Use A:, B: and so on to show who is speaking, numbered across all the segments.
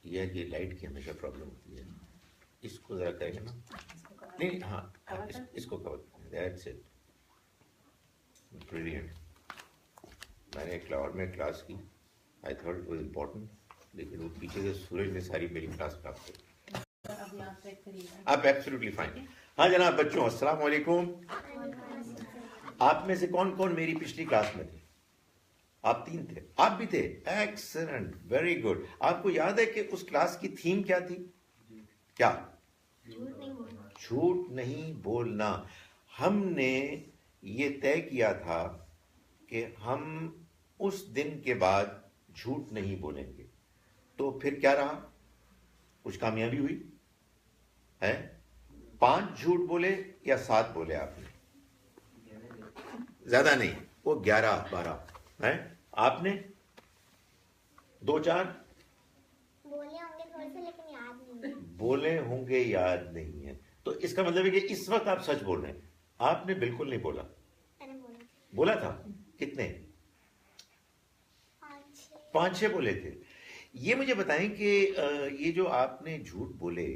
A: یہ ہے کہ لائٹ کی ہمیشہ پرابلم ہوتی ہے. اس کو ذرا کریں گے نا. نہیں ہاں اس کو کور کریں. That's it. بریلینٹ. میں نے ایک لاہور میں کلاس کی. I thought it was important, لیکن وہ پیچھے سے سورج نے ساری میری کلاس خراب کر دی. آپ ایبسلیوٹلی فائن. ہاں جناب بچوں السلام علیکم. آپ میں سے کون کون میری پچھلی کلاس میں تھے؟ آپ 3 تھے. آپ بھی تھے. Excellent, very good. آپ کو یاد ہے کہ اس کلاس کی تھیم کیا تھی؟ کیا؟ جھوٹ نہیں بولنا. ہم نے یہ طے کیا تھا کہ ہم اس دن کے بعد جھوٹ نہیں بولیں گے. تو پھر کیا رہا؟ کچھ کامیابی ہوئی ہے؟ 5 جھوٹ بولے یا 7 بولے آپ نے؟ زیادہ نہیں، وہ 11-12 ہے. آپ نے 2-4 بولے ہوں گے، یاد نہیں ہے. تو اس کا مطلب ہے کہ اس وقت آپ سچ بول رہے ہیں. آپ نے بالکل نہیں بولا. بولا تھا کتنے؟ 5-6 بولے تھے. یہ مجھے بتائیں کہ یہ جو آپ نے جھوٹ بولے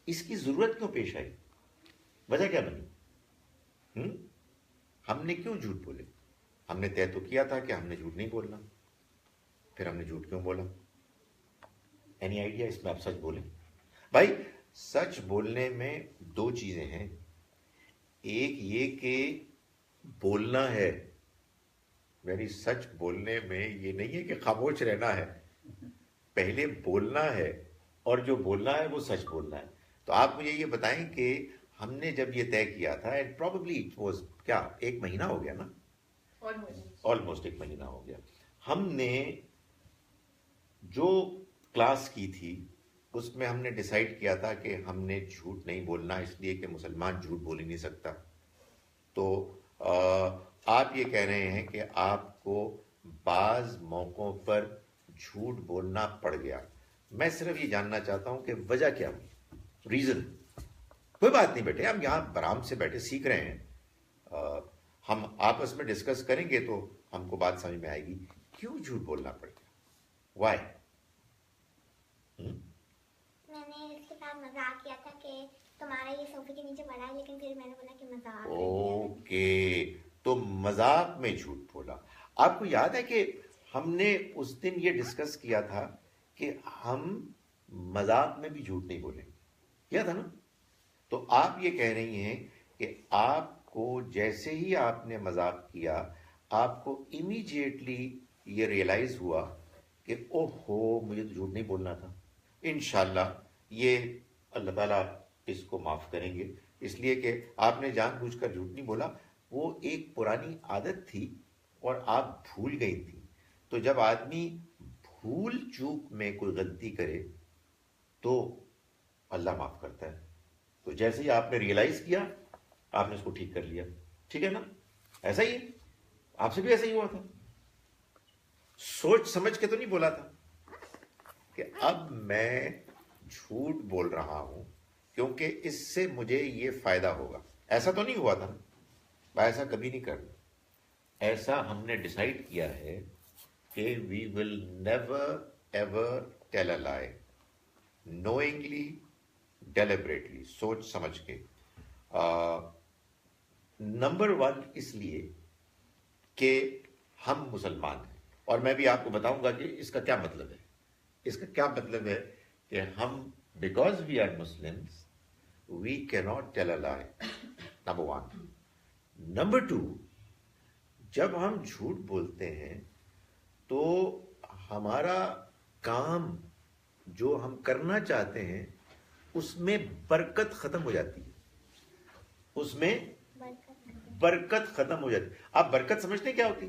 A: اس کی ضرورت کیوں پیش آئی؟ وجہ کیا بنی؟ ہم نے کیوں جھوٹ بولے؟ ہم نے طے تو کیا تھا کہ ہم نے جھوٹ نہیں بولنا. پھر ہم نے جھوٹ کیوں بولا؟ اینی آئیڈیا اس میں؟ آپ سچ بولیں بھائی. سچ بولنے میں 2 چیزیں ہیں. ایک یہ کہ بولنا ہے. یعنی سچ بولنے میں یہ نہیں ہے کہ خاموش رہنا ہے. پہلے بولنا ہے اور جو بولنا ہے وہ سچ بولنا ہے. تو آپ مجھے یہ بتائیں کہ ہم نے جب یہ طے کیا تھا اینڈ پروبیبلی اٹ واز کیا 1 مہینہ ہو گیا نا؟ آلموسٹ 1 مہینہ ہو گیا. ہم نے جو کلاس کی تھی اس میں ہم نے ڈیسائیڈ کیا تھا کہ ہم نے جھوٹ نہیں بولنا، اس لیے کہ مسلمان جھوٹ بول ہی نہیں سکتا. تو آپ یہ کہہ رہے ہیں کہ آپ کو بعض موقعوں پر جھوٹ بولنا پڑ گیا. میں صرف یہ جاننا چاہتا ہوں کہ وجہ کیا ہوئی، ریزن. کوئی بات نہیں بیٹے، ہم یہاں آرام سے بیٹھے سیکھ رہے ہیں. ہم آپس میں ڈسکس کریں گے تو ہم کو بات سمجھ میں آئے گی. کیوں جھوٹ بولنا پڑ گیا؟ وائی؟
B: میں نے اس کے ساتھ مذاق کیا تھا کہ تمہارا یہ صوفے کے نیچے پڑا ہے، لیکن پھر میں نے بولا کہ مذاق.
A: اوکے، تو مذاق میں جھوٹ بولا. آپ کو یاد ہے کہ ہم نے اس دن یہ ڈسکس کیا تھا کہ ہم مذاق میں بھی جھوٹ نہیں بولیں گے. کیا تھا نا؟ تو آپ یہ کہہ رہی ہیں کہ آپ کو جیسے ہی آپ نے مذاق کیا آپ کو امیڈیٹلی یہ ریئلائز ہوا کہ اوہو مجھے تو جھوٹ نہیں بولنا تھا. انشاءاللہ یہ اللہ تعالیٰ اس کو معاف کریں گے، اس لیے کہ آپ نے جان بوجھ کر جھوٹ نہیں بولا. وہ ایک پرانی عادت تھی اور آپ بھول گئی تھی. تو جب آدمی بھول چوک میں کوئی غلطی کرے تو اللہ معاف کرتا ہے. تو جیسے ہی آپ نے ریئلائز کیا آپ نے اس کو ٹھیک کر لیا. ٹھیک ہے نا؟ ایسا ہی ہے. آپ سے بھی ایسا ہی ہوا تھا. سوچ سمجھ کے تو نہیں بولا تھا کہ اب میں جھوٹ بول رہا ہوں کیونکہ اس سے مجھے یہ فائدہ ہوگا. ایسا تو نہیں ہوا تھا. ایسا کبھی نہیں کرنا. ایسا ہم نے ڈیسائیڈ کیا ہے کہ we will never ever tell a lie, knowingly deliberately, سوچ سمجھ کے. نمبر 1 اس لیے کہ ہم مسلمان ہیں، اور میں بھی آپ کو بتاؤں گا کہ اس کا کیا مطلب ہے. اس کا کیا مطلب ہے کہ ہم بیکاز وی آر مسلمس وی کی ناٹ ٹیل اے لائی. نمبر 1. نمبر 2، جب ہم جھوٹ بولتے ہیں تو ہمارا کام جو ہم کرنا چاہتے ہیں اس میں برکت ختم ہو جاتی ہے. اس میں برکت ختم ہو جاتی. آپ برکت سمجھتے ہیں کیا ہوتی؟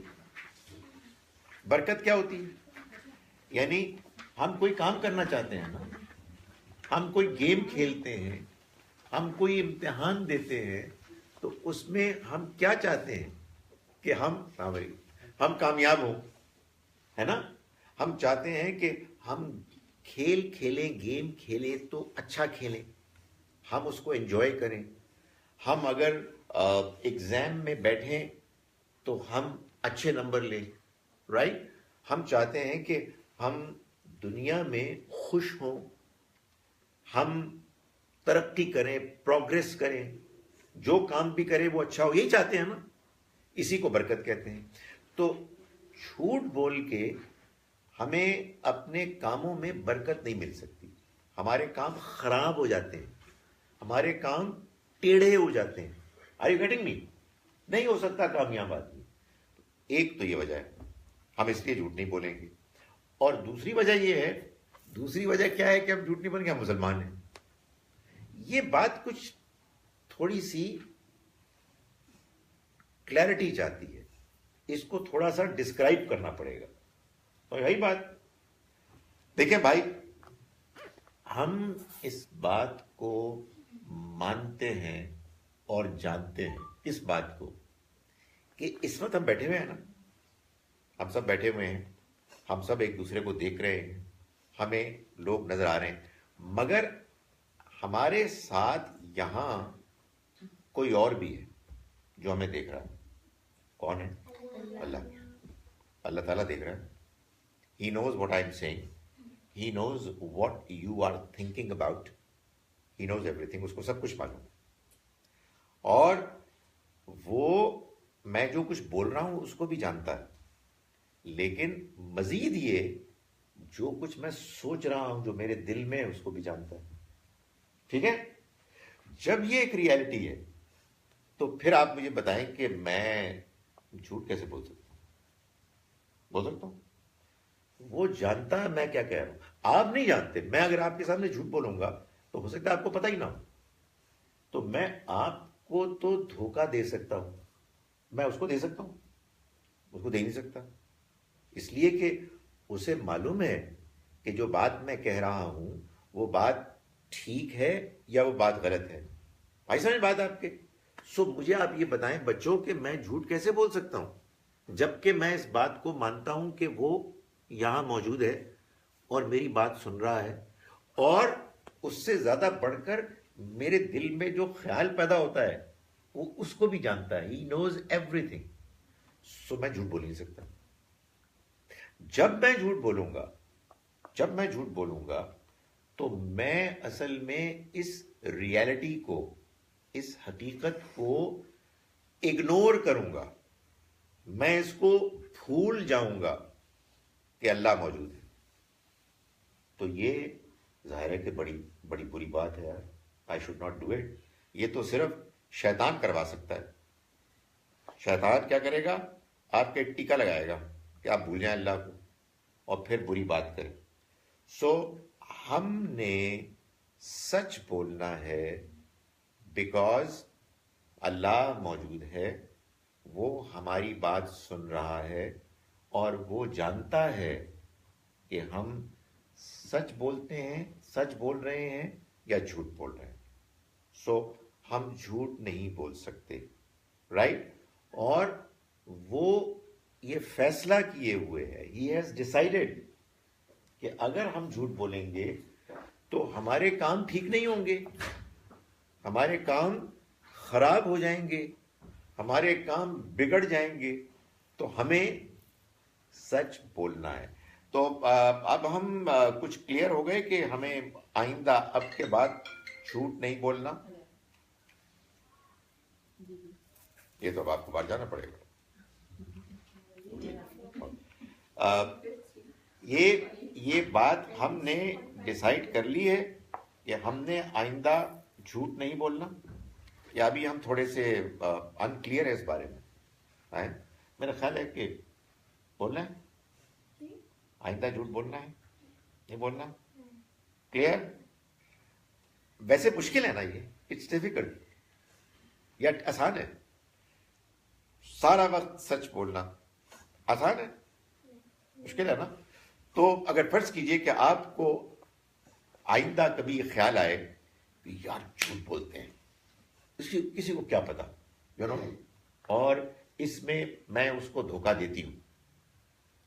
A: برکت کیا ہوتی ہے؟ یعنی ہم کوئی کام کرنا چاہتے ہیں نا، ہم کوئی گیم کھیلتے ہیں، ہم کوئی امتحان دیتے ہیں، تو اس میں ہم کیا چاہتے ہیں کہ ہم کامیاب ہوں، ہے نا؟ ہم چاہتے ہیں کہ ہم کھیل کھیلیں، گیم کھیلیں تو اچھا کھیلیں، ہم اس کو انجوائے کریں. ہم اگر ایگزام میں بیٹھیں تو ہم اچھے نمبر لیں، رائٹ؟ ہم چاہتے ہیں کہ ہم دنیا میں خوش ہوں, ہم ترقی کریں, پروگریس کریں, جو کام بھی کریں وہ اچھا ہو, یہی چاہتے ہیں نا, اسی کو برکت کہتے ہیں. تو جھوٹ بول کے ہمیں اپنے کاموں میں برکت نہیں مل سکتی, ہمارے کام خراب ہو جاتے ہیں, ہمارے کام ٹیڑھے ہو جاتے ہیں. آر یو گیٹنگ می؟ نہیں ہو سکتا کامیاب آدمی. ایک تو یہ وجہ ہے, ہم اس لیے جھوٹ نہیں بولیں گے. اور دوسری وجہ یہ ہے, دوسری وجہ کیا ہے کہ ہم جھوٹ نہیں بولیں گے, ہم مسلمان ہیں. یہ بات کچھ تھوڑی سی کلیئرٹی چاہتی ہے, اس کو تھوڑا سا ڈسکرائب کرنا پڑے گا. تو یہی بات دیکھیں بھائی, ہم اس بات کو مانتے ہیں اور جانتے ہیں, اس بات کو کہ اس وقت ہم بیٹھے ہوئے ہیں نا, ہم سب بیٹھے ہوئے ہیں, ہم سب ایک دوسرے کو دیکھ رہے ہیں, ہمیں لوگ نظر آ رہے ہیں, مگر ہمارے ساتھ یہاں کوئی اور بھی ہے جو ہمیں دیکھ رہا ہے. کون ہے؟ اللہ. اللہ تعالیٰ دیکھ رہا ہے. He knows what I'm saying. He knows what you are thinking about. He knows everything. اس کو سب کچھ معلوم. اور وہ میں جو کچھ بول رہا ہوں اس کو بھی جانتا ہے, لیکن مزید یہ جو کچھ میں سوچ رہا ہوں جو میرے دل میں ہے اس کو بھی جانتا ہے. ٹھیک ہے؟ جب یہ ایک ریالٹی ہے تو پھر آپ مجھے بتائیں کہ میں جھوٹ کیسے بول سکتا ہوں؟ بول سکتا ہوں. وہ جانتا ہے میں کیا کہہ رہا ہوں, آپ نہیں جانتے. میں اگر آپ کے سامنے جھوٹ بولوں گا تو ہو سکتا ہے آپ کو پتہ ہی نہ ہو, تو میں آپ کو تو دھوکہ دے سکتا ہوں, میں اس کو دے سکتا ہوں, اس کو دے نہیں سکتا, اس لیے کہ اسے معلوم ہے کہ جو بات میں کہہ رہا ہوں وہ بات ٹھیک ہے یا وہ بات غلط ہے. بھائی سمجھ بات آپ کے؟ سو مجھے آپ یہ بتائیں بچوں کہ میں جھوٹ کیسے بول سکتا ہوں جبکہ میں اس بات کو مانتا ہوں کہ وہ یہاں موجود ہے اور میری بات سن رہا ہے, اور اس سے زیادہ بڑھ کر میرے دل میں جو خیال پیدا ہوتا ہے وہ اس کو بھی جانتا ہے. ہی نوز ایوری تھنگ. سو میں جھوٹ بول نہیں سکتا. جب میں جھوٹ بولوں گا تو میں اصل میں اس ریالٹی کو, اس حقیقت کو اگنور کروں گا, میں اس کو بھول جاؤں گا کہ اللہ موجود ہے. تو یہ ظاہر ہے کہ بڑی بڑی بری بات ہے یار. I should not do it. یہ تو صرف شیطان کروا سکتا ہے. شیطان کیا کرے گا؟ آپ کے ٹیکا لگائے گا کہ آپ بھول جائیں اللہ کو اور پھر بری بات کریں. سو ہم نے سچ بولنا ہے بیکاز اللہ موجود ہے, وہ ہماری بات سن رہا ہے اور وہ جانتا ہے کہ ہم سچ بولتے ہیں, سچ بول رہے ہیں یا جھوٹ بول رہے ہیں. سو ہم جھوٹ نہیں بول سکتے, رائٹ؟ اور وہ یہ فیصلہ کیے ہوئے ہے, ہی ہیز ڈیسائیڈڈ کہ اگر ہم جھوٹ بولیں گے تو ہمارے کام ٹھیک نہیں ہوں گے, ہمارے کام خراب ہو جائیں گے, ہمارے کام بگڑ جائیں گے. تو ہمیں سچ بولنا ہے. تو اب ہم کچھ کلیئر ہو گئے کہ ہمیں آئندہ اب کے بعد جھوٹ نہیں بولنا. یہ تو اب آپ کو باہر جانا پڑے گا. یہ بات ہم نے ڈیسائیڈ کر لی ہے کہ ہم نے آئندہ جھوٹ نہیں بولنا, یا ابھی ہم تھوڑے سے انکلیئر ہے اس بارے میں؟ میرا خیال ہے کہ بولنا ہے, آئندہ جھوٹ بولنا ہے, نہیں بولنا, کلیئر؟ ویسے مشکل ہے نا یہ, اٹس ڈیفیکلٹ یا آسان ہے؟ سارا وقت سچ بولنا آسان ہے؟ مشکل ہے نا. تو اگر فرض کیجئے کہ آپ کو آئندہ کبھی یہ خیال آئے کہ یار جھوٹ بولتے ہیں, کسی کو کیا پتا, اور اس میں اس کو دھوکہ دیتی ہوں,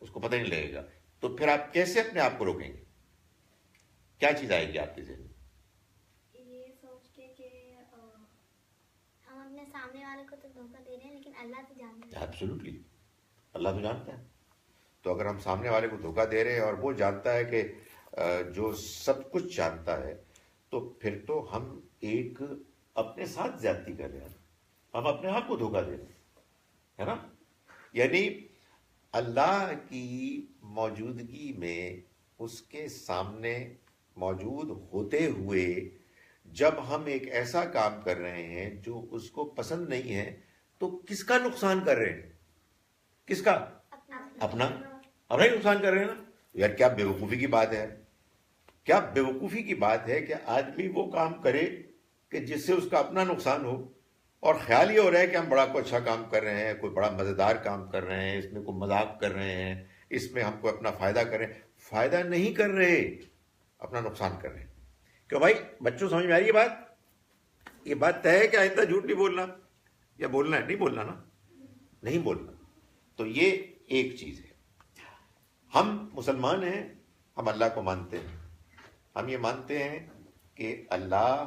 A: اس کو پتہ نہیں لگے گا, تو پھر آپ کیسے اپنے آپ کو روکیں گے؟ کیا چیز آئے گی آپ کے ذہن میں؟
B: یہ سوچ کے کہ ہم اپنے سامنے والے کو تو دھوکہ دے رہے ہیں لیکن اللہ تو جانتا ہے.
A: ایبسولوٹلی, اللہ تو جانتا ہے. تو اگر ہم سامنے والے کو دھوکہ دے رہے ہیں اور وہ جانتا ہے کہ جو سب کچھ جانتا ہے، تو پھر تو ہم ایک اپنے ساتھ زیادتی کر رہے ہیں، ہم اپنے آپ کو دھوکہ دے رہے ہیں، ہے نا؟ یعنی اللہ کی موجودگی میں اس کے سامنے موجود ہوتے ہوئے جب ہم ایک ایسا کام کر رہے ہیں جو اس کو پسند نہیں ہے، تو کس کا نقصان کر رہے ہیں؟ کس کا؟ اپنا ہی نقصان کر رہے ہیں نا. یار کیا بیوقوفی کی بات ہے، کیا بیوقوفی کی بات ہے کہ آدمی وہ کام کرے کہ جس سے اس کا اپنا نقصان ہو، اور خیال یہ ہو رہا ہے کہ ہم بڑا کوئی اچھا کام کر رہے ہیں، کوئی بڑا مزیدار کام کر رہے ہیں، اس میں کوئی مذاق کر رہے ہیں، اس میں ہم کو اپنا فائدہ کر رہے ہیں. فائدہ نہیں کر رہے، اپنا نقصان کر رہے ہیں. کیوں بھائی بچوں سمجھ میں آ رہی ہے بات؟ یہ بات طے ہے کہ آئندہ جھوٹ نہیں بولنا، یا بولنا ہے؟ نہیں بولنا نا، نہیں بولنا. تو یہ ایک چیز ہے. ہم مسلمان ہیں، ہم اللہ کو مانتے ہیں، ہم یہ مانتے ہیں کہ اللہ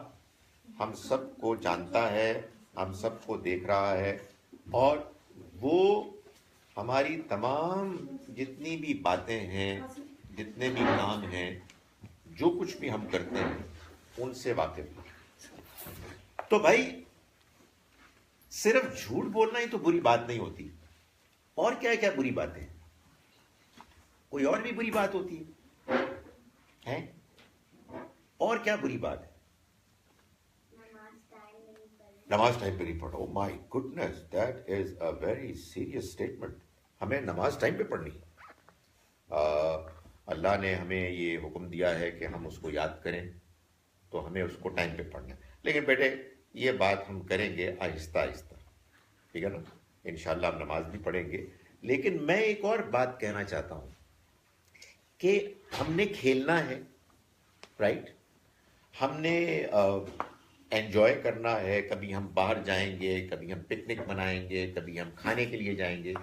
A: ہم سب کو جانتا ہے، ہم سب کو دیکھ رہا ہے، اور وہ ہماری تمام جتنی بھی باتیں ہیں، جتنے بھی کام ہیں، جو کچھ بھی ہم کرتے ہیں، ان سے واقف ہیں. تو بھائی صرف جھوٹ بولنا ہی تو بری بات نہیں ہوتی، اور کیا کیا بری باتیں ہیں؟ کوئی اور بھی بری بات ہوتی ہے؟ اور کیا بری بات ہے؟ نماز ٹائم پہ نہیں پڑھو. Oh my goodness, that is a very serious statement. ہمیں نماز ٹائم پہ پڑھنی ہے. اللہ نے ہمیں یہ حکم دیا ہے کہ ہم اس کو یاد کریں، تو ہمیں اس کو ٹائم پہ پڑھنا ہے. لیکن بیٹے یہ بات ہم کریں گے آہستہ آہستہ، ٹھیک ہے نا؟ انشاءاللہ ہم نماز بھی پڑھیں گے. لیکن میں ایک اور بات کہنا چاہتا ہوں کہ ہم نے کھیلنا ہے، رائٹ؟ ہم نے انجوائے کرنا ہے. کبھی ہم باہر جائیں گے، کبھی ہم پکنک منائیں گے، کبھی ہم کھانے کے لیے جائیں گے.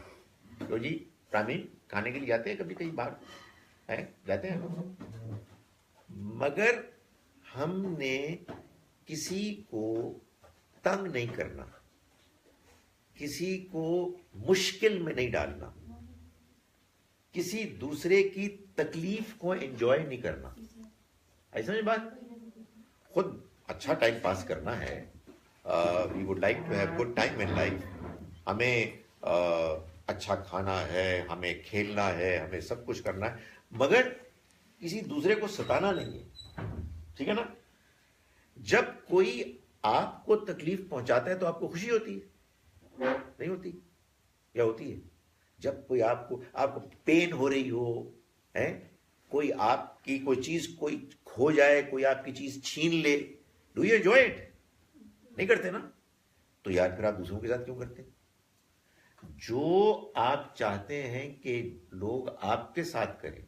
A: تو جی پرامین کھانے کے لیے جاتے ہیں کبھی کہیں باہر جاتے ہیں؟ مگر ہم نے کسی کو تنگ نہیں کرنا، کسی کو مشکل میں نہیں ڈالنا، کسی دوسرے کی تکلیف کو انجوائے نہیں کرنا. ایسا نہیں بات؟ خود اچھا ٹائم پاس کرنا ہے. We would like to have good time in life. ہمیں اچھا کھانا ہے، ہمیں کھیلنا ہے، ہمیں سب کچھ کرنا ہے، مگر کسی دوسرے کو ستانا نہیں ہے. ٹھیک ہے نا؟ جب کوئی آپ کو تکلیف پہنچاتا ہے تو آپ کو خوشی ہوتی ہے؟ نہیں ہوتی؟ یا ہوتی ہے؟ جب کوئی آپ کو پین ہو رہی ہو، کوئی آپ کی کوئی چیز کوئی کھو جائے، کوئی آپ کی چیز چھین لے، ڈو یو انجوائے اٹ؟ نہیں کرتے نا. تو یار پھر آپ دوسروں کے ساتھ کیوں کرتے؟ جو آپ چاہتے ہیں کہ لوگ آپ کے ساتھ کریں،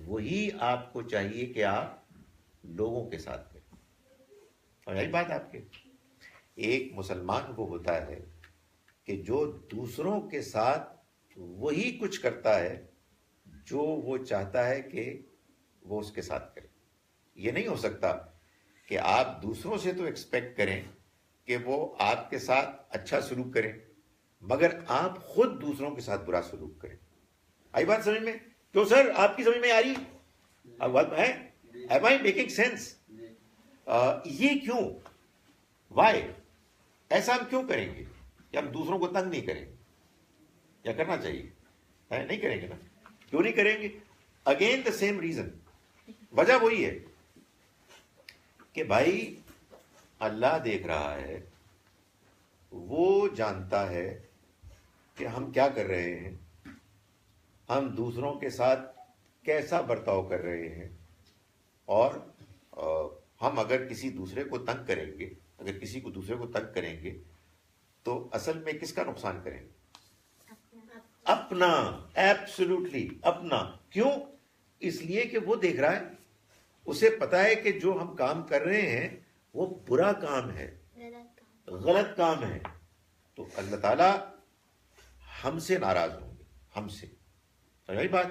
A: وہی آپ کو چاہیے کہ آپ لوگوں کے ساتھ کریں. اور یہی بات آپ کے ایک مسلمان وہ ہوتا ہے کہ جو دوسروں کے ساتھ وہی کچھ کرتا ہے جو وہ چاہتا ہے کہ وہ اس کے ساتھ کرے. یہ نہیں ہو سکتا کہ آپ دوسروں سے تو ایکسپیکٹ کریں کہ وہ آپ کے ساتھ اچھا سلوک کریں، مگر آپ خود دوسروں کے ساتھ برا سلوک کریں. آئی بات سمجھ میں؟ کیوں سر آپ کی سمجھ میں آ رہی ہے؟ Am I making sense? یہ کیوں؟ وائی؟ ایسا ہم کیوں کریں گے کہ ہم دوسروں کو تنگ نہیں کریں گے؟ یا کرنا چاہیے؟ نہیں کریں گے نا. کیوں نہیں کریں گے؟ Again the same reason. وجہ وہی ہے کہ بھائی اللہ دیکھ رہا ہے، وہ جانتا ہے کہ ہم کیا کر رہے ہیں، ہم دوسروں کے ساتھ کیسا برتاؤ کر رہے ہیں. اور ہم اگر کسی دوسرے کو تنگ کریں گے، اگر کسی کو دوسرے کو تنگ کریں گے، تو اصل میں کس کا نقصان کریں گے؟ اپنا. ایبسولوٹلی اپنا. کیوں؟ اس لیے کہ وہ دیکھ رہا ہے، اسے پتا ہے کہ جو ہم کام کر رہے ہیں وہ برا کام ہے، غلط کام ہے. تو اللہ تعالیٰ ہم سے ناراض ہوں گے، ہم سے. سمجھ بات؟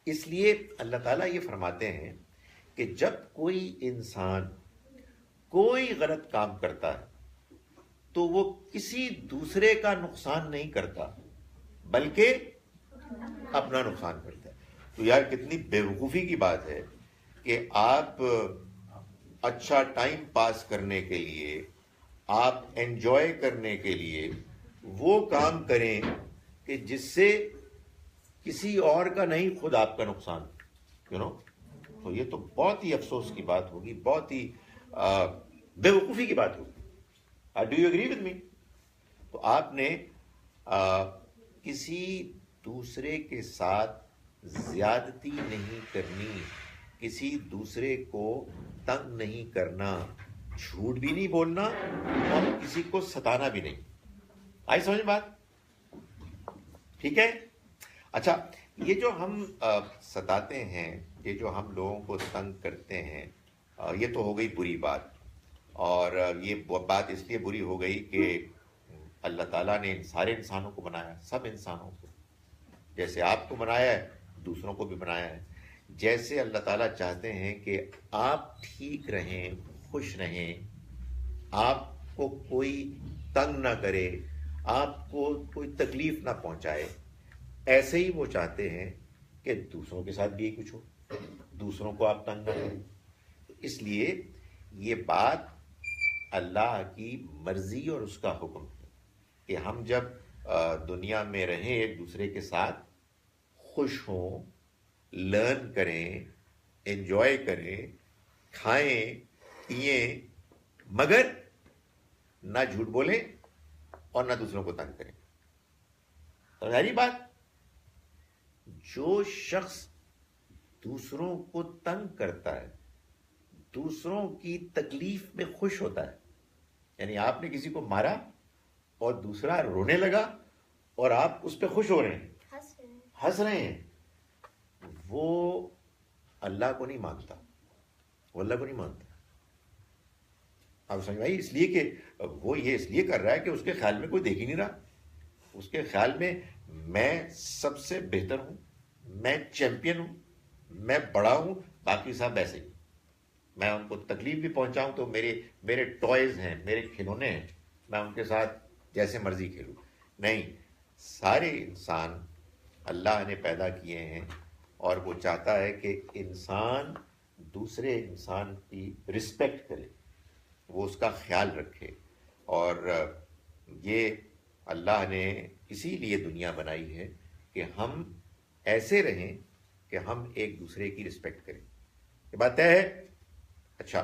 A: اس لیے اللہ تعالیٰ یہ فرماتے ہیں کہ جب کوئی انسان کوئی غلط کام کرتا ہے تو وہ کسی دوسرے کا نقصان نہیں کرتا، بلکہ اپنا نقصان کرتا ہے. تو یار کتنی بیوقوفی کی بات ہے کہ آپ اچھا ٹائم پاس کرنے کے لیے، آپ انجوائے کرنے کے لیے وہ کام کریں کہ جس سے کسی اور کا نہیں، خود آپ کا نقصان. تو یہ تو بہت ہی افسوس کی بات ہوگی، بہت ہی بیوقوفی کی بات ہوگی. Do you agree with me? تو آپ نے کسی دوسرے کے ساتھ زیادتی نہیں کرنی، کسی دوسرے کو تنگ نہیں کرنا، جھوٹ بھی نہیں بولنا اور کسی کو ستانا بھی نہیں. آئی سمجھ بات؟ ٹھیک ہے. اچھا، یہ جو ہم ستاتے ہیں، یہ جو ہم لوگوں کو تنگ کرتے ہیں، یہ تو ہو گئی بری بات. اور یہ بات اس لیے بری ہو گئی کہ اللہ تعالیٰ نے سارے انسانوں کو بنایا، سب انسانوں کو، جیسے آپ کو بنایا ہے دوسروں کو بھی بنایا ہے. جیسے اللہ تعالیٰ چاہتے ہیں کہ آپ ٹھیک رہیں، خوش رہیں، آپ کو کوئی تنگ نہ کرے، آپ کو کوئی تکلیف نہ پہنچائے، ایسے ہی وہ چاہتے ہیں کہ دوسروں کے ساتھ بھی یہی کچھ ہو، دوسروں کو آپ تنگ نہ کریں. اس لیے یہ بات اللہ کی مرضی اور اس کا حکم ہے کہ ہم جب دنیا میں رہیں ایک دوسرے کے ساتھ خوش ہوں، لرن کریں، انجوائے کریں، کھائیں پیئیں، مگر نہ جھوٹ بولیں اور نہ دوسروں کو تنگ کریں. تو ظاہری بات، جو شخص دوسروں کو تنگ کرتا ہے، دوسروں کی تکلیف میں خوش ہوتا ہے، یعنی آپ نے کسی کو مارا اور دوسرا رونے لگا اور آپ اس پہ خوش ہو رہے ہیں، ہنس رہے ہیں، وہ اللہ کو نہیں مانتا، وہ اللہ کو نہیں مانتا. آپ سمجھ آئی؟ اس لیے کہ وہ یہ اس لیے کر رہا ہے کہ اس کے خیال میں کوئی دیکھ ہی نہیں رہا. اس کے خیال میں میں سب سے بہتر ہوں، میں چیمپئن ہوں، میں بڑا ہوں، باقی سب ایسے ہی. میں ان کو تکلیف بھی پہنچاؤں تو میرے ٹوائز ہیں، میرے کھلونے ہیں، میں ان کے ساتھ جیسے مرضی کھیلوں. نہیں، سارے انسان اللہ نے پیدا کیے ہیں اور وہ چاہتا ہے کہ انسان دوسرے انسان کی رسپیکٹ کرے، وہ اس کا خیال رکھے. اور یہ اللہ نے اسی لیے دنیا بنائی ہے کہ ہم ایسے رہیں کہ ہم ایک دوسرے کی رسپیکٹ کریں. یہ بات طے ہے؟ اچھا،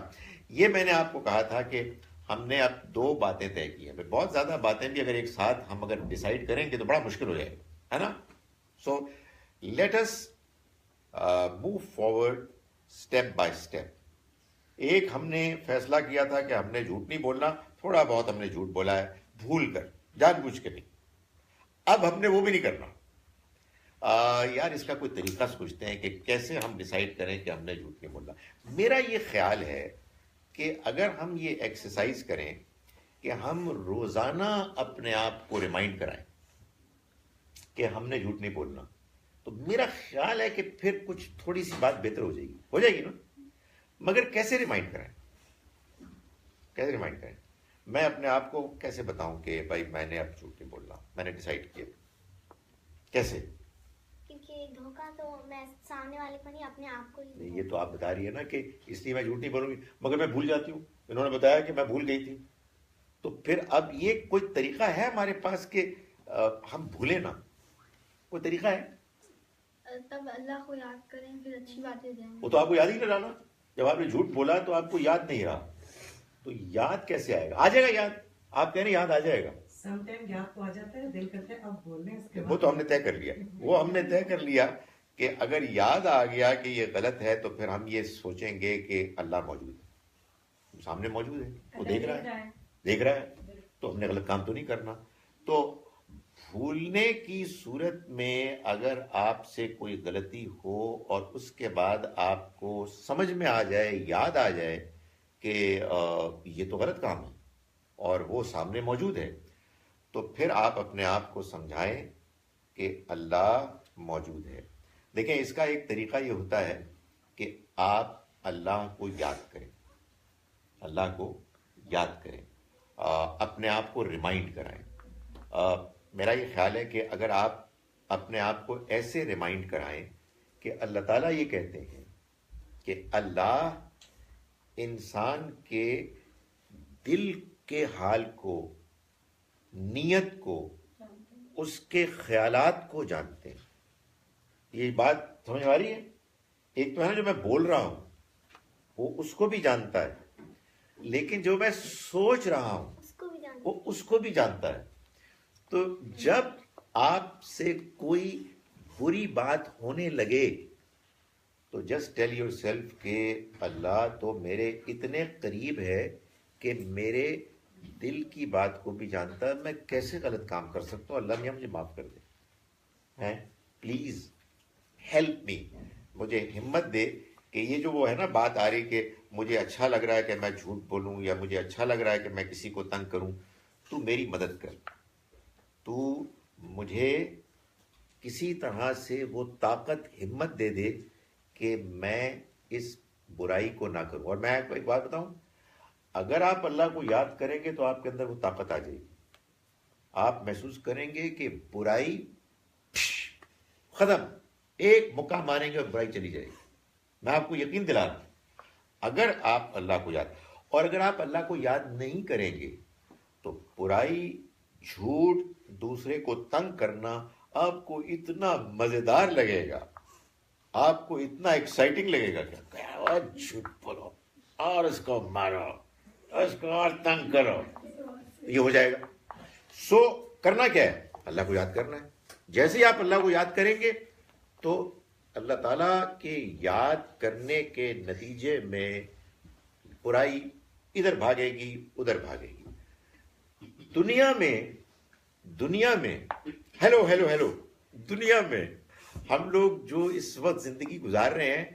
A: یہ میں نے آپ کو کہا تھا کہ ہم نے اب 2 باتیں طے کی ہیں. بہت زیادہ باتیں بھی اگر ایک ساتھ ہم اگر ڈیسائیڈ کریں گے تو بڑا مشکل ہو جائے گا، ہے نا. So let us move forward step by step. ایک ہم نے فیصلہ کیا تھا کہ ہم نے جھوٹ نہیں بولنا، تھوڑا بہت ہم نے جھوٹ بولا ہے بھول کر، جان بوجھ کے نہیں. اب ہم نے وہ بھی نہیں کرنا. یار اس کا کوئی طریقہ سوچتے ہیں کہ کیسے ہم ڈیسائیڈ کریں کہ ہم نے جھوٹ نہیں بولنا. میرا یہ خیال ہے کہ اگر ہم یہ ایکسرسائز کریں کہ ہم روزانہ اپنے آپ کو ریمائنڈ کرائیں کہ ہم نے جھوٹ نہیں بولنا، تو میرا خیال ہے کہ پھر کچھ تھوڑی سی بات بہتر ہو جائے گی نا. مگر کیسے ریمائنڈ کریں؟ کیسے ریمائنڈ کریں؟ میں اپنے آپ کو کیسے بتاؤں کہ بھائی میں نے اب جھوٹ نہیں بولنا، میں نے ڈیسائیڈ کیا؟ کیسے؟
B: کیونکہ دھوکہ تو میں سامنے والے کو نہیں، اپنے آپ کو ہی.
A: یہ تو آپ بتا رہی ہے نا کہ اس لیے میں جھوٹ نہیں بولوں گی، مگر میں بھول جاتی ہوں. انہوں نے بتایا کہ میں بھول گئی تھی، تو پھر اب یہ کوئی طریقہ ہے ہمارے پاس کہ ہم بھولیں نا؟ کوئی طریقہ ہے؟
C: تب اللہ کو یاد کریں، پھر اچھی باتیں دیں.
A: وہ تو آپ کو یاد ہی نہیں رہا نا. جب آپ نے جھوٹ بولا تو آپ کو یاد نہیں رہا، تو یاد کیسے آئے گا؟ آ جائے گا یاد. آپ کہہ رہے ہیں یاد آ جائے گا.
D: سم ٹائم یاد تو آ جاتا ہے، دل کرتے ہیں اب بولنے اس کے بعد.
A: وہ تو ہم نے طے کر لیا، وہ ہم نے طے کر لیا کہ اگر یاد آ گیا کہ یہ غلط ہے تو پھر ہم یہ سوچیں گے کہ اللہ موجود ہے، سامنے موجود ہے، وہ دیکھ رہا ہے، تو ہم نے غلط کام تو نہیں کرنا. تو بھولنے کی صورت میں اگر آپ سے کوئی غلطی ہو اور اس کے بعد آپ کو سمجھ میں آ جائے، یاد آ جائے کہ یہ تو غلط کام ہے اور وہ سامنے موجود ہے، تو پھر آپ اپنے آپ کو سمجھائیں کہ اللہ موجود ہے. دیکھیں اس کا ایک طریقہ یہ ہوتا ہے کہ آپ اللہ کو یاد کریں، اللہ کو یاد کریں، اپنے آپ کو ریمائنڈ کرائیں. میرا یہ خیال ہے کہ اگر آپ اپنے آپ کو ایسے ریمائنڈ کرائیں کہ اللہ تعالیٰ یہ کہتے ہیں کہ اللہ انسان کے دل کے حال کو، نیت کو، اس کے خیالات کو جانتے ہیں. یہ بات سمجھ آ رہی ہے؟ ایک تو ہے نا جو میں بول رہا ہوں وہ اس کو بھی جانتا ہے، لیکن جو میں سوچ رہا ہوں
B: اس کو بھی جانتے
A: وہ اس کو بھی جانتا ہے. تو جب آپ سے کوئی بری بات ہونے لگے تو جسٹ ٹیل یور سیلف کہ اللہ تو میرے اتنے قریب ہے کہ میرے دل کی بات کو بھی جانتا ہے، میں کیسے غلط کام کر سکتا ہوں، اللہ میاں مجھے معاف کر دے، پلیز ہیلپ می. مجھے ہمت دے کہ یہ جو وہ ہے نا بات آ رہی کہ مجھے اچھا لگ رہا ہے کہ میں جھوٹ بولوں یا مجھے اچھا لگ رہا ہے کہ میں کسی کو تنگ کروں، تو میری مدد کر، تو مجھے کسی طرح سے وہ طاقت ہمت دے دے کہ میں اس برائی کو نہ کروں. اور میں آپ کو ایک بات بتاؤں، اگر آپ اللہ کو یاد کریں گے تو آپ کے اندر وہ طاقت آ جائے گی. آپ محسوس کریں گے کہ برائی ختم، ایک مکہ ماریں گے اور برائی چلی جائے گی. میں آپ کو یقین دلا رہا ہوں اگر آپ اللہ کو یاد، اور اگر آپ اللہ کو یاد نہیں کریں گے تو برائی، جھوٹ، دوسرے کو تنگ کرنا آپ کو اتنا مزیدار لگے گا، آپ کو اتنا ایکسائٹنگ لگے گا کہ اور جھوٹ بولو اور اس کو مارو، اس کو اور تنگ کرو، یہ ہو جائے گا. سو کرنا کیا ہے؟ اللہ کو یاد کرنا ہے. جیسے ہی آپ اللہ کو یاد کریں گے تو اللہ تعالیٰ کے یاد کرنے کے نتیجے میں برائی ادھر بھاگے گی ادھر بھاگے گی. دنیا میں ہیلو دنیا میں ہم لوگ جو اس وقت زندگی گزار رہے ہیں،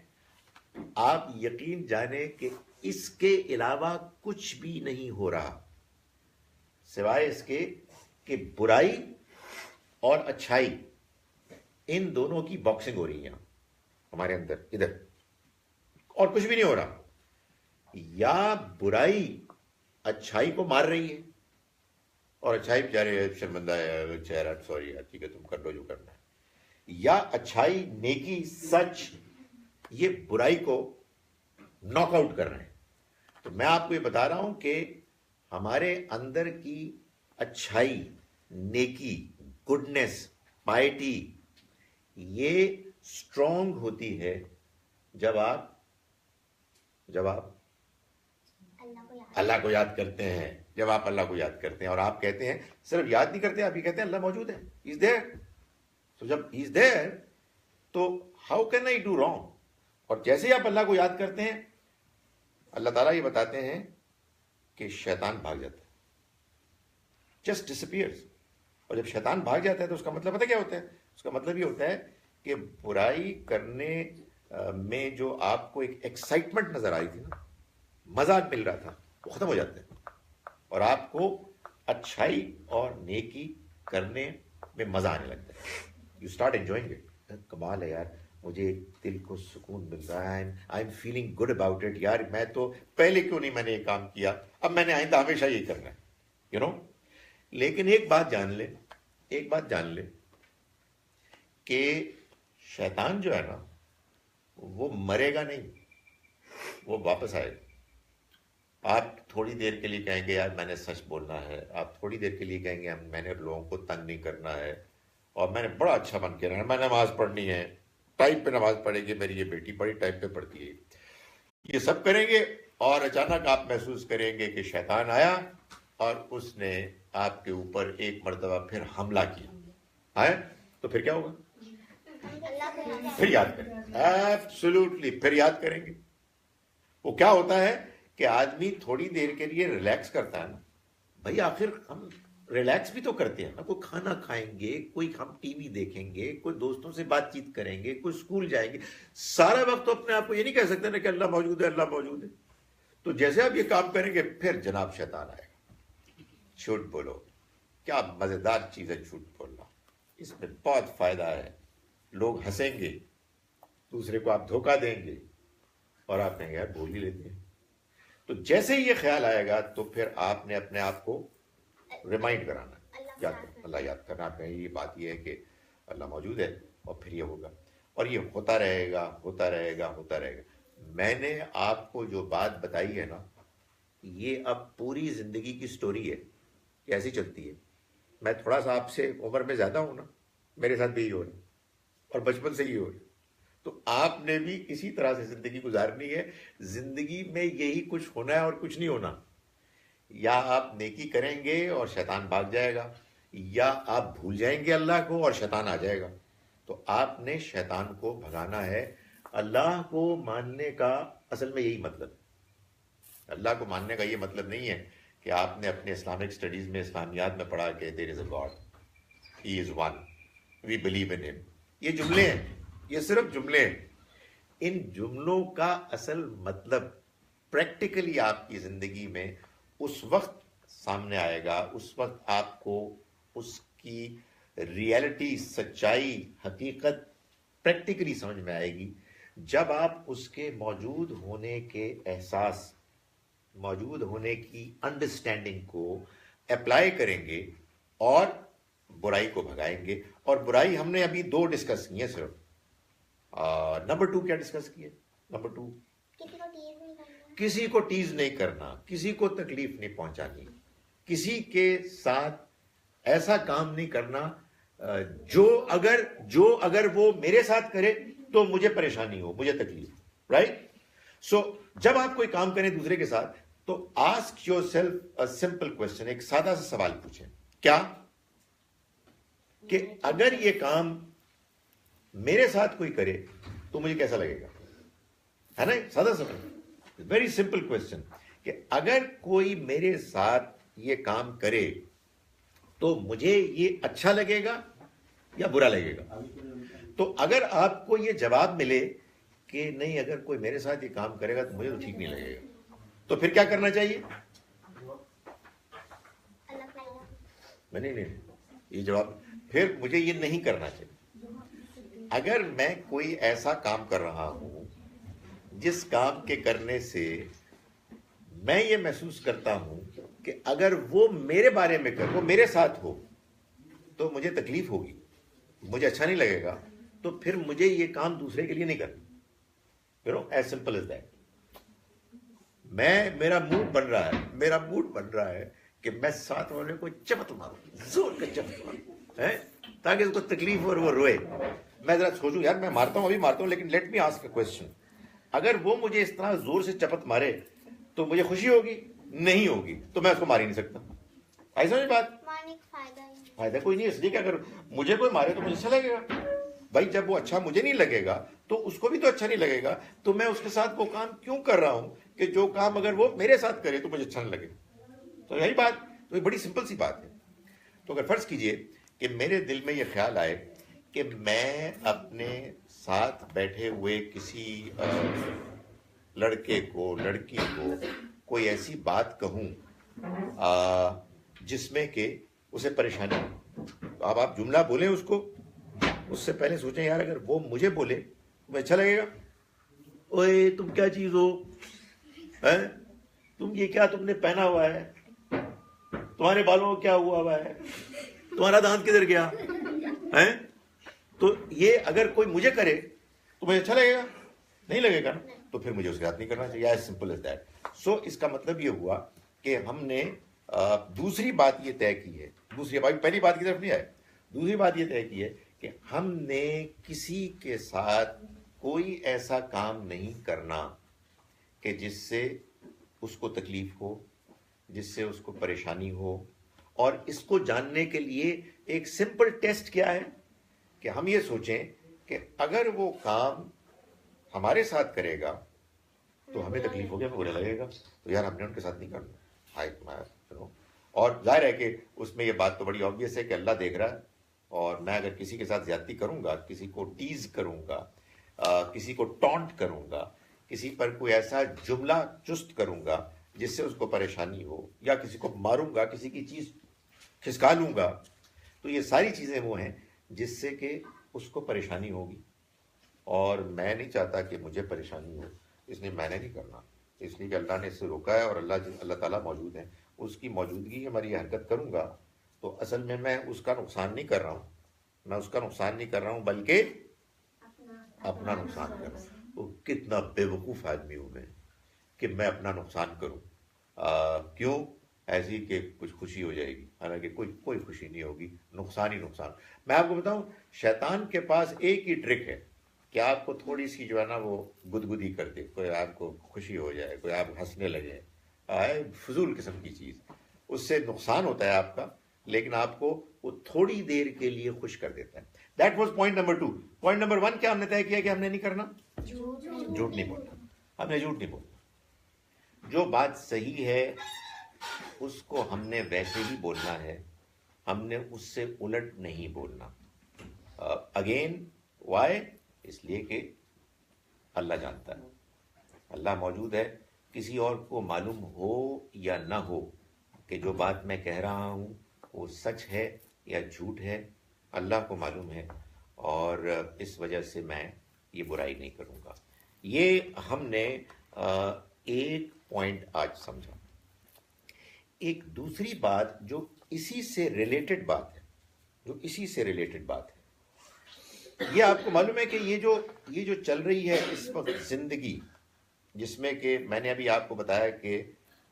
A: آپ یقین جانیں کہ اس کے علاوہ کچھ بھی نہیں ہو رہا سوائے اس کے کہ برائی اور اچھائی ان دونوں کی باکسنگ ہو رہی ہے ہمارے اندر ادھر، اور کچھ بھی نہیں ہو رہا. یا برائی اچھائی کو مار رہی ہے اور اچھائی بیچارے شرمندہ ہے، چہرہ سوری ہے، ٹھیک ہے تم کر لو جو کرنا ہے. یا اچھائی، نیکی، سچ یہ برائی کو ناک آؤٹ کر رہے ہیں. تو میں آپ کو یہ بتا رہا ہوں کہ ہمارے اندر کی اچھائی، نیکی، گڈنس، پائٹی یہ اسٹرانگ ہوتی ہے جب آپ اللہ کو یاد کرتے ہیں. جب آپ اللہ کو یاد کرتے ہیں اور آپ کہتے ہیں، صرف یاد نہیں کرتے، آپ یہ کہتے ہیں اللہ موجود ہے، He is there. تو جب He is there تو how can I do wrong؟ اور جیسے ہی آپ اللہ کو یاد کرتے ہیں اللہ تعالیٰ یہ بتاتے ہیں کہ شیطان بھاگ جاتا ہے، just disappears. اور جب شیطان بھاگ جاتا ہے تو اس کا مطلب پتہ کیا ہوتا ہے؟ اس کا مطلب یہ ہوتا ہے کہ برائی کرنے میں جو آپ کو ایک ایکسائٹمنٹ نظر آئی تھی نا، مزہ مل رہا تھا، وہ ختم ہو جاتا ہے اور آپ کو اچھائی اور نیکی کرنے میں مزہ آنے لگتا ہے. You start enjoying it. کمال ہے یار، مجھے دل کو سکون مل رہا ہے، I am feeling good about it. یار میں تو پہلے کیوں نہیں میں نے یہ کام کیا، اب میں نے آئندہ ہمیشہ یہ کرنا ہے، یو نو. لیکن ایک بات جان لے کہ شیطان جو ہے نا وہ مرے گا نہیں، وہ واپس آئے گا. آپ تھوڑی دیر کے لیے کہیں گے یار میں نے سچ بولنا ہے، آپ تھوڑی دیر کے لیے کہیں گے میں نے لوگوں کو تنگ نہیں کرنا ہے، اور میں نے بڑا اچھا بن کے رہنا ہے، میں نماز پڑھنی ہے، ٹائم پہ نماز پڑھے گی، میری یہ بیٹی بڑی ٹائم پہ پڑھتی ہے. یہ سب کریں گے اور اچانک آپ محسوس کریں گے کہ شیطان آیا اور اس نے آپ کے اوپر ایک مرتبہ پھر حملہ کیا ہے. تو پھر کیا ہوگا؟ پھر یاد کریں گے، ایبسولوٹلی پھر یاد کریں گے. وہ کیا ہوتا ہے کہ آدمی تھوڑی دیر کے لیے ریلیکس کرتا ہے نا بھائی، آخر ہم ریلیکس بھی تو کرتے ہیں نا. کوئی کھانا کھائیں گے، کوئی ہم ٹی وی دیکھیں گے، کوئی دوستوں سے بات چیت کریں گے، کوئی اسکول جائیں گے. سارا وقت تو اپنے آپ کو یہ نہیں کہہ سکتے نا کہ اللہ موجود ہے، اللہ موجود ہے. تو جیسے آپ یہ کام کریں گے پھر جناب شیطان آئے گا. جھوٹ بولو، کیا مزیدار چیز ہے جھوٹ بولنا، اس میں بہت فائدہ ہے. لوگ ہنسیں گے، دوسرے کو آپ دھوکہ دیں گے اور آپ کہیں گے یار بول ہی لیتے ہیں. تو جیسے ہی یہ خیال آئے گا تو پھر آپ نے اپنے آپ کو ریمائنڈ کرانا، یاد کرنا، اللہ یاد کرنا. آپ کہیں یہ بات یہ ہے کہ اللہ موجود ہے اور پھر یہ ہوگا، اور یہ ہوتا رہے گا ہوتا رہے گا ہوتا رہے گا۔ میں نے آپ کو جو بات بتائی ہے نا، یہ اب پوری زندگی کی سٹوری ہے کہ ایسی چلتی ہے۔ میں تھوڑا سا آپ سے عمر میں زیادہ ہوں نا، میرے ساتھ بھی یہی ہو رہا ہے اور بچپن سے ہی ہو رہا ہے، تو آپ نے بھی اسی طرح سے زندگی گزارنی ہے۔ زندگی میں یہی کچھ ہونا ہے اور کچھ نہیں ہونا، یا آپ نیکی کریں گے اور شیطان بھاگ جائے گا، یا آپ بھول جائیں گے اللہ کو اور شیطان آ جائے گا۔ تو آپ نے شیطان کو بھگانا ہے۔ اللہ کو ماننے کا اصل میں یہی مطلب ہے۔ اللہ کو ماننے کا یہ مطلب نہیں ہے کہ آپ نے اپنے اسلامک سٹڈیز میں، اسلامیات میں پڑھا کہ there is a God, he is one, we believe in him. یہ جملے ہیں، یہ صرف جملے ہیں۔ ان جملوں کا اصل مطلب پریکٹیکلی آپ کی زندگی میں اس وقت سامنے آئے گا، اس وقت آپ کو اس کی ریئلٹی، سچائی، حقیقت پریکٹیکلی سمجھ میں آئے گی، جب آپ اس کے موجود ہونے کے احساس، موجود ہونے کی انڈرسٹینڈنگ کو اپلائی کریں گے اور برائی کو بھگائیں گے۔ اور برائی ہم نے ابھی 2 ڈسکس کی ہیں صرف۔ نمبر 2 کیا ڈسکس کیے؟ نمبر 2،
B: کسی کو ٹیز
A: کسی کو ٹیز
B: نہیں کرنا،
A: نہیں کرنا، کسی کو تکلیف نہیں پہنچانی، کسی کے ساتھ ایسا کام نہیں کرنا جو اگر وہ میرے ساتھ کرے تو مجھے پریشانی ہو، مجھے تکلیف، رائٹ؟ سو جب آپ کوئی کام کریں دوسرے کے ساتھ تو ask your self a simple question, ایک سادہ سا سوال پوچھیں، کیا کہ اگر یہ کام میرے ساتھ کوئی کرے تو مجھے کیسا لگے گا؟ ہے نا، سادہ سوال، ویری سمپل کوشچن، کہ اگر کوئی میرے ساتھ یہ کام کرے تو مجھے یہ اچھا لگے گا یا برا لگے گا؟ تو اگر آپ کو یہ جواب ملے کہ نہیں، اگر کوئی میرے ساتھ یہ کام کرے گا تو مجھے تو ٹھیک نہیں لگے گا، تو پھر کیا کرنا چاہیے؟
B: الگ لائن۔
A: نہیں، یہ جواب، پھر مجھے یہ نہیں کرنا چاہیے۔ اگر میں کوئی ایسا کام کر رہا ہوں جس کام کے کرنے سے میں یہ محسوس کرتا ہوں کہ اگر وہ میرے بارے میں وہ میرے ساتھ ہو تو مجھے تکلیف ہوگی، مجھے اچھا نہیں لگے گا، تو پھر مجھے یہ کام دوسرے کے لیے نہیں کرنا۔ You know, as simple as that. میرا موڈ بن رہا ہے کہ میں ساتھ والے کو چپت ماروں، زور کا چپت ماروں، تاکہ اس کو تکلیف اور وہ روئے۔ میں ذرا سوچوں، یار میں مارتا ہوں، ابھی مارتا ہوں، لیکن let me ask a question, اگر وہ مجھے اس طرح زور سے چپت مارے تو مجھے خوشی ہوگی؟ نہیں ہوگی، تو میں اس کو مار ہی نہیں سکتا۔ ایسا نہیں بات،
B: مارنے کا فائدہ ہی نہیں۔
A: فائدہ کوئی نہیں، اس لیے کہ اگر مجھے کوئی مارے تو مجھے اچھا لگے گا۔ بھائی جب وہ اچھا مجھے نہیں لگے گا تو اس کو بھی تو اچھا نہیں لگے گا، تو میں اس کے ساتھ وہ کام کیوں کر رہا ہوں کہ جو کام اگر وہ میرے ساتھ کرے تو مجھے اچھا نہیں لگے؟ تو یہی بات، تو یہ بڑی سمپل سی بات ہے۔ تو اگر فرض کیجئے کہ میرے دل میں یہ خیال آئے کہ میں اپنے ساتھ بیٹھے ہوئے کسی لڑکے کو، لڑکی کو کوئی ایسی بات کہوں جس میں کہ اسے پریشانی ہو، تو اب آپ جملہ بولیں اس کو، اس سے پہلے سوچیں یار اگر وہ مجھے بولے تو مجھے اچھا لگے گا؟ اوے تم کیا چیز ہو، تم یہ کیا تم نے پہنا ہوا ہے، تمہارے بالوں کو کیا ہوا ہے، تمہارا دانت کدھر گیا؟ تو یہ اگر کوئی مجھے کرے تو مجھے اچھا لگے گا؟ نہیں لگے گا، تو پھر مجھے اس کے ساتھ نہیں کرنا چاہیے، ایز سمپل ایز دیٹ۔ سو اس کا مطلب یہ ہوا کہ ہم نے دوسری بات یہ طے کی ہے، دوسری بات، پہلی بات کی طرف نہیں آئے، دوسری بات یہ طے کی ہے کہ ہم نے کسی کے ساتھ کوئی ایسا کام نہیں کرنا کہ جس سے اس کو تکلیف ہو، جس سے اس کو پریشانی ہو۔ اور اس کو جاننے کے لیے ایک سمپل ٹیسٹ کیا ہے کہ ہم یہ سوچیں کہ اگر وہ کام ہمارے ساتھ کرے گا تو ہمیں تکلیف ہوگی، ہمیں برا لگے گا، تو یار ہم نے ان کے ساتھ نہیں کرنا۔ اور ظاہر ہے کہ اس میں یہ بات تو بڑی آبویس ہے کہ اللہ دیکھ رہا ہے، اور میں اگر کسی کے ساتھ زیادتی کروں گا، کسی کو ٹیز کروں گا، کسی کو ٹونٹ کروں گا، کسی پر کوئی ایسا جملہ چست کروں گا جس سے اس کو پریشانی ہو، یا کسی کو ماروں گا، کسی کی چیز کھسکا لوں گا، تو یہ ساری چیزیں وہ ہیں جس سے کہ اس کو پریشانی ہوگی، اور میں نہیں چاہتا کہ مجھے پریشانی ہو، اس لیے میں نے نہیں کرنا، اس لیے کہ اللہ نے اس سے روکا ہے، اور اللہ تعالیٰ موجود ہے، اس کی موجودگی میں ہماری حرکت کروں گا تو اصل میں اس کا نقصان نہیں کر رہا ہوں، میں اس کا نقصان نہیں کر رہا ہوں بلکہ اپنا نقصان کر رہا ہوں. وہ کتنا بے وقوف آدمی ہوں میں کہ میں اپنا نقصان کروں. کیوں؟ ایسی کہ کچھ خوشی ہو جائے گی، حالانکہ کوئی خوشی نہیں ہوگی، نقصان ہی نقصان. میں آپ کو بتاؤں، شیطان کے پاس ایک ہی ٹرک ہے کہ آپ کو تھوڑی سی جو ہے نا وہ گدگدی کر دے، کوئی آپ کو خوشی ہو جائے، کوئی آپ ہنسنے لگے، فضول قسم کی چیز. اس سے نقصان ہوتا ہے آپ کا، لیکن آپ کو وہ تھوڑی دیر کے لیے خوش کر دیتا ہے. That was point number 2. Point number 1 کیا ہم نے طے کیا کہ ہم نے نہیں کرنا؟ جھوٹ نہیں بولنا. ہم نے جھوٹ نہیں بولنا. جو بات صحیح ہے اس کو ہم نے ویسے ہی بولنا ہے، ہم نے اس سے الٹ نہیں بولنا. Again Y? اس لیے کہ اللہ جانتا ہے، اللہ موجود ہے. کسی اور کو معلوم ہو یا نہ ہو کہ جو بات میں کہہ رہا ہوں وہ سچ ہے یا جھوٹ ہے، اللہ کو معلوم ہے، اور اس وجہ سے میں یہ برائی نہیں کروں گا. یہ ہم نے ایک پوائنٹ آج سمجھا. ایک دوسری بات جو اسی سے ریلیٹڈ بات ہے، یہ آپ کو معلوم ہے کہ یہ جو چل رہی ہے اس وقت زندگی، جس میں کہ میں نے ابھی آپ کو بتایا کہ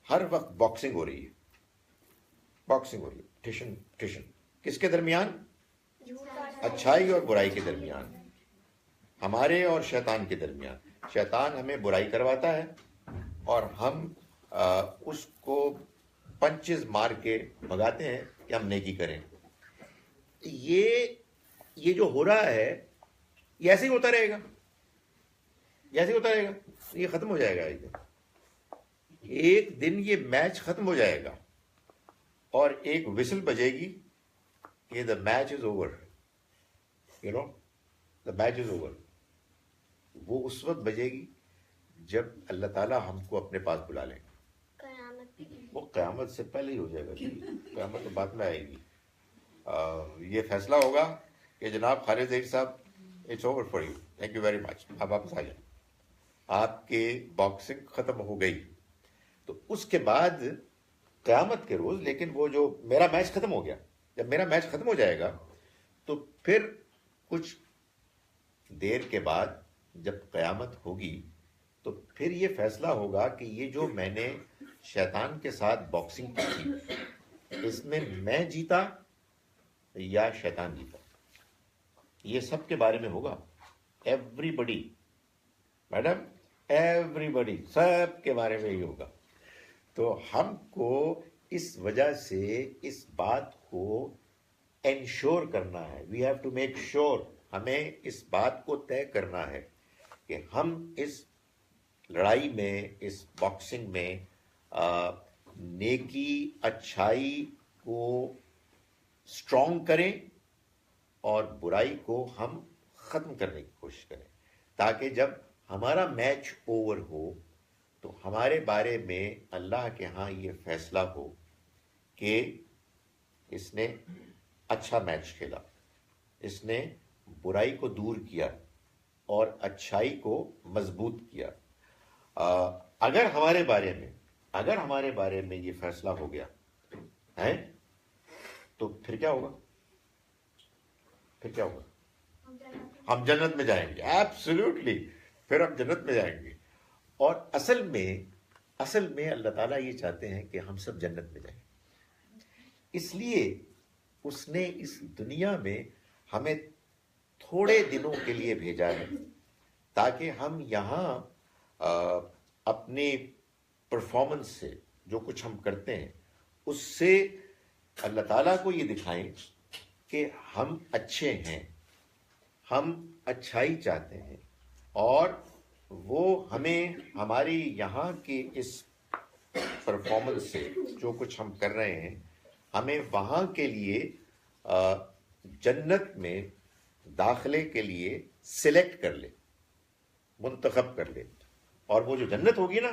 A: ہر وقت باکسنگ ہو رہی ہے، ٹھشن کس کے درمیان؟ اچھائی اور برائی کے درمیان، ہمارے اور شیطان کے درمیان. شیطان ہمیں برائی کرواتا ہے اور ہم اس کو پنچز مار کے بھگاتے ہیں کہ ہم نیکی کریں. یہ جو ہو رہا ہے یہ ایسے ہی ہوتا رہے گا، یہ ختم ہو جائے گا. ایک دن یہ میچ ختم ہو جائے گا اور ایک وسل بجے گی کہ the match is over. the match is over. وہ اس وقت بجے گی جب اللہ تعالیٰ ہم کو اپنے پاس بلا لیں. وہ قیامت سے پہلے ہی ہو جائے گا، قیامت تو بعد میں آئے گی. یہ فیصلہ ہوگا کہ جناب Khalid Zaheer Sahab, it's over for you, thank you very much, آپ واپس آ جائیں، آپ کے باکسنگ ختم ہو گئی. تو اس کے بعد قیامت کے روز، لیکن وہ جو میرا میچ ختم ہو گیا، جب میرا میچ ختم ہو جائے گا تو پھر کچھ دیر کے بعد جب قیامت ہوگی تو پھر یہ فیصلہ ہوگا کہ یہ جو میں نے شیطان کے ساتھ باکسنگ کی تھی، اس میں میں جیتا یا شیطان جیتا. یہ سب کے بارے میں ہوگا. ایوری بڈی، میڈم، ایوری بڈی، سب کے بارے میں ہی ہوگا. تو ہم کو اس وجہ سے اس بات کو انشور کرنا ہے. We have to make sure. ہمیں اس بات کو طے کرنا ہے کہ ہم اس لڑائی میں، اس باکسنگ میں نیکی، اچھائی کو اسٹرانگ کریں اور برائی کو ہم ختم کرنے کی کوشش کریں، تاکہ جب ہمارا میچ اوور ہو تو ہمارے بارے میں اللہ کے ہاں یہ فیصلہ ہو کہ اس نے اچھا میچ کھیلا، اس نے برائی کو دور کیا اور اچھائی کو مضبوط کیا. اگر ہمارے بارے میں یہ فیصلہ ہو گیا ہے تو پھر کیا ہوگا؟ ہم جنت میں جائیں گے. ایبسلیوٹلی، پھر ہم جنت میں جائیں گے. اور اصل میں اللہ تعالیٰ یہ چاہتے ہیں کہ ہم سب جنت میں جائیں. اس لیے اس نے اس دنیا میں ہمیں تھوڑے دنوں کے لیے بھیجا ہے تاکہ ہم یہاں اپنی پرفارمنس سے، جو کچھ ہم کرتے ہیں اس سے اللہ تعالیٰ کو یہ دکھائیں کہ ہم اچھے ہیں، ہم اچھائی چاہتے ہیں، اور وہ ہمیں ہماری یہاں کی اس پرفارمنس سے، جو کچھ ہم کر رہے ہیں، ہمیں وہاں کے لیے جنت میں داخلے کے لیے سلیکٹ کر لے، منتخب کر لے. اور وہ جو جنت ہوگی نا،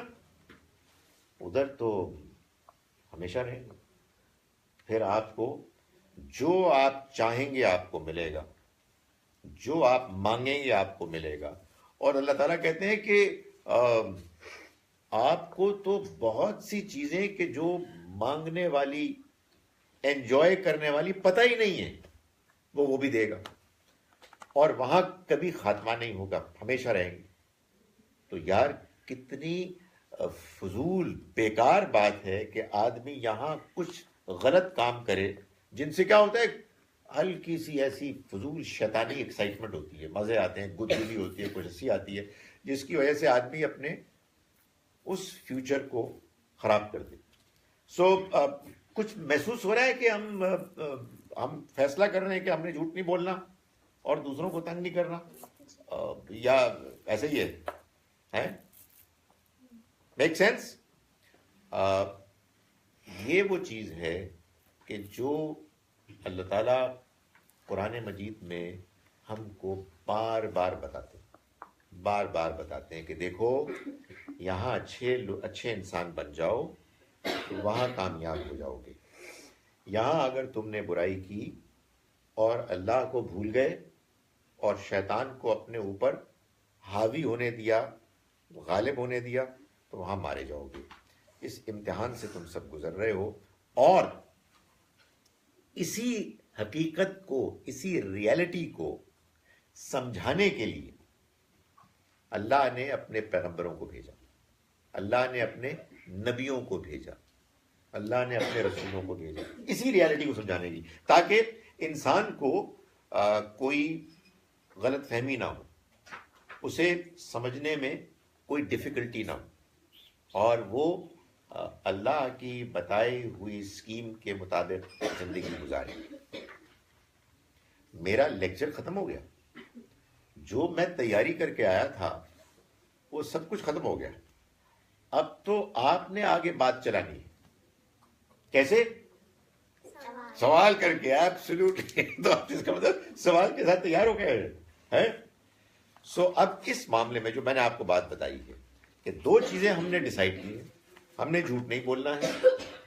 A: ادھر تو ہمیشہ رہیں گے. پھر آپ کو جو آپ چاہیں گے آپ کو ملے گا، جو آپ مانگیں گے آپ کو ملے گا. اور اللہ تعالیٰ کہتے ہیں کہ آپ کو تو بہت سی چیزیں کہ جو مانگنے والی، انجوائے کرنے والی، پتہ ہی نہیں ہے. وہ بھی دے گا, اور وہاں کبھی خاتمہ نہیں ہوگا, ہمیشہ رہیں گے. تو یار کتنی فضول بیکار بات ہے کہ آدمی یہاں کچھ غلط کام کرے جن سے کیا ہوتا ہے, ہلکی سی ایسی فضول شیطانی ایکسائٹمنٹ ہوتی ہے, مزے آتے ہیں, گدگدی ہوتی ہے, کچھ ہنسی آتی ہے, جس کی وجہ سے آدمی اپنے اس فیوچر کو خراب کر دے. سو کچھ محسوس ہو رہا ہے کہ ہم فیصلہ کر رہے ہیں کہ ہم نے جھوٹ نہیں بولنا اور دوسروں کو تنگ نہیں کرنا, یا ایسے ہی ہے؟ Make sense? یہ وہ چیز ہے کہ جو اللہ تعالیٰ قرآن مجید میں ہم کو بار بار بتاتے ہیں کہ دیکھو یہاں اچھے انسان بن جاؤ تو وہاں کامیاب ہو جاؤ گے. یہاں اگر تم نے برائی کی اور اللہ کو بھول گئے اور شیطان کو اپنے اوپر حاوی ہونے دیا, غالب ہونے دیا, تو وہاں مارے جاؤ گے. اس امتحان سے تم سب گزر رہے ہو, اور اسی حقیقت کو, اسی ریالٹی کو سمجھانے کے لیے اللہ نے اپنے پیغمبروں کو بھیجا, اللہ نے اپنے نبیوں کو بھیجا, اللہ نے اپنے رسولوں کو بھیجا, اسی ریالٹی کو سمجھانے کی, تاکہ انسان کو کوئی غلط فہمی نہ ہو, اسے سمجھنے میں کوئی ڈیفیکلٹی نہ ہو, اور وہ اللہ کی بتائی ہوئی اسکیم کے مطابق زندگی گزارے. میرا لیکچر ختم ہو گیا, جو میں تیاری کر کے آیا تھا وہ سب کچھ ختم ہو گیا. اب تو آپ نے آگے بات چلانی ہے. کیسے؟ سوال کر کے. ایبسلیوٹلی. تو اس کا مطلب سوال کے ساتھ تیار ہو گئے ہیں. سو اب اس معاملے میں جو میں نے آپ کو بات بتائی ہے کہ دو چیزیں ہم نے ڈیسائیڈ کی ہیں. ہم نے جھوٹ نہیں بولنا ہے,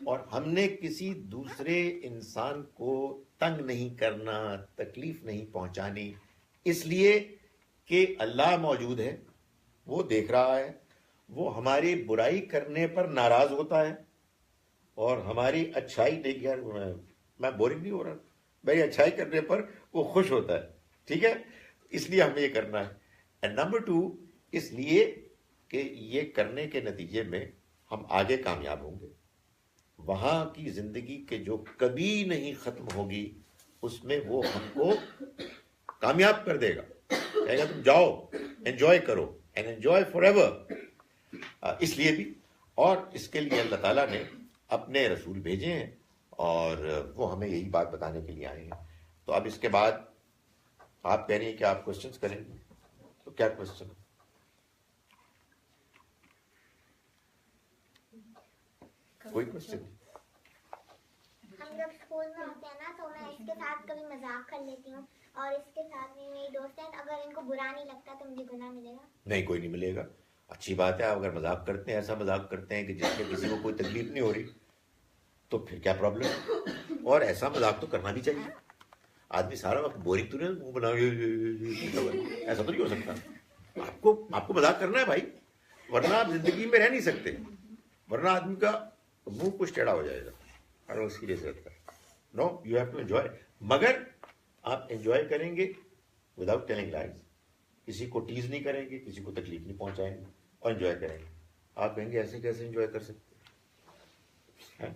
A: اور ہم نے کسی دوسرے انسان کو تنگ نہیں کرنا, تکلیف نہیں پہنچانی, اس لیے کہ اللہ موجود ہے, وہ دیکھ رہا ہے, وہ ہماری برائی کرنے پر ناراض ہوتا ہے, اور ہماری اچھائی دیکھ, یار میں بورنگ نہیں ہو رہا, میری اچھائی کرنے پر وہ خوش ہوتا ہے. ٹھیک ہے, اس لیے ہمیں یہ کرنا ہے. اینڈ نمبر 2, اس لیے کہ یہ کرنے کے نتیجے میں ہم آگے کامیاب ہوں گے. وہاں کی زندگی کے جو کبھی نہیں ختم ہوگی, اس میں وہ ہم کو کامیاب کر دے گا, کہے گا تم جاؤ انجوائے کرو, اینڈ انجوائے فار ایور. اس لیے بھی, اور اس کے لیے اللہ تعالیٰ نے اپنے رسول بھیجے ہیں, اور وہ ہمیں یہی بات بتانے کے لیے آئے ہیں. تو اب اس کے بعد آپ کہہ رہی ہیں کہ آپ کوشچنس کریں گے, تو کیا کوشچن؟ کوئی کوشچن؟
B: ہم جب اسکول میں ہوتے ہیں نا تو میں اس کے ساتھ کبھی مذاق کر لیتی ہوں, اور اس کے ساتھ بھی میری دوست ہیں, اگر ان کو برا نہیں لگتا تو مجھے گناہ ملے گا؟
A: نہیں, کوئی نہیں ملے گا. اچھی بات ہے. اگر مذاق کرتے ہیں, ایسا مذاق کرتے ہیں کہ جس میں کسی کو کوئی تکلیف نہیں ہو رہی, تو پھر کیا پرابلم؟ اور ایسا مذاق تو کرنا بھی چاہیے. آدمی سارا وقت بورنگ تو نہیں منہ بنا, ایسا تو نہیں ہو سکتا. آپ کو مذاق کرنا ہے بھائی, ورنہ آپ زندگی میں رہ نہیں سکتے, ورنہ آدمی کا منہ کچھ ٹیڑھا ہو جائے گا اور وہ سیریس رہتا ہے. نو, یو ہیو ٹو انجوائے. مگر آپ انجوائے کریں گے وداؤٹ ٹیلنگ لائز. کسی کو ٹیز نہیں کریں گے, کسی کو تکلیف نہیں پہنچائیں گے, اور انجوائے کریں گے. آپ کہیں گے ایسے کیسے انجوائے کر سکتے ہیں؟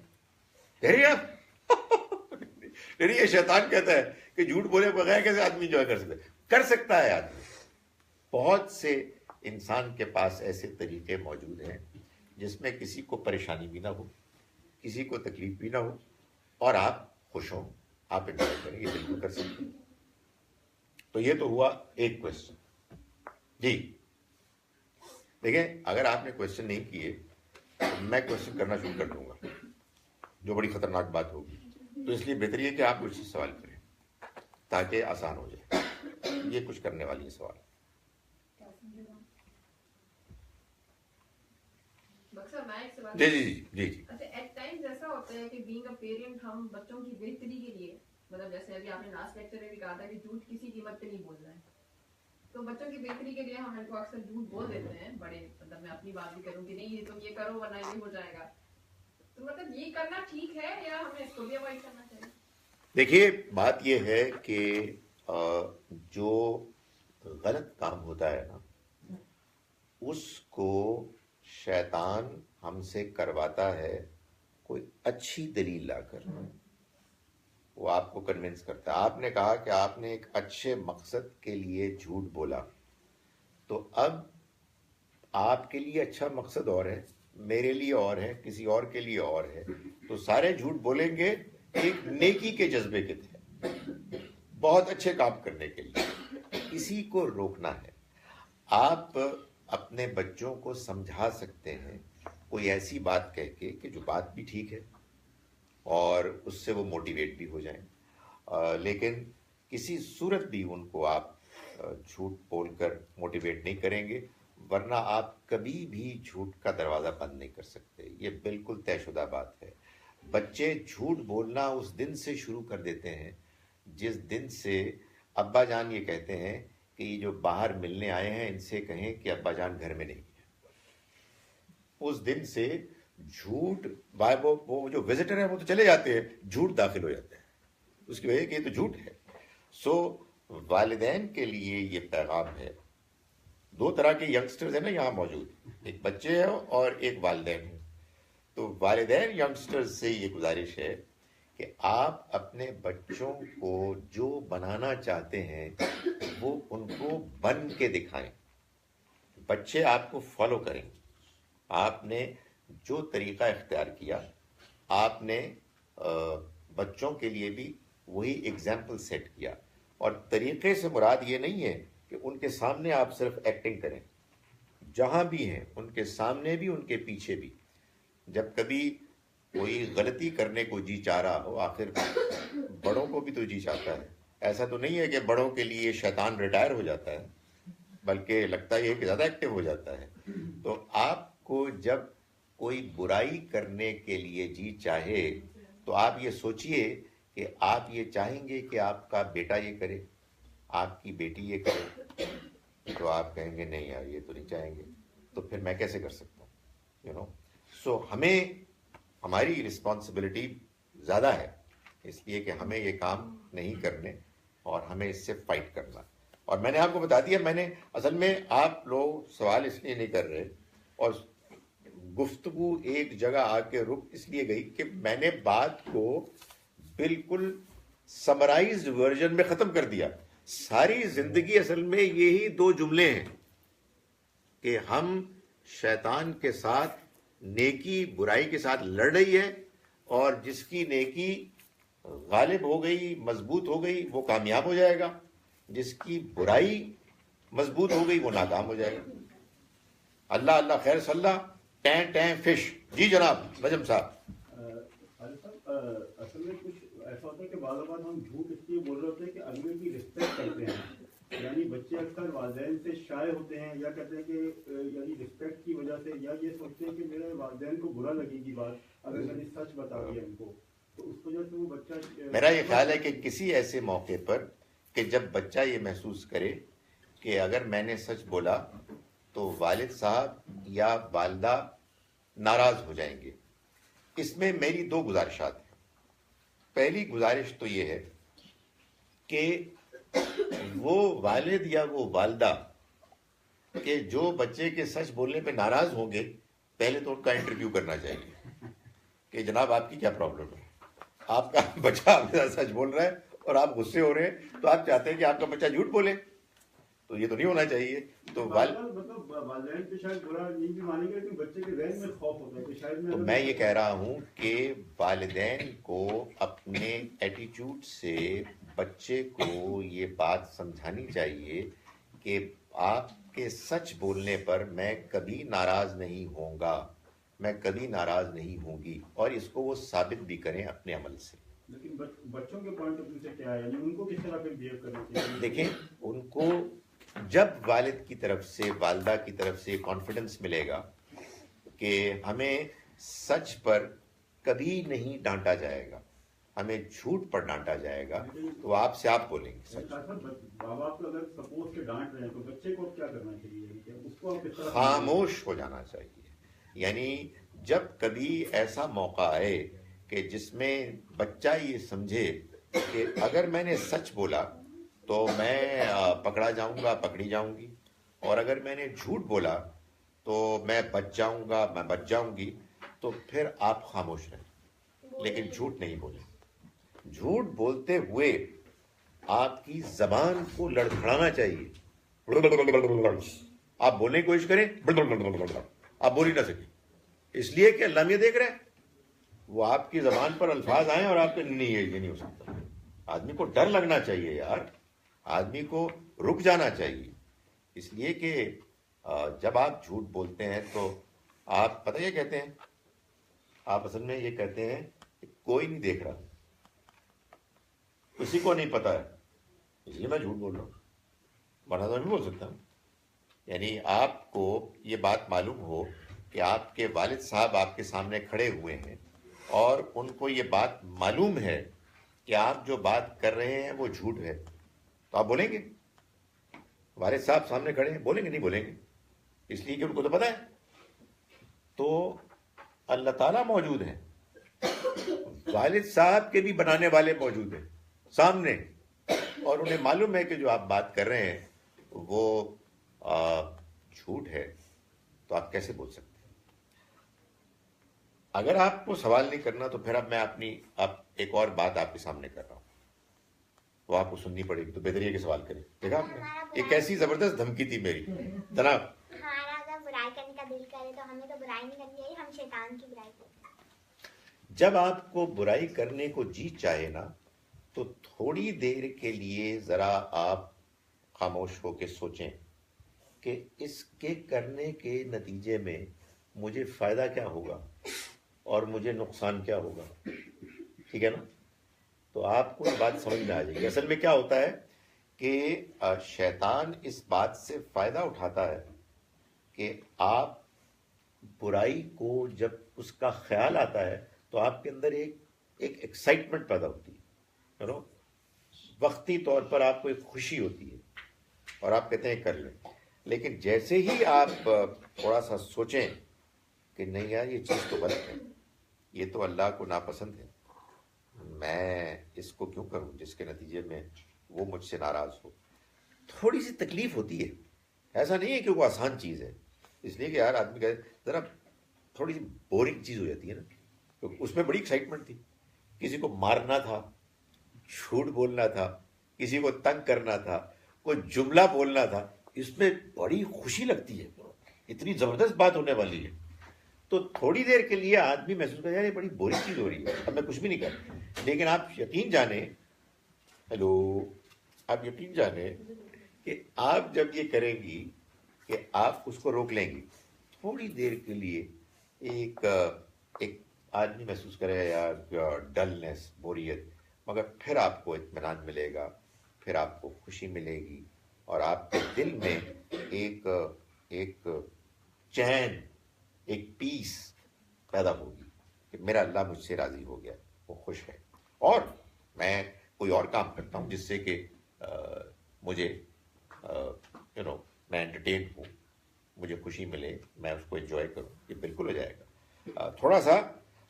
A: یہ شیطان کہتا ہے کہ جھوٹ بولے بغیر کیسے آدمی انجوائے کر سکتا ہے. کر سکتا ہے آدمی. بہت سے انسان کے پاس ایسے طریقے موجود ہیں جس میں کسی کو پریشانی بھی نہ ہو, کسی کو تکلیف بھی نہ ہو, اور آپ خوش ہوں, آپ انجوائے کریں. یہ بالکل کر سکتے ہیں. تو یہ تو ہوا ایک کوشچن. جی دیکھیں, اگر آپ نے کوشچن نہیں کیے تو میں کوشچن کرنا شروع کر دوں گا, جو بڑی خطرناک بات ہوگی. تو اس لیے بہتر یہ کہ آپ مجھ سے سوال کریں تاکہ آسان ہو جائے. یہ کچھ کرنے والی سوال. جی جی جی جی جی.
E: اچھا, ایٹ ٹائمز ایسا ہوتا ہے کہ بینگ اے پیرنٹ ہم بچوں کی بہتری کے لیے, مطلب جیسے ابھی آپ نے لاسٹ لیکچر میں بھی کہا تھا کہ جھوٹ کسی قیمت پہ نہیں بولنا ہے, تو بچوں کی بہتری کے لیے ہم ان کو اکثر جھوٹ بول دیتے ہیں. بڑے مطلب میں اپنی بات بھی کروں کہ نہیں تم یہ کرو ورنہ یہ ہو جائے گا. تو مطلب یہ کرنا ٹھیک ہے یا ہمیں اس کو بھی اوائڈ کرنا چاہیے؟
A: دیکھیے بات یہ ہے کہ جو غلط کام ہوتا ہے نا اس کو شیطان ہم سے کرواتا ہے کوئی اچھی دلیل لا کر، وہ آپ کو کنونس کرتا ہے. آپ نے کہا کہ آپ نے ایک اچھے مقصد کے لیے جھوٹ بولا، تو اب آپ کے لیے اچھا مقصد اور ہے، میرے لیے اور ہے، کسی اور کے لیے اور ہے، تو سارے جھوٹ بولیں گے ایک نیکی کے جذبے کے تھے، بہت اچھے کام کرنے کے لیے. اسی کو روکنا ہے. آپ اپنے بچوں کو سمجھا سکتے ہیں کوئی ایسی بات کہہ کے کہ جو بات بھی ٹھیک ہے اور اس سے وہ موٹیویٹ بھی ہو جائیں، لیکن کسی صورت بھی ان کو آپ جھوٹ بول کر موٹیویٹ نہیں کریں گے، ورنہ آپ کبھی بھی جھوٹ کا دروازہ بند نہیں کر سکتے. یہ بالکل طے شدہ بات ہے. بچے جھوٹ بولنا اس دن سے شروع کر دیتے ہیں جس دن سے ابا جان یہ کہتے ہیں کہ یہ جو باہر ملنے آئے ہیں ان سے کہیں کہ ابا جان گھر میں نہیں ہے. اس دن سے جھوٹ، وہ جو وزٹر ہیں وہ تو چلے جاتے ہیں، جھوٹ داخل ہو جاتے ہیں. اس کی وجہ کہ یہ تو جھوٹ ہے. سو والدین کے لیے یہ پیغام ہے. دو طرح کے ینگسٹرز ہیں نا یہاں موجود، ایک بچے ہیں اور ایک والدین ہیں. تو والدین ینگسٹرز سے یہ گزارش ہے کہ آپ اپنے بچوں کو جو بنانا چاہتے ہیں وہ ان کو بن کے دکھائیں. بچے آپ کو فالو کریں. آپ نے جو طریقہ اختیار کیا، آپ نے بچوں کے لیے بھی وہی ایگزامپل سیٹ کیا. اور طریقے سے مراد یہ نہیں ہے کہ ان کے سامنے آپ صرف ایکٹنگ کریں، جہاں بھی ہیں ان کے سامنے بھی ان کے پیچھے بھی. جب کبھی کوئی غلطی کرنے کو جی چاہ رہا ہو، آخر بڑوں کو بھی تو جی چاہتا ہے. ایسا تو نہیں ہے کہ بڑوں کے لیے شیطان ریٹائر ہو جاتا ہے، بلکہ لگتا ہے کہ زیادہ ایکٹیو ہو جاتا ہے. تو آپ کو جب کوئی برائی کرنے کے لیے جی چاہے تو آپ یہ سوچئے کہ آپ یہ چاہیں گے کہ آپ کا بیٹا یہ کرے، آپ کی بیٹی یہ کرے، تو آپ کہیں گے نہیں یار یہ تو نہیں چاہیں گے، تو پھر میں کیسے کر سکتا ہوں. سو ہمیں ہماری رسپانسبلٹی زیادہ ہے، اس لیے کہ ہمیں یہ کام نہیں کرنے اور ہمیں اس سے فائٹ کرنا. اور میں نے آپ کو بتا دیا، میں نے اصل میں آپ لوگ سوال اس لیے نہیں کر رہے اور گفتگو ایک جگہ آ کے رک اس لیے گئی کہ میں نے بات کو بالکل سمرائزڈ ورژن میں ختم کر دیا. ساری زندگی اصل میں یہی دو جملے ہیں کہ ہم شیطان کے ساتھ، نیکی برائی کے ساتھ لڑ رہی ہے، اور جس کی نیکی غالب ہو گئی، مضبوط ہو گئی، وہ کامیاب ہو جائے گا، جس کی برائی مضبوط ہو گئی وہ ناکام ہو جائے گا. اللہ اللہ خیر صلی اللہ ٹین ٹین فش. جی جناب نجم صاحب.
F: اصل میں کچھ ایسا ہوتا ہے کہ بعض اوقات ہم جھوٹ اس لیے بول رہے ہوتے ہیں کہ اگلے کی رسپیکٹ کرتے ہیں. یعنی بچے اکثر والدین سے شائع ہوتے ہیں، یا کہتے ہیں کہ یعنی رسپیکٹ کی وجہ سے، یا یہ سوچتے ہیں کہ میرے والدین کو برا لگے گی بات اگر میں نے سچ بتا دیا ان کو، تو اس وجہ سے وہ بچہ.
A: میرا یہ خیال ہے کہ کسی ایسے موقع پر کہ جب بچہ یہ محسوس کرے کہ اگر میں نے سچ بولا تو والد صاحب یا والدہ ناراض ہو جائیں گے، اس میں میری دو گزارشات ہیں. پہلی گزارش تو یہ ہے کہ وہ والد یا وہ والدہ کہ جو بچے کے سچ بولنے پہ ناراض ہوں گے، پہلے تو ان کا انٹرویو کرنا چاہیے کہ جناب آپ کی کیا پرابلم ہے. آپ کا بچہ آپ کے ساتھ سچ بول رہا ہے اور آپ غصے ہو رہے ہیں، تو آپ چاہتے ہیں کہ آپ کا بچہ جھوٹ بولے، تو یہ تو نہیں ہونا چاہیے. تو
F: مطلب والدین پہ شاید برا نہیں بھی مانیں گے، لیکن بچے کے ذہن میں خوف ہوتا ہے کہ شاید
A: تو میں یہ کہہ رہا ہوں کہ والدین کو اپنے ایٹیچیوڈ سے بچے کو یہ بات سمجھانی چاہیے کہ آپ کے سچ بولنے پر میں کبھی ناراض نہیں ہوں گا، میں کبھی ناراض نہیں ہوں گی، اور اس کو وہ ثابت بھی کریں اپنے عمل سے.
F: لیکن بچوں کے پوائنٹ آف ویو سے کیا ہے، یعنی ان کو کس طرح پھر بیہیو کرنا چاہیے؟
A: دیکھیں ان کو جب والد کی طرف سے، والدہ کی طرف سے کانفیڈنس ملے گا کہ ہمیں سچ پر کبھی نہیں ڈانٹا جائے گا، ہمیں جھوٹ پر ڈانٹا جائے گا، تو آپ سے آپ بولیں گے سچ.
F: ماں باپ کو اگر سپوز کے ڈانٹ رہے ہیں تو بچے کو کیا کرنا چاہیے؟ اس کو کس طرح
A: خاموش ہو جانا چاہیے. یعنی جب کبھی ایسا موقع آئے کہ جس میں بچہ یہ سمجھے کہ اگر میں نے سچ بولا تو میں پکڑا جاؤں گا، پکڑی جاؤں گی، اور اگر میں نے جھوٹ بولا تو میں بچ جاؤں گا، میں بچ جاؤں گی. تو پھر آپ خاموش رہیں، لیکن جھوٹ نہیں بولیں. جھوٹ بولتے ہوئے آپ کی زبان کو لڑکھڑانا چاہیے. آپ بولنے کی کوشش کریں، آپ بول ہی نہ سکیں، اس لیے کہ اللہ یہ دیکھ رہے ہیں. وہ آپ کی زبان پر الفاظ آئیں اور آپ کے نہیں، یہ نہیں ہو سکتا. آدمی کو ڈر لگنا چاہیے یار، آدمی کو رک جانا چاہیے. اس لیے کہ جب آپ جھوٹ بولتے ہیں تو آپ پتہ یہ کہتے ہیں، آپ اصل میں یہ کہتے ہیں کہ کوئی نہیں دیکھ رہا، کسی کو نہیں پتا ہے، اس لیے میں جھوٹ بول رہا ہوں، ورنہ تو نہیں بول سکتا. یعنی آپ کو یہ بات معلوم ہو کہ آپ کے والد صاحب آپ کے سامنے کھڑے ہوئے ہیں اور ان کو یہ بات معلوم ہے کہ آپ جو بات کر رہے ہیں وہ جھوٹ ہے، تو آپ بولیں گے؟ والد صاحب سامنے کھڑے ہیں، بولیں گے؟ نہیں بولیں گے، اس لیے کہ ان کو تو پتا ہے. تو اللہ تعالیٰ موجود ہیں، والد صاحب کے بھی بنانے والے موجود ہیں سامنے، اور انہیں معلوم ہے کہ جو آپ بات کر رہے ہیں وہ جھوٹ ہے. تو آپ کیسے بول سکتے ہیں؟ اگر آپ کو سوال نہیں کرنا تو پھر اب میں اب ایک اور بات آپ کے سامنے کر رہا ہوں، وہ آپ کو سننی پڑے گی، تو بہتر یہ کہ سوال کریں. دیکھا آپ نے، ایک ایسی زبردست دھمکی تھی میری جناب.
B: ہمارا اگر برائی کرنے کا دل کرے تو ہمیں تو برائی نہیں کرنی چاہیے، ہم شیطان کی برائی کریں.
A: جب آپ کو برائی کرنے کو جی چاہے نا تو تھوڑی دیر کے لیے ذرا آپ خاموش ہو کے سوچیں کہ اس کے کرنے کے نتیجے میں مجھے فائدہ کیا ہوگا اور مجھے نقصان کیا ہوگا. ٹھیک ہے نا؟ تو آپ کو یہ بات سمجھ میں آ جائے گی. اصل میں کیا ہوتا ہے کہ شیطان اس بات سے فائدہ اٹھاتا ہے کہ آپ برائی کو جب اس کا خیال آتا ہے تو آپ کے اندر ایک ایکسائٹمنٹ پیدا ہوتی ہے، وقتی طور پر آپ کو ایک خوشی ہوتی ہے اور آپ کہتے ہیں کر لیں. لیکن جیسے ہی آپ تھوڑا سا سوچیں کہ نہیں یار یہ چیز تو غلط ہے، یہ تو اللہ کو ناپسند ہے، میں اس کو کیوں کروں جس کے نتیجے میں وہ مجھ سے ناراض ہو. تھوڑی سی تکلیف ہوتی ہے، ایسا نہیں ہے کہ وہ آسان چیز ہے. اس لیے کہ یار آدمی کہے ذرا تھوڑی سی بورنگ چیز ہو جاتی ہے نا، کیونکہ اس میں بڑی ایکسائٹمنٹ تھی. کسی کو مارنا تھا، جھوٹ بولنا تھا، کسی کو تنگ کرنا تھا، کوئی جملہ بولنا تھا، اس میں بڑی خوشی لگتی ہے، اتنی زبردست بات ہونے والی ہے. تو تھوڑی دیر کے لیے آدمی محسوس کرتا ہے یار یہ بڑی بورنگ چیز ہو رہی ہے، اب میں کچھ بھی نہیں کرتا. لیکن آپ یقین جانیں، آپ یقین جانیں کہ آپ جب یہ کریں گی کہ آپ اس کو روک لیں گی، تھوڑی دیر کے لیے ایک آدمی محسوس کرے یار ڈلنس، بوریت، مگر پھر آپ کو اطمینان ملے گا، پھر آپ کو خوشی ملے گی، اور آپ کے دل میں ایک چین، ایک پیس پیدا ہوگی کہ میرا اللہ مجھ سے راضی ہو گیا، وہ خوش ہے، اور میں کوئی اور کام کرتا ہوں جس سے کہ مجھے میں انٹرٹین ہوں، مجھے خوشی ملے، میں اس کو انجوائے کروں. یہ بالکل ہو جائے گا. تھوڑا سا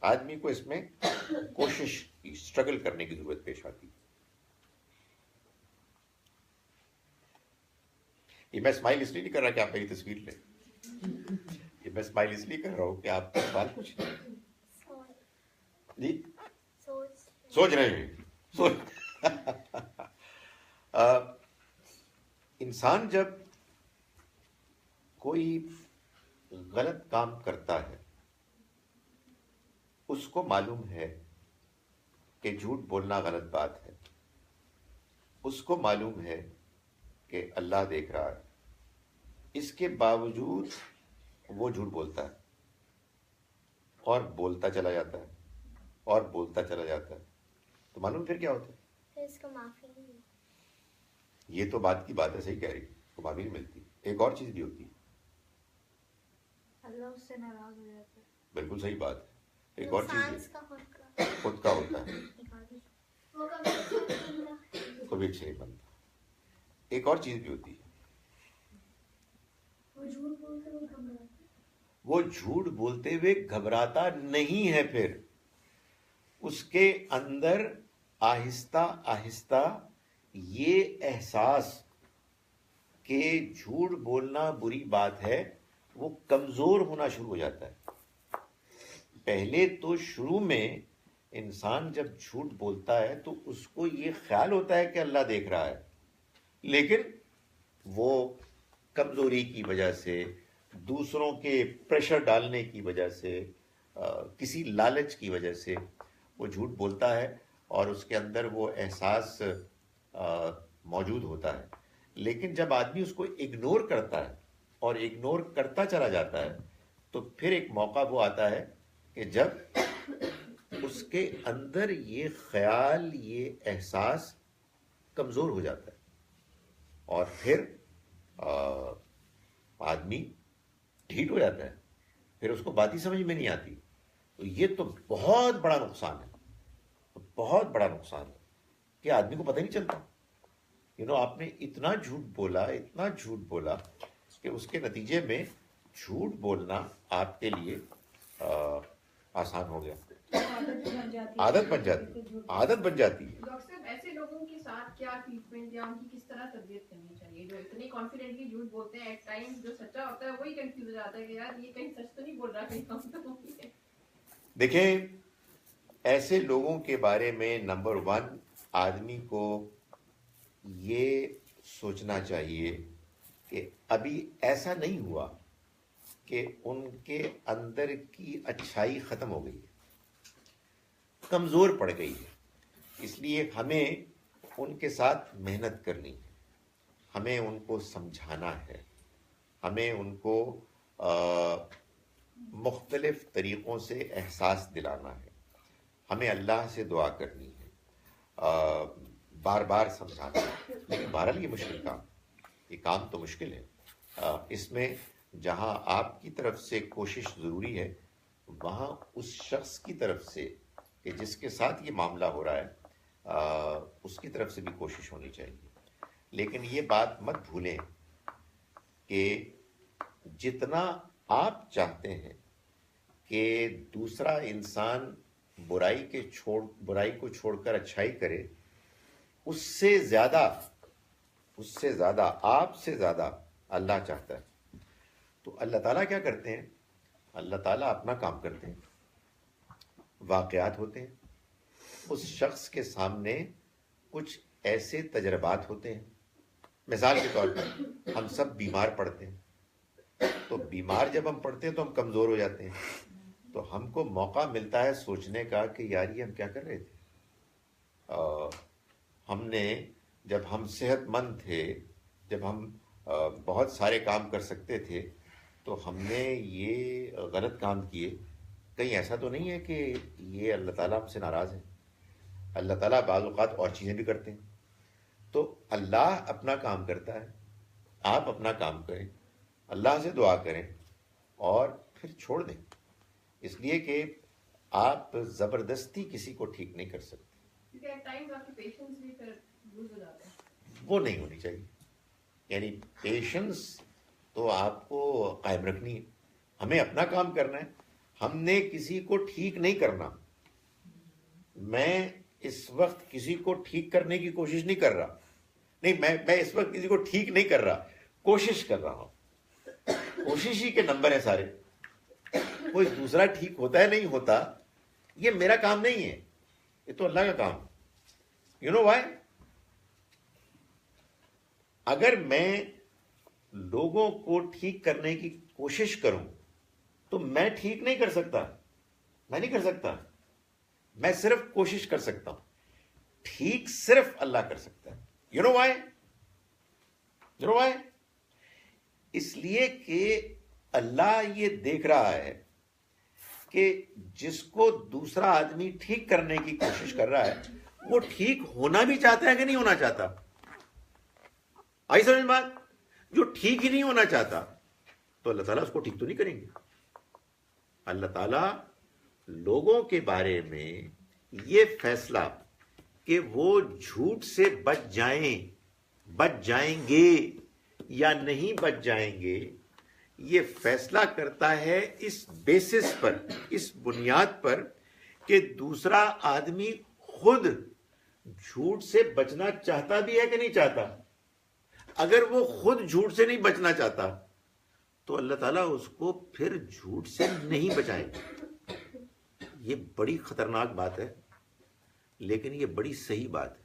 A: آدمی کو اس میں کوشش کی، اسٹرگل کرنے کی ضرورت پیش آتی. یہ میں اسمائل اس لیے نہیں کر رہا کہ آپ میری تصویر لیں، یہ میں اسمائل اس لیے کر رہا ہوں کہ آپ کا سوال کچھ جی سوچ رہے ہیں. انسان جب کوئی غلط کام کرتا ہے اس کو معلوم ہے کہ جھوٹ بولنا غلط بات ہے، اس کو معلوم ہے کہ اللہ دیکھ رہا ہے، اس کے باوجود وہ جھوٹ بولتا ہے اور بولتا چلا جاتا ہے اور بولتا چلا جاتا ہے. تو معلوم پھر کیا ہوتا ہے؟
B: پھر اس کو معافی نہیں ملتی.
A: یہ تو بات کی بات ہے، صحیح کہہ رہی ہے، کو معافی نہیں ملتی. ایک اور چیز بھی ہوتی ہے،
C: اللہ اس سے ناراض ہو جاتا ہے.
A: بالکل صحیح بات ہے. ایک اور چیز
B: انسان
A: بھی
B: کا خود کا
A: خود کا ہوتا ہے،
C: وہ کبھی اچھا نہیں بنتا.
A: کبھی اچھے نہیں بنتا. ایک اور چیز بھی ہوتی ہے،
C: وہ جھوٹ بولتے ہوئے گھبراتا ہے.
A: وہ جھوٹ بولتے ہوئے گھبراتا نہیں ہے، پھر اس کے اندر آہستہ آہستہ یہ احساس کہ جھوٹ بولنا بری بات ہے وہ کمزور ہونا شروع ہو جاتا ہے۔ پہلے تو شروع میں انسان جب جھوٹ بولتا ہے تو اس کو یہ خیال ہوتا ہے کہ اللہ دیکھ رہا ہے، لیکن وہ کمزوری کی وجہ سے، دوسروں کے پریشر ڈالنے کی وجہ سے، کسی لالچ کی وجہ سے وہ جھوٹ بولتا ہے اور اس کے اندر وہ احساس موجود ہوتا ہے۔ لیکن جب آدمی اس کو اگنور کرتا ہے اور اگنور کرتا چلا جاتا ہے تو پھر ایک موقع وہ آتا ہے کہ جب اس کے اندر یہ خیال، یہ احساس کمزور ہو جاتا ہے اور پھر آدمی ڈھیٹ ہو جاتا ہے، پھر اس کو بات ہی سمجھ میں نہیں آتی۔ تو یہ تو بہت بڑا نقصان ہے، بہت بڑا نقصان ہے کہ آدمی کو پتہ نہیں چلتا۔ آپ نے اتنا جھوٹ بولا، اتنا جھوٹ بولا کہ اس کے نتیجے میں جھوٹ بولنا آپ کے لیے آسان ہو گیا، عادت بن جاتی ہے، عادت بن جاتی ہے۔
E: ڈاکٹر صاحب ایسے لوگوں کے ساتھ کیا ٹریٹمنٹ یا ان کی کس طرح تربیت کرنی چاہیے جو اتنے کانفیڈنٹلی جھوٹ بولتے ہیں؟ ایٹ ٹائم جو سچا ہوتا ہے وہی کنفیوز ہو جاتا ہے کہ یار یہ کہیں سچ تو نہیں بول رہا، کہیں کم تو نہیں ہے۔
A: دیکھیں، ایسے لوگوں کے بارے میں نمبر 1 آدمی کو یہ سوچنا چاہیے کہ ابھی ایسا نہیں ہوا کہ ان کے اندر کی اچھائی ختم ہو گئی ہے، کمزور پڑ گئی ہے۔ اس لیے ہمیں ان کے ساتھ محنت کرنی ہے، ہمیں ان کو سمجھانا ہے، ہمیں ان کو مختلف طریقوں سے احساس دلانا ہے، ہمیں اللہ سے دعا کرنی ہے، بار بار سمجھانا ہے۔ لیکن بہرحال یہ مشکل کام، یہ کام تو مشکل ہے۔ اس میں جہاں آپ کی طرف سے کوشش ضروری ہے وہاں اس شخص کی طرف سے کہ جس کے ساتھ یہ معاملہ ہو رہا ہے اس کی طرف سے بھی کوشش ہونی چاہیے۔ لیکن یہ بات مت بھولیں کہ جتنا آپ چاہتے ہیں کہ دوسرا انسان برائی کو چھوڑ کر اچھائی کرے، اس سے زیادہ آپ سے زیادہ اللہ چاہتا ہے۔ تو اللہ تعالیٰ کیا کرتے ہیں؟ اللہ تعالیٰ اپنا کام کرتے ہیں، واقعات ہوتے ہیں، اس شخص کے سامنے کچھ ایسے تجربات ہوتے ہیں۔ مثال کے طور پر ہم سب بیمار پڑتے ہیں، تو بیمار جب ہم پڑتے ہیں تو ہم کمزور ہو جاتے ہیں، تو ہم کو موقع ملتا ہے سوچنے کا کہ یار یہ ہم کیا کر رہے تھے۔ ہم نے جب ہم صحت مند تھے، جب ہم بہت سارے کام کر سکتے تھے، تو ہم نے یہ غلط کام کیے۔ کہیں ایسا تو نہیں ہے کہ یہ اللہ تعالیٰ ہم سے ناراض ہے؟ اللہ تعالیٰ بعض اوقات اور چیزیں بھی کرتے ہیں۔ تو اللہ اپنا کام کرتا ہے، آپ اپنا کام کریں، اللہ سے دعا کریں اور پھر چھوڑ دیں، اس لیے کہ آپ زبردستی کسی کو ٹھیک نہیں کر سکتے۔
E: کیونکہ ایٹ ٹائمز آپ کی پیشنس بھی پھر لوز ہو جاتا ہے۔
A: وہ نہیں ہونی چاہیے، یعنی پیشنس تو آپ کو قائم رکھنی ہے۔ ہمیں اپنا کام کرنا ہے، ہم نے کسی کو ٹھیک نہیں کرنا۔ میں اس وقت کسی کو ٹھیک کرنے کی کوشش نہیں کر رہا، نہیں، میں اس وقت کسی کو ٹھیک نہیں کر رہا، کوشش کر رہا ہوں۔ کوشش ہی کے نمبر ہیں سارے، کوئی دوسرا ٹھیک ہوتا ہے نہیں ہوتا یہ میرا کام نہیں ہے، یہ تو اللہ کا کام۔ You know Y? اگر میں لوگوں کو ٹھیک کرنے کی کوشش کروں تو میں ٹھیک نہیں کر سکتا، میں نہیں کر سکتا، میں صرف کوشش کر سکتا ہوں، ٹھیک صرف اللہ کر سکتا ہے۔ You know why? You know why? اس لیے کہ اللہ یہ دیکھ رہا ہے کہ جس کو دوسرا آدمی ٹھیک کرنے کی کوشش کر رہا ہے وہ ٹھیک ہونا بھی چاہتا ہے کہ نہیں ہونا چاہتا۔ آئی سمجھ بات؟ جو ٹھیک ہی نہیں ہونا چاہتا تو اللہ تعالیٰ اس کو ٹھیک تو نہیں کریں گے۔ اللہ تعالیٰ لوگوں کے بارے میں یہ فیصلہ کہ وہ جھوٹ سے بچ جائیں گے یا نہیں بچ جائیں گے، یہ فیصلہ کرتا ہے اس بیسس پر، اس بنیاد پر کہ دوسرا آدمی خود جھوٹ سے بچنا چاہتا بھی ہے کہ نہیں چاہتا؟ اگر وہ خود جھوٹ سے نہیں بچنا چاہتا تو اللہ تعالیٰ اس کو پھر جھوٹ سے نہیں بچائیں گے. یہ بڑی خطرناک بات ہے، لیکن یہ بڑی صحیح بات ہے،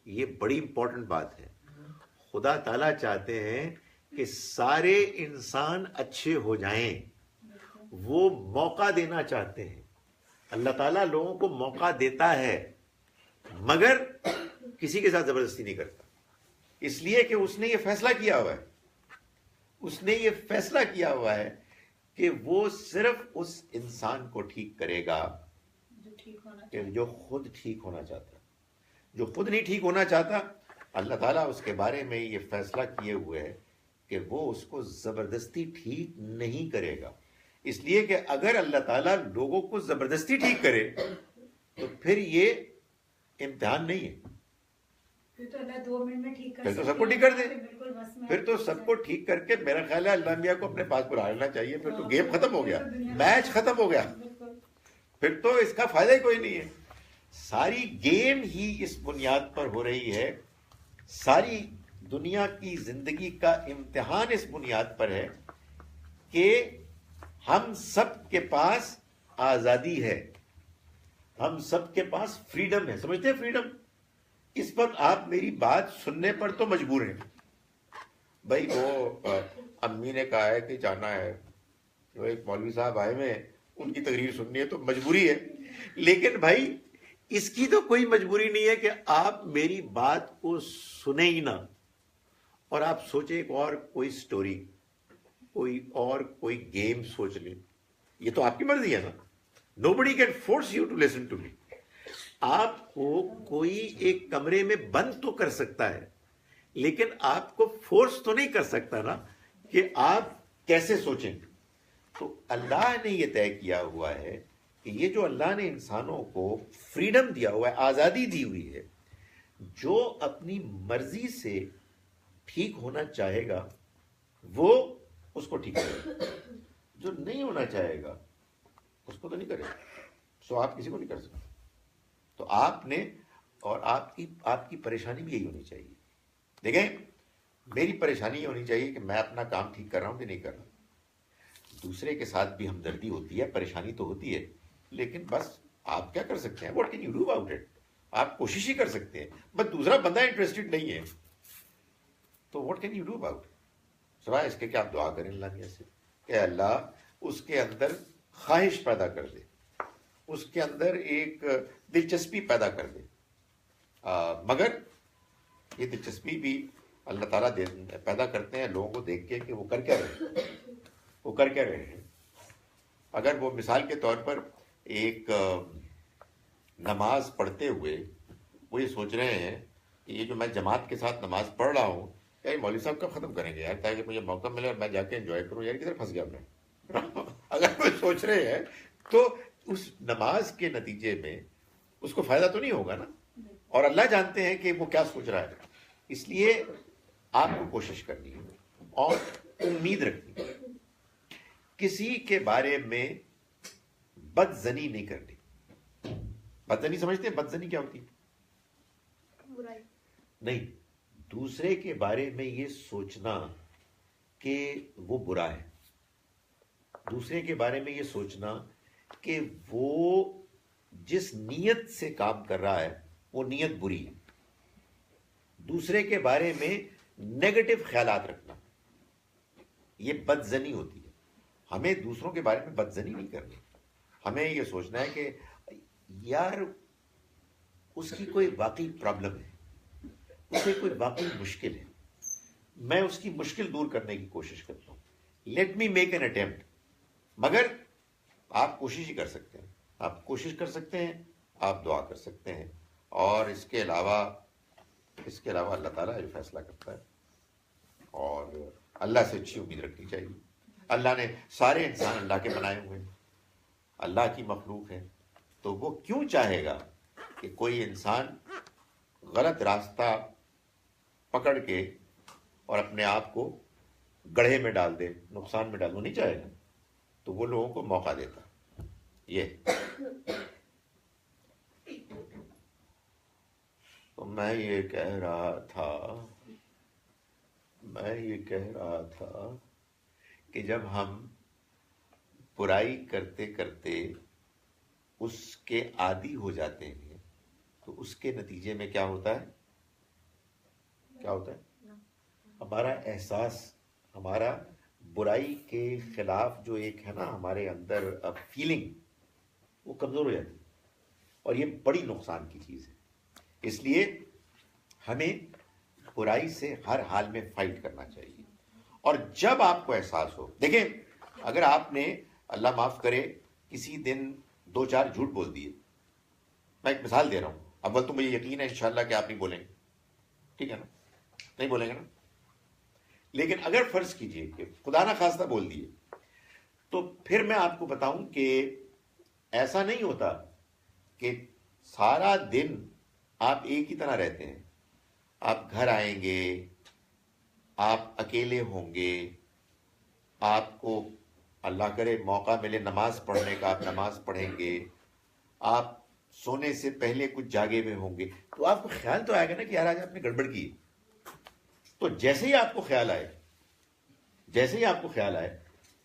A: یہ بڑی امپورٹنٹ بات ہے. خدا تعالیٰ چاہتے ہیں کہ سارے انسان اچھے ہو جائیں، وہ موقع دینا چاہتے ہیں. اللہ تعالیٰ لوگوں کو موقع دیتا ہے مگر کسی کے ساتھ زبردستی نہیں کرتا، اس لیے کہ اس نے یہ فیصلہ کیا ہوا ہے، اس نے یہ فیصلہ کیا ہوا ہے کہ وہ صرف اس انسان کو ٹھیک کرے گا کہ جو خود ٹھیک ہونا چاہتا ہے. جو خود نہیں ٹھیک ہونا چاہتا، اللہ تعالیٰ اس کے بارے میں یہ فیصلہ کیے ہوئے ہے کہ وہ اس کو زبردستی ٹھیک نہیں کرے گا. اس لیے کہ اگر اللہ تعالیٰ لوگوں کو زبردستی ٹھیک کرے تو پھر یہ امتحان نہیں ہے،
D: پھر تو اللہ 2 منٹ میں ٹھیک کر
A: پھر تو
D: سکتے
A: سب کو ٹھیک کر دے.
D: ہیں، بالکل بس میں
A: پھر تو سب کو ٹھیک کر کے میرا خیال ہے اللہ میاں کو اپنے پاس بلا لینا چاہیے. پھر تو گیم ختم ہو گیا، میچ ختم ہو گیا،
D: بالکل.
A: پھر تو اس کا فائدہ ہی کوئی نہیں ہے. ساری گیم ہی اس بنیاد پر ہو رہی ہے، ساری دنیا کی زندگی کا امتحان اس بنیاد پر ہے کہ ہم سب کے پاس آزادی ہے، ہم سب کے پاس فریڈم ہے. سمجھتے ہیں فریڈم؟ اس پر آپ میری بات سننے پر تو مجبور ہیں. بھائی وہ امی نے کہا ہے کہ جانا ہے، جو ایک مولوی صاحب آئے ہوئے ہیں ان کی تقریر سننی ہے تو مجبوری ہے. لیکن بھائی اس کی تو کوئی مجبوری نہیں ہے کہ آپ میری بات کو سنیں ہی نہ اور آپ سوچیں ایک اور کوئی سٹوری، کوئی گیم سوچ لیں. یہ تو آپ کی مرضی ہے نا. Nobody can force you to listen to me. آپ کو کوئی ایک کمرے میں بند تو کر سکتا ہے لیکن آپ کو فورس تو نہیں کر سکتا نا کہ آپ کیسے سوچیں. تو اللہ نے یہ طے کیا ہوا ہے کہ یہ جو اللہ نے انسانوں کو فریڈم دیا ہوا ہے، آزادی دی ہوئی ہے، جو اپنی مرضی سے ٹھیک ہونا چاہے گا وہ اس کو ٹھیک کرے گا، جو نہیں ہونا چاہے گا اس کو تو نہیں کرے گا. سو آپ کسی کو نہیں کر سکتے. تو آپ نے اور آپ کی پریشانی بھی یہی ہونی چاہیے. دیکھیں میری پریشانی یہ ہونی چاہیے کہ میں اپنا کام ٹھیک کر رہا ہوں کہ نہیں کر رہا. دوسرے کے ساتھ بھی ہمدردی ہوتی ہے، پریشانی تو ہوتی ہے، لیکن بس آپ کیا کر سکتے ہیں؟ What can you do about it? آپ کوشش ہی کر سکتے ہیں، بس دوسرا بندہ انٹرسٹڈ نہیں ہے تو what can you do about? سوائے اس کے کہ آپ دعا کریں اللہ میاں سے کہ اللہ اس کے اندر خواہش پیدا کر دے، اس کے اندر ایک دلچسپی پیدا کر دے. مگر یہ دلچسپی بھی اللہ تعالیٰ پیدا کرتے ہیں لوگوں کو دیکھ کے کہ وہ کر کیا رہے ہیں. اگر وہ مثال کے طور پر ایک نماز پڑھتے ہوئے وہ یہ سوچ رہے ہیں کہ یہ جو میں جماعت کے ساتھ نماز پڑھ رہا ہوں یار مولوی صاحب کب ختم کریں گے یار تاکہ مجھے موقع ملے اور میں جا کے انجوائے کروں، یار کدھر پھنس گیا میں. اگر وہ سوچ رہے ہیں تو اس نماز کے نتیجے میں اس کو فائدہ تو نہیں ہوگا نا. اور اللہ جانتے ہیں کہ وہ کیا سوچ رہا ہے. اس لیے آپ کو کوشش کرنی ہے اور امید رکھنی ہے. کسی کے بارے میں بدزنی نہیں کرنی. بدزنی سمجھتے ہیں؟ بدزنی کیا ہوتی ہے؟
C: برائی.
A: نہیں، دوسرے کے بارے میں یہ سوچنا کہ وہ برا ہے، دوسرے کے بارے میں یہ سوچنا کہ وہ جس نیت سے کام کر رہا ہے وہ نیت بری ہے. دوسرے کے بارے میں نیگیٹو خیالات رکھنا یہ بدزنی ہوتی ہے. ہمیں دوسروں کے بارے میں بدزنی نہیں کرنی. ہمیں یہ سوچنا ہے کہ یار اس کی کوئی واقعی پرابلم ہے، اسے کوئی واقعی مشکل ہے، میں اس کی مشکل دور کرنے کی کوشش کرتا ہوں. Let me make an attempt. مگر آپ کوشش ہی کر سکتے ہیں، آپ کوشش کر سکتے ہیں، آپ دعا کر سکتے ہیں، اور اس کے علاوہ اللہ تعالیٰ جو فیصلہ کرتا ہے. اور اللہ سے اچھی امید رکھنی چاہیے. اللہ نے سارے انسان اللہ کے بنائے ہوئے ہیں، اللہ کی مخلوق ہے، تو وہ کیوں چاہے گا کہ کوئی انسان غلط راستہ پکڑ کے اور اپنے آپ کو گڑھے میں ڈال دے، نقصان میں ڈال. وہ نہیں چاہے گا، تو وہ لوگوں کو موقع دیتا. یہ تو میں یہ کہہ رہا تھا کہ جب ہم برائی کرتے کرتے اس کے عادی ہو جاتے ہیں تو اس کے نتیجے میں کیا ہوتا ہے؟ ہمارا احساس، ہمارا برائی کے خلاف جو ایک ہے نا ہمارے اندر فیلنگ، وہ کمزور ہو جاتی ہے، اور یہ بڑی نقصان کی چیز ہے۔ اس لیے ہمیں برائی سے ہر حال میں فائٹ کرنا چاہیے۔ اور جب آپ کو احساس ہو، دیکھیں اگر آپ نے اللہ معاف کرے کسی دن 2-4 جھوٹ بول دیے، میں ایک مثال دے رہا ہوں، اول تو مجھے یقین ہے انشاءاللہ کہ آپ نہیں بولیں گے، ٹھیک ہے نا؟ نہیں بولیں گے نا؟ لیکن اگر فرض کیجئے کہ خدا نہ خواستہ بول دیے، تو پھر میں آپ کو بتاؤں کہ ایسا نہیں ہوتا کہ سارا دن آپ ایک ہی طرح رہتے ہیں۔ آپ گھر آئیں گے، آپ اکیلے ہوں گے، آپ کو اللہ کرے موقع ملے نماز پڑھنے کا، آپ نماز پڑھیں گے، آپ سونے سے پہلے کچھ جاگے ہوئے ہوں گے، تو آپ کو خیال تو آئے گا نا کہ یار آج آپ نے گڑبڑ کی۔ تو جیسے ہی آپ کو خیال آئے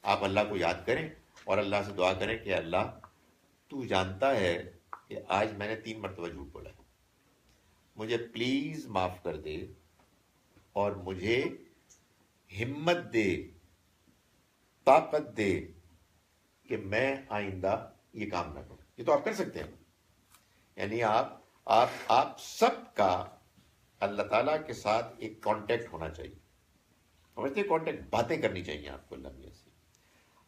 A: آپ اللہ کو یاد کریں اور اللہ سے دعا کریں کہ اللہ تو جانتا ہے کہ آج میں نے 3 مرتبہ جھوٹ بولا ہے، مجھے پلیز معاف کر دے اور مجھے ہمت دے، طاقت دے کہ میں آئندہ یہ کام نہ کروں۔ یہ تو آپ کر سکتے ہیں، یعنی آپ سب کا اللہ تعالیٰ کے ساتھ ایک کانٹیکٹ ہونا چاہیے، سمجھتے ہیں؟ کانٹیکٹ، باتیں کرنی چاہیے آپ کو اللہ میاں سے،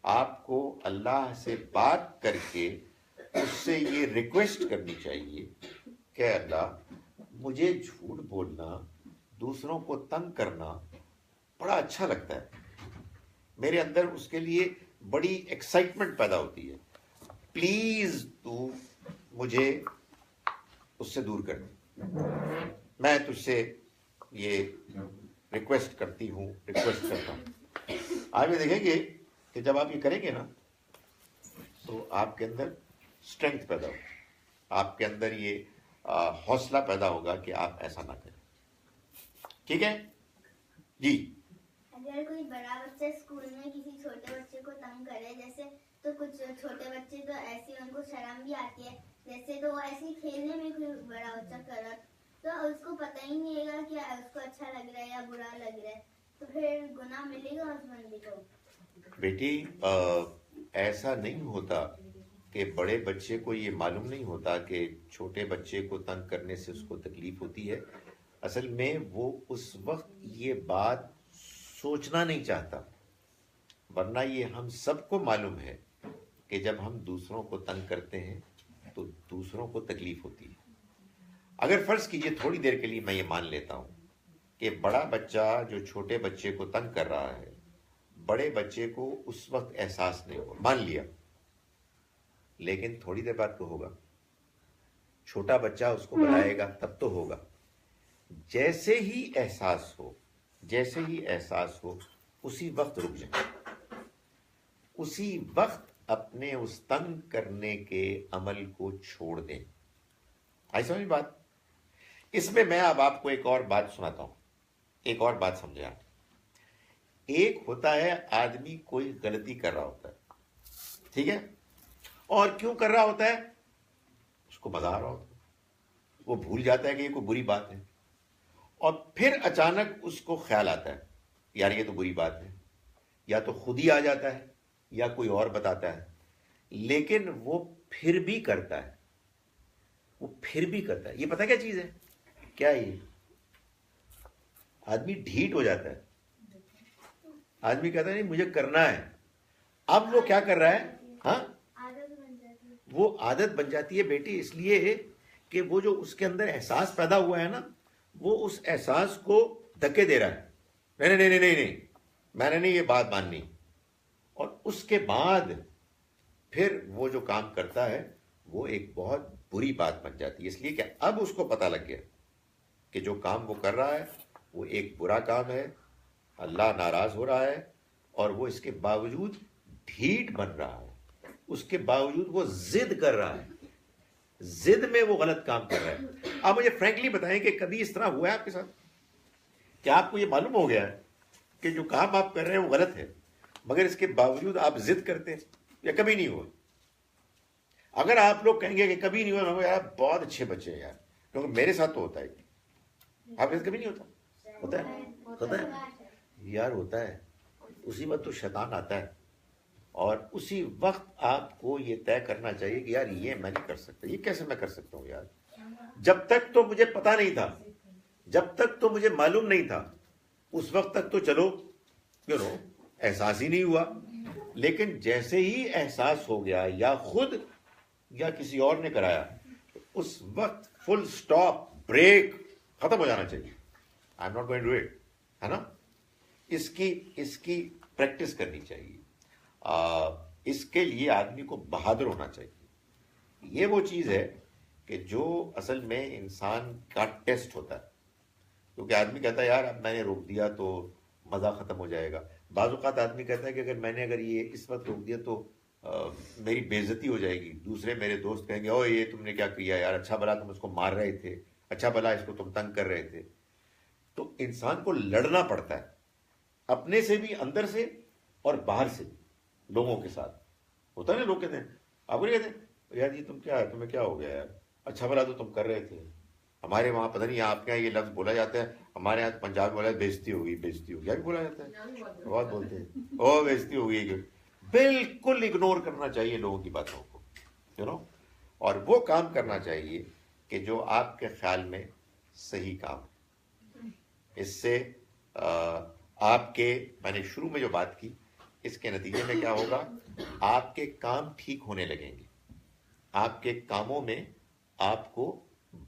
A: آپ کو اللہ سے بات کر کے اس سے یہ ریکویسٹ کرنی چاہیے کہ اللہ مجھے جھوٹ بولنا، دوسروں کو تنگ کرنا بڑا اچھا لگتا ہے، میرے اندر اس کے لیے بڑی ایکسائٹمنٹ پیدا ہوتی ہے، پلیز تو مجھے اس سے دور کر دے، میں تجھ سے یہ ریکویسٹ کرتا ہوں۔ آپ یہ دیکھیں گے کہ جب آپ یہ کریں گے نا تو آپ کے اندر اسٹرینتھ پیدا ہوگا، آپ کے اندر یہ حوصلہ پیدا ہوگا کہ آپ ایسا نہ کریں، ٹھیک ہے جی؟
B: اگر کوئی بڑا بچہ اسکول میں کسی چھوٹے بچے کو تنگ کرے جیسے، تو کچھ چھوٹے بچے تو ایسے ان کو شرم بھی آتی ہے، جیسے تو وہ ایسے کھیلنے میں کوئی بڑا بچہ کر رہا تو اس کو پتہ ہی نہیں ہے گا کہ اس کو اچھا لگ رہا ہے یا برا لگ رہا ہے، تو پھر گناہ ملے گا اس بندے کو؟
A: بیٹی ایسا نہیں ہوتا کہ بڑے بچے کو یہ معلوم نہیں ہوتا کہ چھوٹے بچے کو تنگ کرنے سے اس کو تکلیف ہوتی ہے، اصل میں وہ اس وقت یہ بات سوچنا نہیں چاہتا، ورنہ یہ ہم سب کو معلوم ہے کہ جب ہم دوسروں کو تنگ کرتے ہیں تو دوسروں کو تکلیف ہوتی ہے۔ اگر فرض کیجئے تھوڑی دیر کے لیے میں یہ مان لیتا ہوں کہ بڑا بچہ جو چھوٹے بچے کو تنگ کر رہا ہے، بڑے بچے کو اس وقت احساس نہیں ہوا، مان لیا، لیکن تھوڑی دیر بعد تو ہوگا، چھوٹا بچہ اس کو بتائے گا تب تو ہوگا۔ جیسے ہی احساس ہو اسی وقت رک جائیں، اسی وقت اپنے اس تنگ کرنے کے عمل کو چھوڑ دیں۔ آئی سمجھ بات؟ اس میں اب آپ کو ایک اور بات سناتا ہوں، ایک اور بات سمجھے آپ۔ ایک ہوتا ہے آدمی کوئی غلطی کر رہا ہوتا ہے، ٹھیک ہے، اور کیوں کر رہا ہوتا ہے؟ اس کو مزہ آ رہا ہوتا ہے، وہ بھول جاتا ہے کہ یہ کوئی بری بات ہے، اور پھر اچانک اس کو خیال آتا ہے یار یہ تو بری بات ہے، یا تو خود ہی آ جاتا ہے یا کوئی اور بتاتا ہے، لیکن وہ پھر بھی کرتا ہے، یہ پتہ کیا چیز ہے؟ کیا یہ آدمی ڈھیٹ ہو جاتا ہے، آدمی کہتا ہے نہیں مجھے کرنا ہے، اب وہ کیا کر رہا ہے؟ ہاں، وہ عادت بن جاتی ہے بیٹی، اس لیے کہ وہ جو اس کے اندر احساس پیدا ہوا ہے نا، وہ اس احساس کو دھکے دے رہا ہے، نہیں میں نے نہیں یہ بات ماننی، اور اس کے بعد پھر وہ جو کام کرتا ہے وہ ایک بہت بری بات بن جاتی ہے، اس لیے کہ اب اس کو پتہ لگ گیا کہ جو کام وہ کر رہا ہے وہ ایک برا کام ہے، اللہ ناراض ہو رہا ہے، اور وہ اس کے باوجود ڈھیٹ بن رہا ہے، اس کے باوجود وہ ضد کر رہا ہے ضد میں وہ غلط کام کر رہا ہے. آپ مجھے فرینکلی بتائیں کہ کبھی اس طرح ہوا ہے آپ کے ساتھ کہ آپ کو یہ معلوم ہو گیا ہے کہ جو کام آپ کر رہے ہیں وہ غلط ہے, مگر اس کے باوجود آپ ضد کرتے ہیں, یا کبھی نہیں ہوا؟ اگر آپ لوگ کہیں گے کہ کبھی نہیں ہوا, میں یار بہت اچھے بچے ہیں یار, کیونکہ میرے ساتھ تو ہوتا ہے. آپ کے ساتھ کبھی نہیں ہوتا؟ ہوتا ہے, ہوتا ہے یار, ہوتا ہے. اسی وقت تو شیطان آتا ہے, اور اسی وقت آپ کو یہ طے کرنا چاہیے کہ یار یہ میں نہیں کر سکتا, یہ کیسے میں کر سکتا ہوں یار. جب تک تو مجھے پتا نہیں تھا, جب تک تو مجھے معلوم نہیں تھا, اس وقت تک تو چلو احساس ہی نہیں ہوا. لیکن جیسے ہی احساس ہو گیا, یا خود یا کسی اور نے کرایا, اس وقت فل سٹاپ, بریک, ختم ہو جانا چاہیے. I am not going to do it, ہے نا. اس کی پریکٹس کرنی چاہیے. اس کے لیے آدمی کو بہادر ہونا چاہیے. یہ وہ چیز ہے کہ جو اصل میں انسان کا ٹیسٹ ہوتا ہے. کیونکہ آدمی کہتا ہے یار اب میں نے روک دیا تو مزہ ختم ہو جائے گا. بعض اوقات آدمی کہتا ہے کہ اگر یہ اس وقت روک دیا تو میری بے عزتی ہو جائے گی, دوسرے میرے دوست کہیں گے او یہ تم نے کیا کیا یار, اچھا بھلا تم اس کو مار رہے تھے, اچھا بھلا اس کو تم تنگ کر رہے تھے. تو انسان کو لڑنا پڑتا ہے, اپنے سے بھی, اندر سے اور باہر سے, لوگوں کے ساتھ. ہوتا ہے نا, لوگ کہتے ہیں, آپ کو نہیں کہتے یار یہ تمہیں کیا ہو گیا یار, اچھا بھلا تو تم کر رہے تھے. ہمارے وہاں پتہ نہیں آپ کے یہاں یہ لفظ بولا جاتا ہے, ہمارے یہاں پنجاب میں بولا ہے بےزتی ہوگی, بےزتی ہوگی, کیا بھی بولا جاتا ہے, بہت بولتے ہیں او بےزتی ہوگی. بالکل اگنور کرنا چاہیے لوگوں کی باتوں کو, اور وہ کام کرنا چاہیے کہ جو آپ کے خیال میں صحیح کام ہے. اس سے آپ کے, میں نے شروع میں جو بات کی, اس کے نتیجے میں کیا ہوگا, آپ کے کام ٹھیک ہونے لگیں گے, آپ کے کاموں میں آپ کو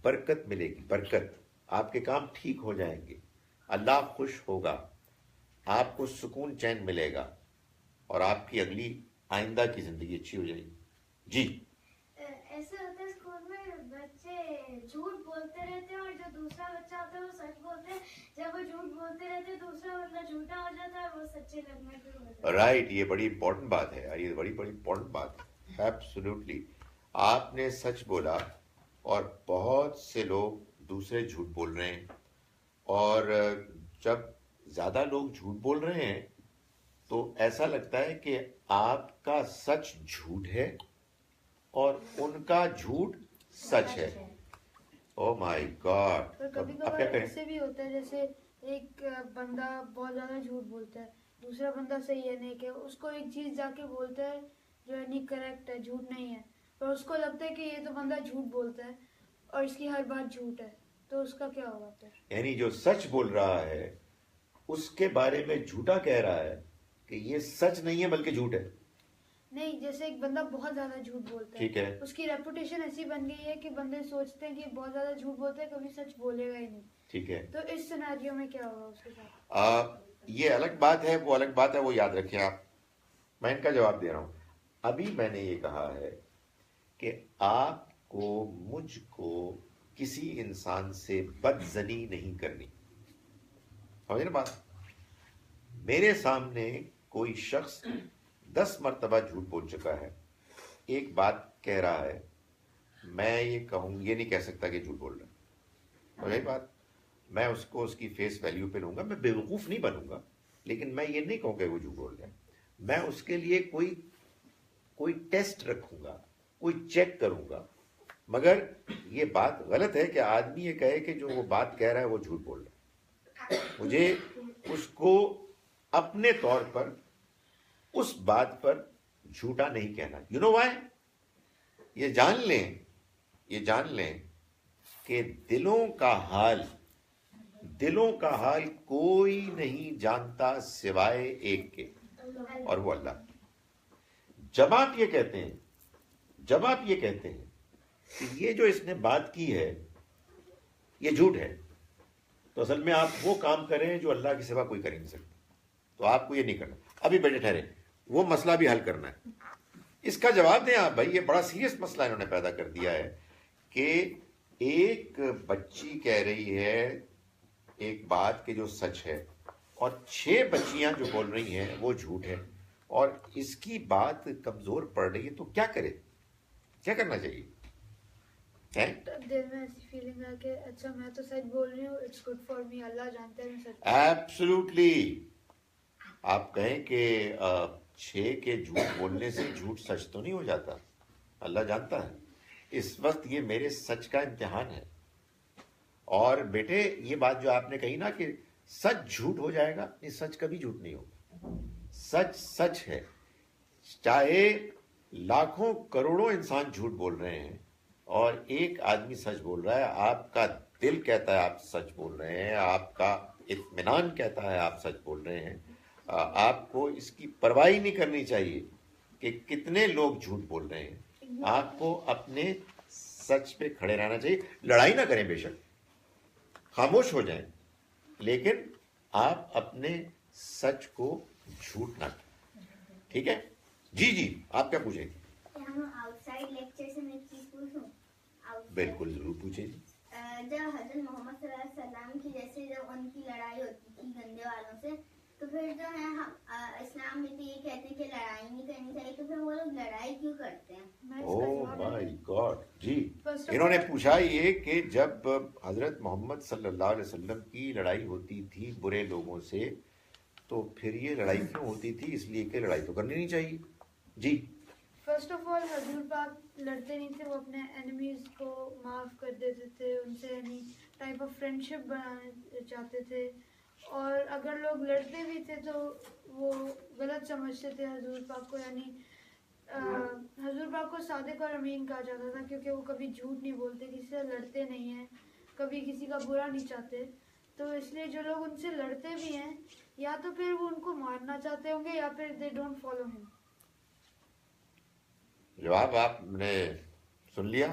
A: برکت ملے گی, برکت, آپ کے کام ٹھیک ہو جائیں گے, اللہ خوش ہوگا, آپ کو سکون چین ملے گا, اور آپ کی اگلی آئندہ کی زندگی اچھی ہو جائے گی. جی
C: ایسے ہوتا ہے اسکول میں بچے جھوٹ بولتے رہتے ہیں اور جو دوسرا بچہ ہوتا ہے وہ سچ بولتے ہیں. جب وہ جھوٹ بولتے رہتے ہیں دوسرا بندہ جھوٹا ہو جاتا ہے, وہ سچے لگنے شروع ہو جاتا ہے.
A: رائٹ, یہ بڑی امپورٹنٹ بات ہے یار, یہ بڑی امپورٹنٹ بات ہے. ایبسلیوٹلی, آپ نے سچ بولا, اور بہت سے لوگ دوسرے جھوٹ بول رہے ہیں. اور جب زیادہ لوگ جھوٹ بول رہے ہیں تو ایسا لگتا ہے کہ آپ کا سچ جھوٹ ہے اور ان کا جھوٹ سچ ہے. او مائی گاڈ.
C: اور کبھی
A: اب کیا
C: کبھار
A: کریں؟
C: ایسے بھی ہوتا ہے جیسے ایک بندہ بہت زیادہ جھوٹ بولتا ہے, دوسرا بندہ صحیح ہے, نہیں کہ اس کو ایک چیز جا کے بولتا ہے جو ہے نہیں کریکٹ ہے, جھوٹ نہیں ہے, اور اس کو لگتا ہے کہ یہ تو بندہ جھوٹ بولتا ہے اور اس کی ہر بات جھوٹ ہے, تو اس کا کیا ہوگا پھر؟
A: یعنی جو سچ بول رہا ہے اس کے بارے میں جھوٹا کہہ رہا ہے کہ یہ سچ نہیں ہے بلکہ جھوٹ ہے.
C: نہیں, جیسے ایک بندہ بہت زیادہ جھوٹ بولتا
A: ٹھیک ہے,
C: اس کی ریپوٹیشن ایسی بن گئی ہے کہ بندے سوچتے ہیں کہ بہت زیادہ جھوٹ بولتے ہیں, کبھی سچ بولے گا ہی نہیں.
A: ٹھیک ہے.
C: تو اس سیناریو میں کیا ہوگا اس کے ساتھ؟
A: یہ الگ بات ہے, وہ الگ بات ہے, وہ یاد رکھیں آپ. میں ان کا جواب دے رہا ہوں. ابھی میں نے یہ کہا ہے کہ آپ کو, مجھ کو کسی انسان سے بدزنی نہیں کرنی. سمجھ نا بات. میرے سامنے کوئی شخص 10 مرتبہ جھوٹ بول چکا ہے, ایک بات کہہ رہا ہے, میں یہ نہیں کہہ سکتا کہ جھوٹ بول رہا ہے. سمجھ بات. میں اس کو اس کی فیس ویلیو پہ لوں گا, میں بیوقوف نہیں بنوں گا, لیکن میں یہ نہیں کہوں کہ وہ جھوٹ بول رہا ہے. میں اس کے لیے کوئی ٹیسٹ رکھوں گا, کوئی چیک کروں گا. مگر یہ بات غلط ہے کہ آدمی یہ کہے کہ جو وہ بات کہہ رہا ہے وہ جھوٹ بول رہا ہے. مجھے اس کو اپنے طور پر اس بات پر جھوٹا نہیں کہنا. You know why? یہ جان لیں کہ دلوں کا حال کوئی نہیں جانتا سوائے ایک کے, اور وہ اللہ. جب آپ یہ کہتے ہیں کہ یہ جو اس نے بات کی ہے یہ جھوٹ ہے, تو اصل میں آپ وہ کام کریں جو اللہ کے سوا کوئی کر ہی نہیں سکتا. تو آپ کو یہ نہیں کرنا. ابھی بیٹھے ٹھہرے, وہ مسئلہ بھی حل کرنا ہے. اس کا جواب دیں آپ. بھائی یہ بڑا سیریس مسئلہ انہوں نے پیدا کر دیا ہے کہ ایک بچی کہہ رہی ہے ایک بات کہ جو سچ ہے, اور 6 بچیاں جو بول رہی ہیں وہ جھوٹ ہے, اور اس کی بات کمزور پڑ رہی ہے. تو کیا کرے, کیا کرنا چاہیے؟ ہے
C: دل میں ایسی فیلنگ ہے کہ اچھا میں تو سچ بول رہی ہوں, اٹس گڈ فار می, اللہ جانتا ہے میں سچ.
A: ایبسلوٹلی. آپ کہیں کہ 6 کے جھوٹ بولنے سے جھوٹ سچ تو نہیں ہو جاتا, اللہ جانتا ہے. اس وقت یہ میرے سچ کا امتحان ہے. اور بیٹے یہ بات جو آپ نے کہی نا کہ سچ جھوٹ ہو جائے گا, نہیں, سچ کبھی جھوٹ نہیں ہوگا. سچ سچ ہے. چاہے لاکھوں کروڑوں انسان جھوٹ بول رہے ہیں اور ایک آدمی سچ بول رہا ہے, آپ کا دل کہتا ہے آپ سچ بول رہے ہیں, آپ کا اطمینان کہتا ہے آپ سچ بول رہے ہیں. آپ کو اس کی پرواہ نہیں کرنی چاہیے کہ کتنے لوگ جھوٹ بول رہے ہیں. آپ کو اپنے سچ پہ کھڑے رہنا چاہیے. لڑائی نہ کریں, بے شک خاموش ہو جائیں, لیکن آپ اپنے سچ کو جھوٹ نہ کریں. ٹھیک ہے جی. جی آپ کیا پوچھیں گے؟
B: ہم آؤٹ سائڈ لیکچر سے میں ایک چیز پوچھوں.
A: بالکل ضرور پوچھیں جی.
B: جب حضرت محمد صلی اللہ علیہ وسلم کی جیسے جب ان کی لڑائی ہوتی تھی گندے والوں سے, تو پھر جو ہے اسلام میں تو یہ کہتے ہیں کہ لڑائی نہیں کرنی چاہیے, تو پھر وہ لوگ لڑائی کیوں کرتے ہیں؟
A: اوہ مائی گاڈ. جی انہوں نے پوچھا یہ کہ جب حضرت محمد صلی اللہ علیہ وسلم کی لڑائی ہوتی تھی برے لوگوں سے, تو پھر یہ لڑائی کیوں ہوتی تھی؟ اس لیے کہ لڑائی تو کرنی نہیں چاہیے. جی
C: فرسٹ آف آل حضور پاک لڑتے نہیں تھے, وہ اپنے اینیمیز کو معاف کر دیتے تھے, ان سے یعنی ٹائپ آف فرینڈشپ بنانا چاہتے تھے. اور اگر لوگ لڑتے بھی تھے تو وہ غلط سمجھتے تھے حضور پاک کو, یعنی حضور پاک کو صادق اور امین کہا جاتا تھا کیونکہ وہ کبھی جھوٹ نہیں بولتے, کسی سے لڑتے نہیں ہیں, کبھی کسی کا برا نہیں چاہتے. تو اس لیے جو لوگ ان سے لڑتے بھی ہیں یا تو پھر وہ ان کو مارنا چاہتے ہوں گے یا پھر دے ڈونٹ فالو ہم.
A: جواب آپ نے سن لیا.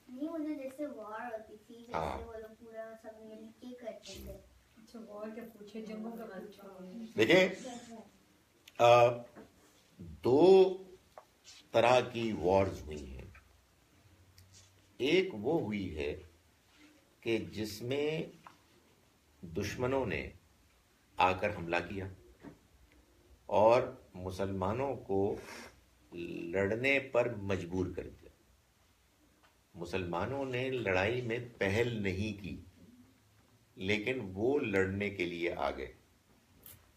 B: نہیں, انہیں جیسے وار ہوتی تھی جیسے وہ لوگ پورا سب مل کے کرتے تھے.
D: اچھا اور کیا پوچھے, جنگوں کا پوچھا.
A: دیکھیں 2 طرح کی وارز ہوئی ہیں. ایک وہ ہوئی ہے کہ جس میں دشمنوں نے آ کر حملہ کیا اور مسلمانوں کو لڑنے پر مجبور کر دیا. مسلمانوں نے لڑائی میں پہل نہیں کی لیکن وہ لڑنے کے لیے آ گئے.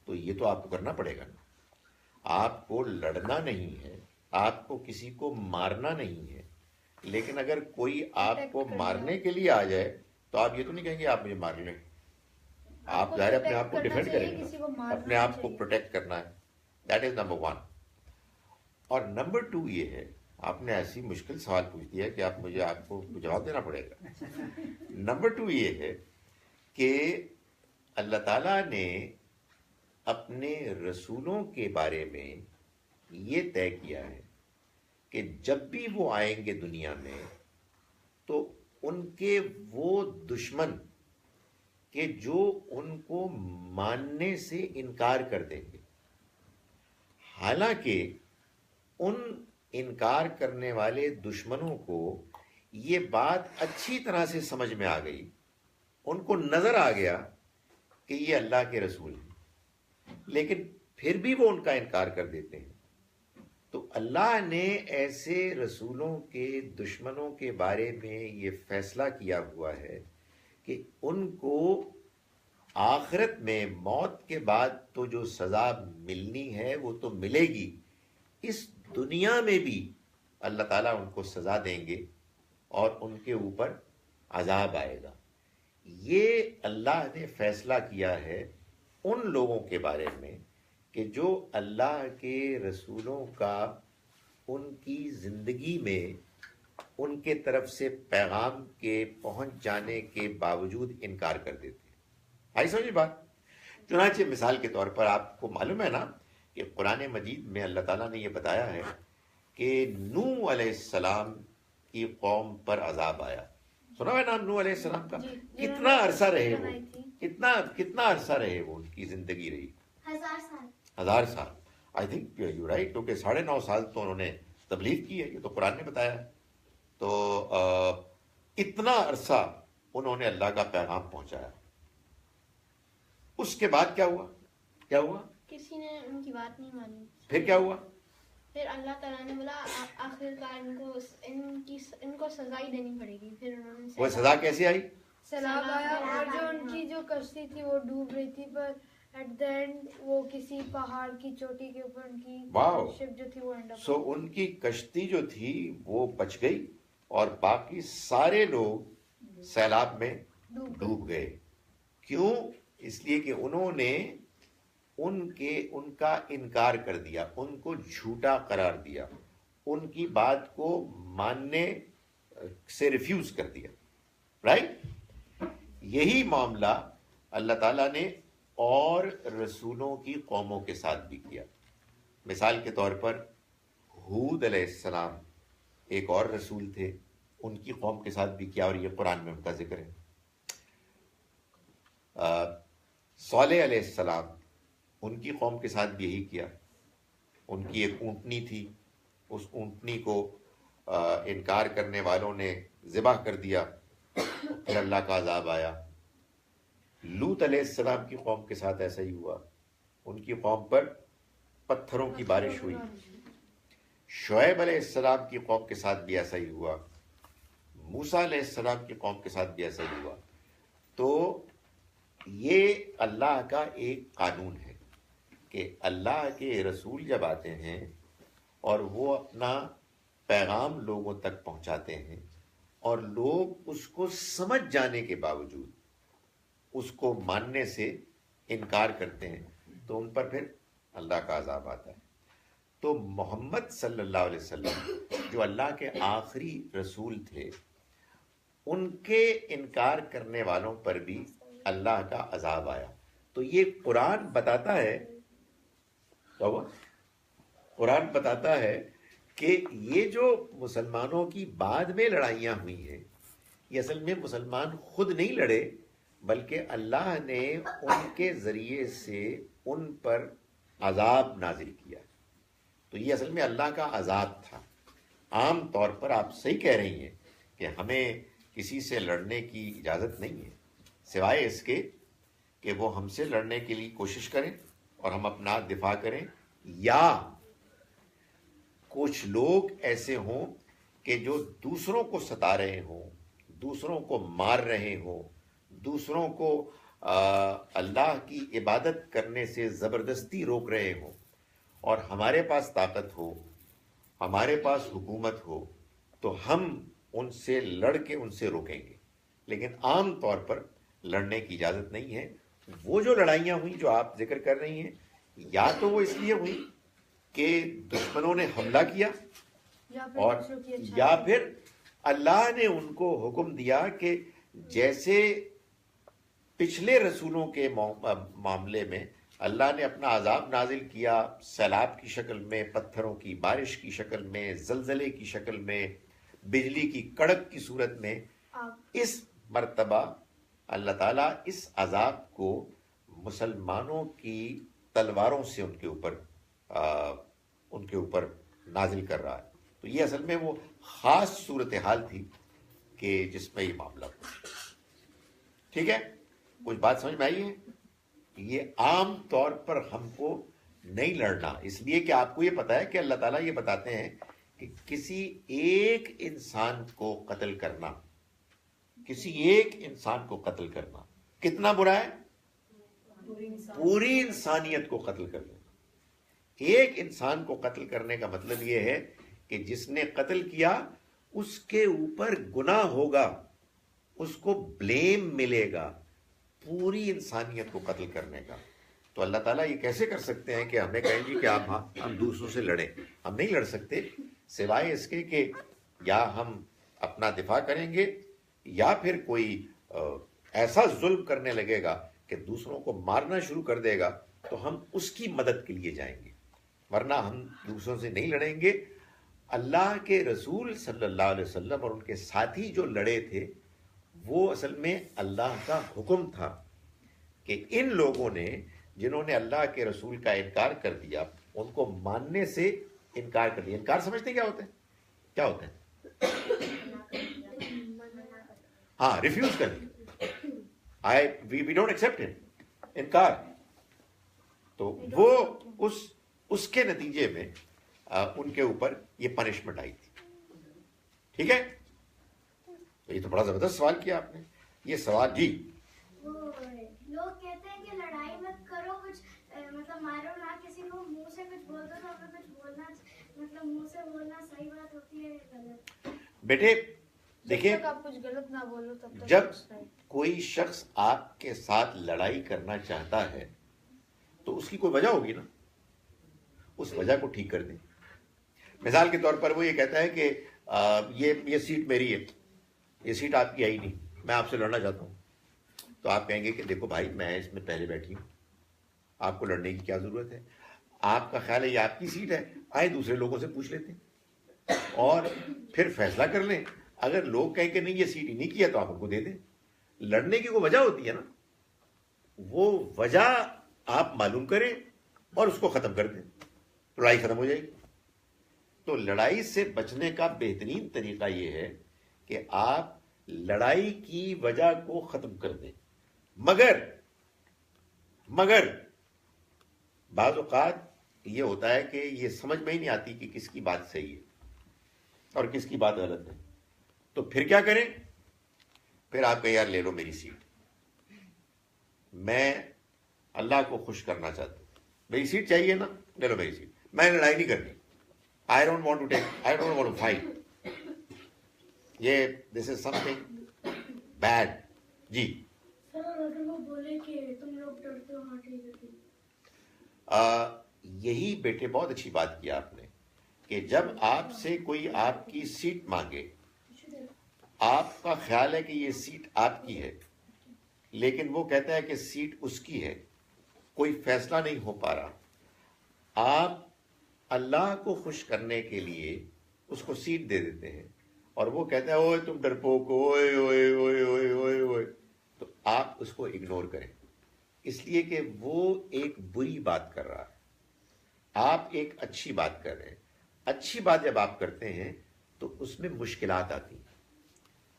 A: تو یہ تو آپ کو کرنا پڑے گا نا. آپ کو لڑنا نہیں ہے, آپ کو کسی کو مارنا نہیں ہے, لیکن اگر کوئی آپ کو مارنے کے لیے آ جائے تو آپ یہ تو نہیں کہیں گے آپ مجھے مار لیں. آپ ظاہر اپنے آپ کو ڈیفینڈ کریں گے, اپنے آپ کو پروٹیکٹ کرنا ہے. That is number 1. اور نمبر 2 یہ ہے, آپ نے ایسی مشکل سوال پوچھ دیا کہ آپ کو جواب دینا پڑے گا. نمبر 2 یہ ہے کہ اللہ تعالیٰ نے اپنے رسولوں کے بارے میں یہ طے کیا ہے کہ جب بھی وہ آئیں گے دنیا میں تو ان کے وہ دشمن کہ جو ان کو ماننے سے انکار کر دیں گے, حالانکہ ان انکار کرنے والے دشمنوں کو یہ بات اچھی طرح سے سمجھ میں آ گئی, ان کو نظر آ گیا کہ یہ اللہ کے رسول ہیں, لیکن پھر بھی وہ ان کا انکار کر دیتے ہیں. تو اللہ نے ایسے رسولوں کے دشمنوں کے بارے میں یہ فیصلہ کیا ہوا ہے کہ ان کو آخرت میں موت کے بعد تو جو سزا ملنی ہے وہ تو ملے گی, اس دنیا میں بھی اللہ تعالیٰ ان کو سزا دیں گے اور ان کے اوپر عذاب آئے گا. یہ اللہ نے فیصلہ کیا ہے ان لوگوں کے بارے میں کہ جو اللہ کے رسولوں کا ان کی زندگی میں ان کے طرف سے پیغام کے پہنچ جانے کے باوجود انکار کر دیتے ہیں. آئی سمجھ بات؟ چنانچہ مثال کے طور پر آپ کو معلوم ہے نا کہ قرآن مجید میں اللہ تعالیٰ نے یہ بتایا ہے کہ نوح علیہ السلام کی قوم پر عذاب آیا. سنا ہے نام نوح علیہ السلام کا؟ کتنا عرصہ رہے وہ, کتنا عرصہ رہے وہ, ان کی زندگی رہی 1000 سال. آئی تھنک یو رائٹ, کیونکہ 9.5 سال تو انہوں نے تبلیغ کی ہے, یہ تو قرآن نے بتایا ہے. تو اتنا عرصہ انہوں نے اللہ کا پیغام پہنچایا. اس کے بعد کیا ہوا؟
G: کسی نے ان کی بات نہیں مانی.
A: پھر کیا ہوا؟
G: پھر اللہ تعالیٰ نے بولا آخر کار ان کو سزا ہی دینی پڑے گی. پھر انہوں نے
A: وہ سزا کیسے آئی؟
C: سیلاب آیا اور جو ان کی جو کشتی تھی وہ ڈوب رہی تھی، پر ایٹ دا اینڈ وہ کسی پہاڑ کی چوٹی کے اوپر ان کی
A: واو.
C: شپ جو تھی وہ اینڈ اپ.
A: سو ان کی کشتی جو تھی وہ بچ گئی اور باقی سارے لوگ سیلاب میں ڈوب گئے. کیوں؟ اس لیے کہ انہوں نے ان کا انکار کر دیا، ان کو جھوٹا قرار دیا، ان کی بات کو ماننے سے ریفیوز کر دیا. رائٹ؟ یہی معاملہ اللہ تعالیٰ نے اور رسولوں کی قوموں کے ساتھ بھی کیا. مثال کے طور پر ہود علیہ السلام ایک اور رسول تھے، ان کی قوم کے ساتھ بھی کیا، اور یہ قرآن میں ان کا ذکر ہے. صالح علیہ السلام ان کی قوم کے ساتھ بھی یہی کیا. ان کی ایک اونٹنی تھی، اس اونٹنی کو انکار کرنے والوں نے ذبح کر دیا، پھر اللہ کا عذاب آیا. لوط علیہ السلام کی قوم کے ساتھ ایسا ہی ہوا، ان کی قوم پر پتھروں کی بارش ہوئی. شعیب علیہ السلام کی قوم کے ساتھ بھی ایسا ہی ہوا، موسیٰ علیہ السلام کی قوم کے ساتھ بھی ایسا ہی ہوا. تو یہ اللہ کا ایک قانون ہے کہ اللہ کے رسول جب آتے ہیں اور وہ اپنا پیغام لوگوں تک پہنچاتے ہیں اور لوگ اس کو سمجھ جانے کے باوجود اس کو ماننے سے انکار کرتے ہیں تو ان پر پھر اللہ کا عذاب آتا ہے. تو محمد صلی اللہ علیہ وسلم جو اللہ کے آخری رسول تھے، ان کے انکار کرنے والوں پر بھی اللہ کا عذاب آیا. تو یہ قرآن بتاتا ہے، قرآن بتاتا ہے کہ یہ جو مسلمانوں کی بعد میں لڑائیاں ہوئی ہیں، یہ اصل میں مسلمان خود نہیں لڑے، بلکہ اللہ نے ان کے ذریعے سے ان پر عذاب نازل کیا. تو یہ اصل میں اللہ کا عذاب تھا. عام طور پر آپ صحیح کہہ رہی ہیں کہ ہمیں کسی سے لڑنے کی اجازت نہیں ہے، سوائے اس کے کہ وہ ہم سے لڑنے کے لیے کوشش کریں اور ہم اپنا دفاع کریں، یا کچھ لوگ ایسے ہوں کہ جو دوسروں کو ستا رہے ہوں، دوسروں کو مار رہے ہوں، دوسروں کو اللہ کی عبادت کرنے سے زبردستی روک رہے ہوں، اور ہمارے پاس طاقت ہو، ہمارے پاس حکومت ہو تو ہم ان سے لڑ کے ان سے روکیں گے. لیکن عام طور پر لڑنے کی اجازت نہیں ہے. وہ جو لڑائیاں ہوئیں جو آپ ذکر کر رہی ہیں، یا تو وہ اس لیے ہوئی کہ دشمنوں نے حملہ کیا، اور یا پھر اللہ نے ان کو حکم دیا کہ جیسے پچھلے رسولوں کے معاملے میں اللہ نے اپنا عذاب نازل کیا سیلاب کی شکل میں، پتھروں کی بارش کی شکل میں، زلزلے کی شکل میں، بجلی کی کڑک کی صورت میں، اس مرتبہ اللہ تعالیٰ اس عذاب کو مسلمانوں کی تلواروں سے ان کے اوپر نازل کر رہا ہے. تو یہ اصل میں وہ خاص صورتحال تھی کہ جس میں یہ معاملہ ہوا. ٹھیک ہے، کچھ بات سمجھ میں آئی ہے؟ یہ عام طور پر ہم کو نہیں لڑنا، اس لیے کہ آپ کو یہ پتا ہے کہ اللہ تعالیٰ یہ بتاتے ہیں کہ کسی ایک انسان کو قتل کرنا، کسی ایک انسان کو قتل کرنا کتنا برا ہے؟ پوری انسانیت کو قتل کر دینا. ایک انسان کو قتل کرنے کا مطلب یہ ہے کہ جس نے قتل کیا اس کے اوپر گناہ ہوگا، اس کو بلیم ملے گا پوری انسانیت کو قتل کرنے کا. تو اللہ تعالیٰ یہ کیسے کر سکتے ہیں کہ ہمیں کہیں جی کہ ہم دوسروں سے لڑیں؟ ہم نہیں لڑ سکتے، سوائے اس کے کہ یا ہم اپنا دفاع کریں گے، یا پھر کوئی ایسا ظلم کرنے لگے گا کہ دوسروں کو مارنا شروع کر دے گا تو ہم اس کی مدد کے لیے جائیں گے، ورنہ ہم دوسروں سے نہیں لڑیں گے. اللہ کے رسول صلی اللہ علیہ وسلم اور ان کے ساتھی جو لڑے تھے، وہ اصل میں اللہ کا حکم تھا کہ ان لوگوں نے جنہوں نے اللہ کے رسول کا انکار کر دیا، ان کو ماننے سے انکار کر دیا. انکار سمجھتے کیا ہوتا ہے؟ کیا ہوتا ہے؟ ہاں، ریفیوز کر دیا، وی ڈونٹ ایکسپٹ اٹ، انکار. تو وہ اس کے نتیجے میں ان کے اوپر یہ پنشمنٹ آئی تھی. ٹھیک ہے, تو یہ تو بڑا زبردست سوال کیا آپ نے. یہ سوال جی
B: وہ لوگ کہتے ہیں کہ لڑائی مت کرو, کچھ مطلب مارو نہ کسی کو, منہ سے کچھ بول دو تو ہمیں کچھ بولنا, مطلب منہ سے بولنا صحیح بات ہوتی ہے غلط؟
A: بیٹے
C: جب
A: دیکھیں,
C: تک آپ کچھ غلط نہ بولو تب تک
A: جب
C: it's right.
A: کوئی شخص آپ کے ساتھ لڑائی کرنا چاہتا ہے تو اس کی کوئی وجہ ہوگی نا, اس وجہ کو ٹھیک کر دیں. مثال کے طور پر وہ یہ کہتا ہے کہ یہ سیٹ میری ہے, یہ سیٹ آپ کی آئی نہیں, میں آپ سے لڑنا چاہتا ہوں. تو آپ کہیں گے کہ دیکھو بھائی, میں اس میں پہلے بیٹھی ہوں, آپ کو لڑنے کی کیا ضرورت ہے؟ آپ کا خیال ہے یہ آپ کی سیٹ ہے, آئے دوسرے لوگوں سے پوچھ لیتے ہیں اور پھر فیصلہ کر لیں. اگر لوگ کہیں کہ نہیں یہ سیٹ ہی نہیں کیا تو آپ ان کو دے دیں. لڑنے کی کوئی وجہ ہوتی ہے نا, وہ وجہ آپ معلوم کریں اور اس کو ختم کر دیں, لڑائی ختم ہو جائے گی. تو لڑائی سے بچنے کا بہترین طریقہ یہ ہے کہ آپ لڑائی کی وجہ کو ختم کر دیں. مگر بعض اوقات یہ ہوتا ہے کہ یہ سمجھ میں ہی نہیں آتی کہ کس کی بات صحیح ہے اور کس کی بات غلط ہے. تو پھر کیا کریں؟ پھر آپ کہیں یار لے لو میری سیٹ, میں اللہ کو خوش کرنا چاہتا ہوں, میری سیٹ چاہیے نا, لے لو میری سیٹ, میں لڑائی نہیں کرنی. I don't want to fight. یہ this is something bad. جی
B: سر اگر وہ بولے کہ تم لوگ ڈرتے ہو, ہاں ٹھیک ہے.
A: یہی بیٹے بہت اچھی بات کی آپ نے کہ جب آپ سے کوئی آپ کی سیٹ مانگے, آپ کا خیال ہے کہ یہ سیٹ آپ کی ہے, لیکن وہ کہتا ہے کہ سیٹ اس کی ہے, کوئی فیصلہ نہیں ہو پا رہا, آپ اللہ کو خوش کرنے کے لیے اس کو سیٹ دے دیتے ہیں اور وہ کہتا ہے اوئے تم ڈرپوک, اوئے اوئے اوئے اوئے اوئے اوئے, تو آپ اس کو اگنور کریں, اس لیے کہ وہ ایک بری بات کر رہا ہے, آپ ایک اچھی بات کر رہے ہیں. اچھی بات جب آپ کرتے ہیں تو اس میں مشکلات آتی ہیں,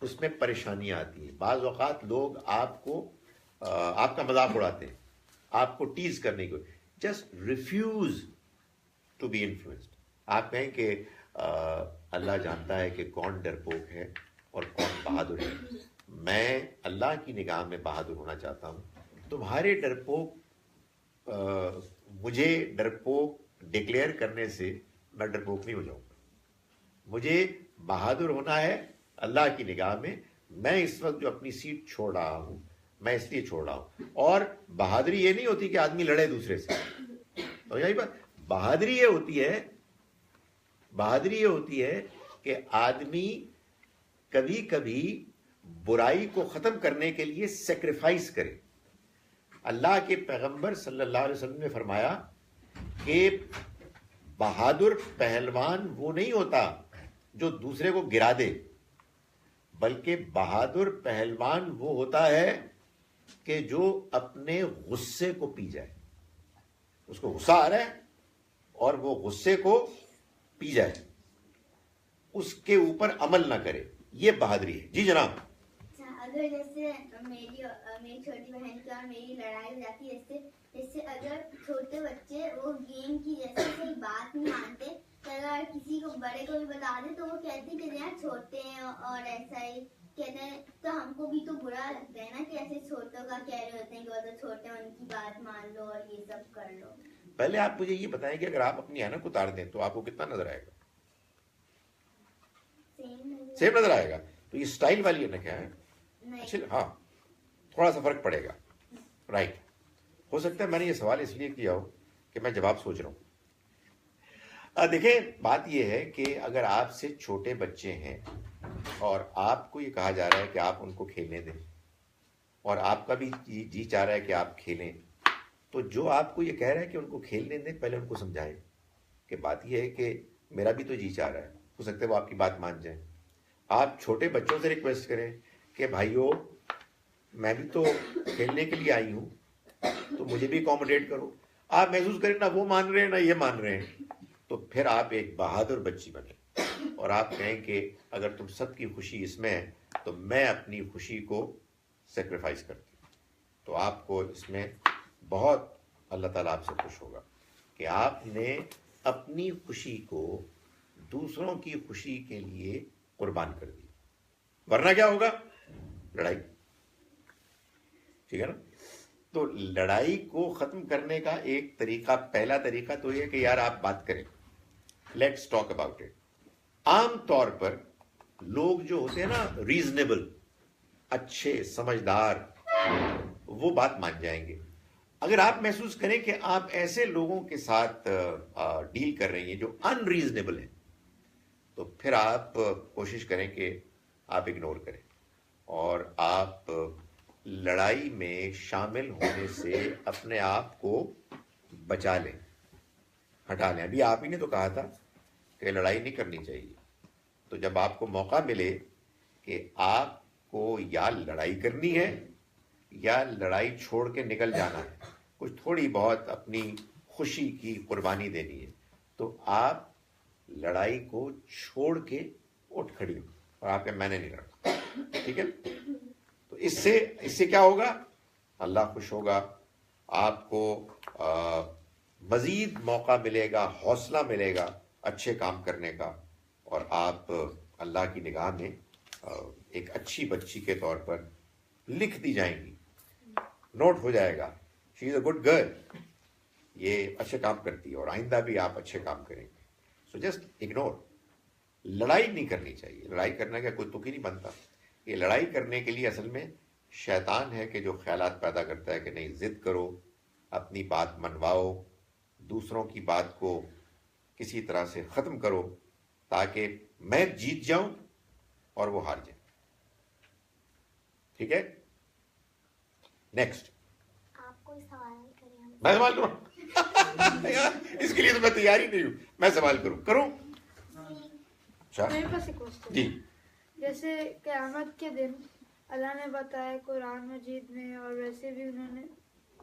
A: اس میں پریشانیاں آتی ہیں. بعض اوقات لوگ آپ کا مذاق اڑاتے ہیں, آپ کو ٹیز کرنے کو. Just refuse to be influenced. آپ کہیں کہ اللہ جانتا ہے کہ کون ڈرپوک ہے اور کون بہادر ہے. میں اللہ کی نگاہ میں بہادر ہونا چاہتا ہوں. تمہارے ڈرپوک مجھے ڈرپوک ڈکلیئر کرنے سے میں ڈرپوک نہیں ہو جاؤں گا. مجھے بہادر ہونا ہے اللہ کی نگاہ میں. میں اس وقت جو اپنی سیٹ چھوڑ رہا ہوں, میں اس لیے چھوڑ رہا ہوں. اور بہادری یہ نہیں ہوتی کہ آدمی لڑے دوسرے سے, تو یہی بات. بہادری یہ ہوتی ہے کہ آدمی کبھی کبھی برائی کو ختم کرنے کے لیے سیکریفائس کرے. اللہ کے پیغمبر صلی اللہ علیہ وسلم نے فرمایا کہ بہادر پہلوان وہ نہیں ہوتا جو دوسرے کو گرا دے, بلکہ بہادر پہلوان وہ ہوتا ہے کہ جو اپنے غصے کو پی جائے. اس کو غصہ آ رہا ہے اور وہ غصے کو پی جائے, اس کے اوپر عمل نہ کرے, یہ بہادری ہے. جی جناب.
B: اگر جیسے میری چھوٹی بہن کی اور میری لڑائی ہو جاتی ہے, جیسے اگر چھوٹے بچے وہ گیم کی جیسے کوئی بات نہیں مانتے, تو اگر کسی کو بڑے کو بھی بتا دیں تو وہ کہتے ہیں کہ یار چھوٹے ہیں اور ایسا ہی کہتے ہیں, تو ہم کو بھی تو برا لگتا ہے نا کہ ایسے چھوٹوں کا کہہ رہے ہوتے ہیں کہ وہ تو چھوٹے ہیں, ان کی بات مان لو اور یہ سب کر لو.
A: پہلے آپ مجھے یہ بتائیں کہ اگر آپ اپنی اینک اتار دیں تو آپ کو کتنا نظر آئے گا؟ سیم نظر آئے گا. تو یہ اسٹائل والی اینک ہے. اچھا, ہاں تھوڑا سا فرق پڑے گا. رائٹ. ہو سکتا ہے میں نے یہ سوال اس لیے کیا ہو کہ میں جواب سوچ رہا ہوں. دیکھیں بات یہ ہے کہ اگر آپ سے چھوٹے بچے ہیں اور آپ کو یہ کہا جا رہا ہے کہ آپ ان کو کھیلنے دیں اور آپ کا بھی جی چاہ رہا ہے کہ آپ کھیلیں, تو جو آپ کو یہ کہہ رہا ہے کہ ان کو کھیلنے دیں, پہلے ان کو سمجھائیں کہ بات یہ ہے کہ میرا بھی تو جی چاہ رہا ہے, ہو سکتا ہے وہ آپ کی بات مان جائیں. آپ چھوٹے بچوں سے ریکویسٹ کریں کہ بھائیو میں بھی تو کھیلنے کے لیے آئی ہوں, تو مجھے بھی اکوموڈیٹ کرو. آپ محسوس کریں نہ وہ مان رہے ہیں نہ یہ مان رہے ہیں, تو پھر آپ ایک بہادر بچی بنیں اور آپ کہیں کہ اگر تم سب کی خوشی اس میں ہے تو میں اپنی خوشی کو سیکریفائس کرتی ہوں. تو آپ کو اس میں بہت اللہ تعالیٰ آپ سے خوش ہوگا کہ آپ نے اپنی خوشی کو دوسروں کی خوشی کے لیے قربان کر دی، ورنہ کیا ہوگا؟ لڑائی. ٹھیک ہے نا؟ تو لڑائی کو ختم کرنے کا ایک طریقہ، پہلا طریقہ تو یہ کہ یار آپ بات کریں، لیٹس ٹاک اباؤٹ اٹ. عام طور پر لوگ جو ہوتے ہیں نا ریزنیبل، اچھے، سمجھدار، وہ بات مان جائیں گے. اگر آپ محسوس کریں کہ آپ ایسے لوگوں کے ساتھ ڈیل کر رہی ہیں جو ان ریزنیبل ہیں، تو پھر آپ کوشش کریں کہ آپ اگنور کریں اور آپ لڑائی میں شامل ہونے سے اپنے آپ کو بچا لیں، ہٹا لیں. ابھی آپ ہی نے تو کہا تھا کہ لڑائی نہیں کرنی چاہیے. تو جب آپ کو موقع ملے کہ آپ کو یا لڑائی کرنی ہے یا لڑائی چھوڑ کے نکل جانا ہے، کچھ تھوڑی بہت اپنی خوشی کی قربانی دینی ہے، تو آپ لڑائی کو چھوڑ کے اٹھ کھڑی ہو اور آپ کہ میں نے نہیں لڑا. ٹھیک ہے؟ تو اس سے کیا ہوگا؟ اللہ خوش ہوگا، آپ کو مزید موقع ملے گا، حوصلہ ملے گا اچھے کام کرنے کا، اور آپ اللہ کی نگاہ میں ایک اچھی بچی کے طور پر لکھ دی جائیں گی، نوٹ ہو جائے گا شی از اے گڈ گرل، یہ اچھے کام کرتی ہے، اور آئندہ بھی آپ اچھے کام کریں گے. So just ignore. لڑائی نہیں کرنی چاہیے. لڑائی کرنے کا کوئی تک ہی نہیں بنتا. یہ لڑائی کرنے کے لیے اصل میں شیطان ہے کہ جو خیالات پیدا کرتا ہے کہ نہیں، ضد کرو، اپنی بات منواؤ، دوسروں کی بات کو کسی طرح سے ختم کرو تاکہ میں جیت جاؤں اور وہ ہار جائے. ٹھیک ہے؟ نیکسٹ.
B: آپ کوئی سوال کریں ہم
A: میں سوال کروں؟ اس کے لیے تو میں تیاری نہیں ہوں. میں سوال کروں. اچھا
C: میرے پاس ایک کوشچن.
A: جی.
C: جیسے قیامت کے دن اللہ نے بتایا قرآن مجید میں، اور ویسے بھی انہوں نے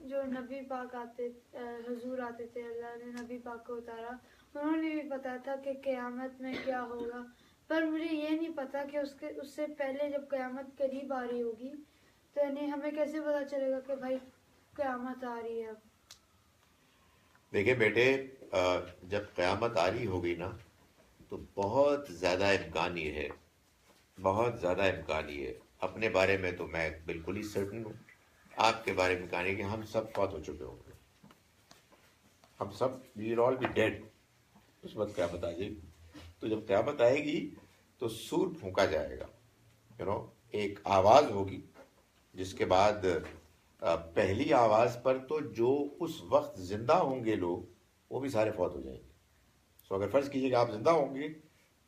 C: جو نبی پاک حضور آتے تھے، اللہ نے نبی پاک کو اتارا، انہوں نے بھی بتایا تھا کہ قیامت میں کیا ہوگا. پر مجھے یہ نہیں پتا کہ اس سے پہلے جب قیامت قریب آ رہی ہوگی تو یعنی ہمیں کیسے پتا چلے گا کہ بھائی قیامت آ رہی ہے اب.
A: دیکھیں بیٹے، جب قیامت آ رہی ہوگی نا تو بہت زیادہ امکان یہ ہے، بہت زیادہ امکان یہ ہے. اپنے بارے میں تو میں بالکل ہی سرٹن ہوں، آپ کے بارے میں کہانی ہے کہ ہم سب فوت ہو چکے ہوں گے، ہم سب وی ول آل بی ڈیڈ اس وقت قیامت آ جائے گی. تو جب قیامت آئے گی تو سور پھونکا جائے گا، ایک آواز ہوگی، جس کے بعد پہلی آواز پر تو جو اس وقت زندہ ہوں گے لوگ وہ بھی سارے فوت ہو جائیں گے. سو اگر فرض کیجیے کہ آپ زندہ ہوں گے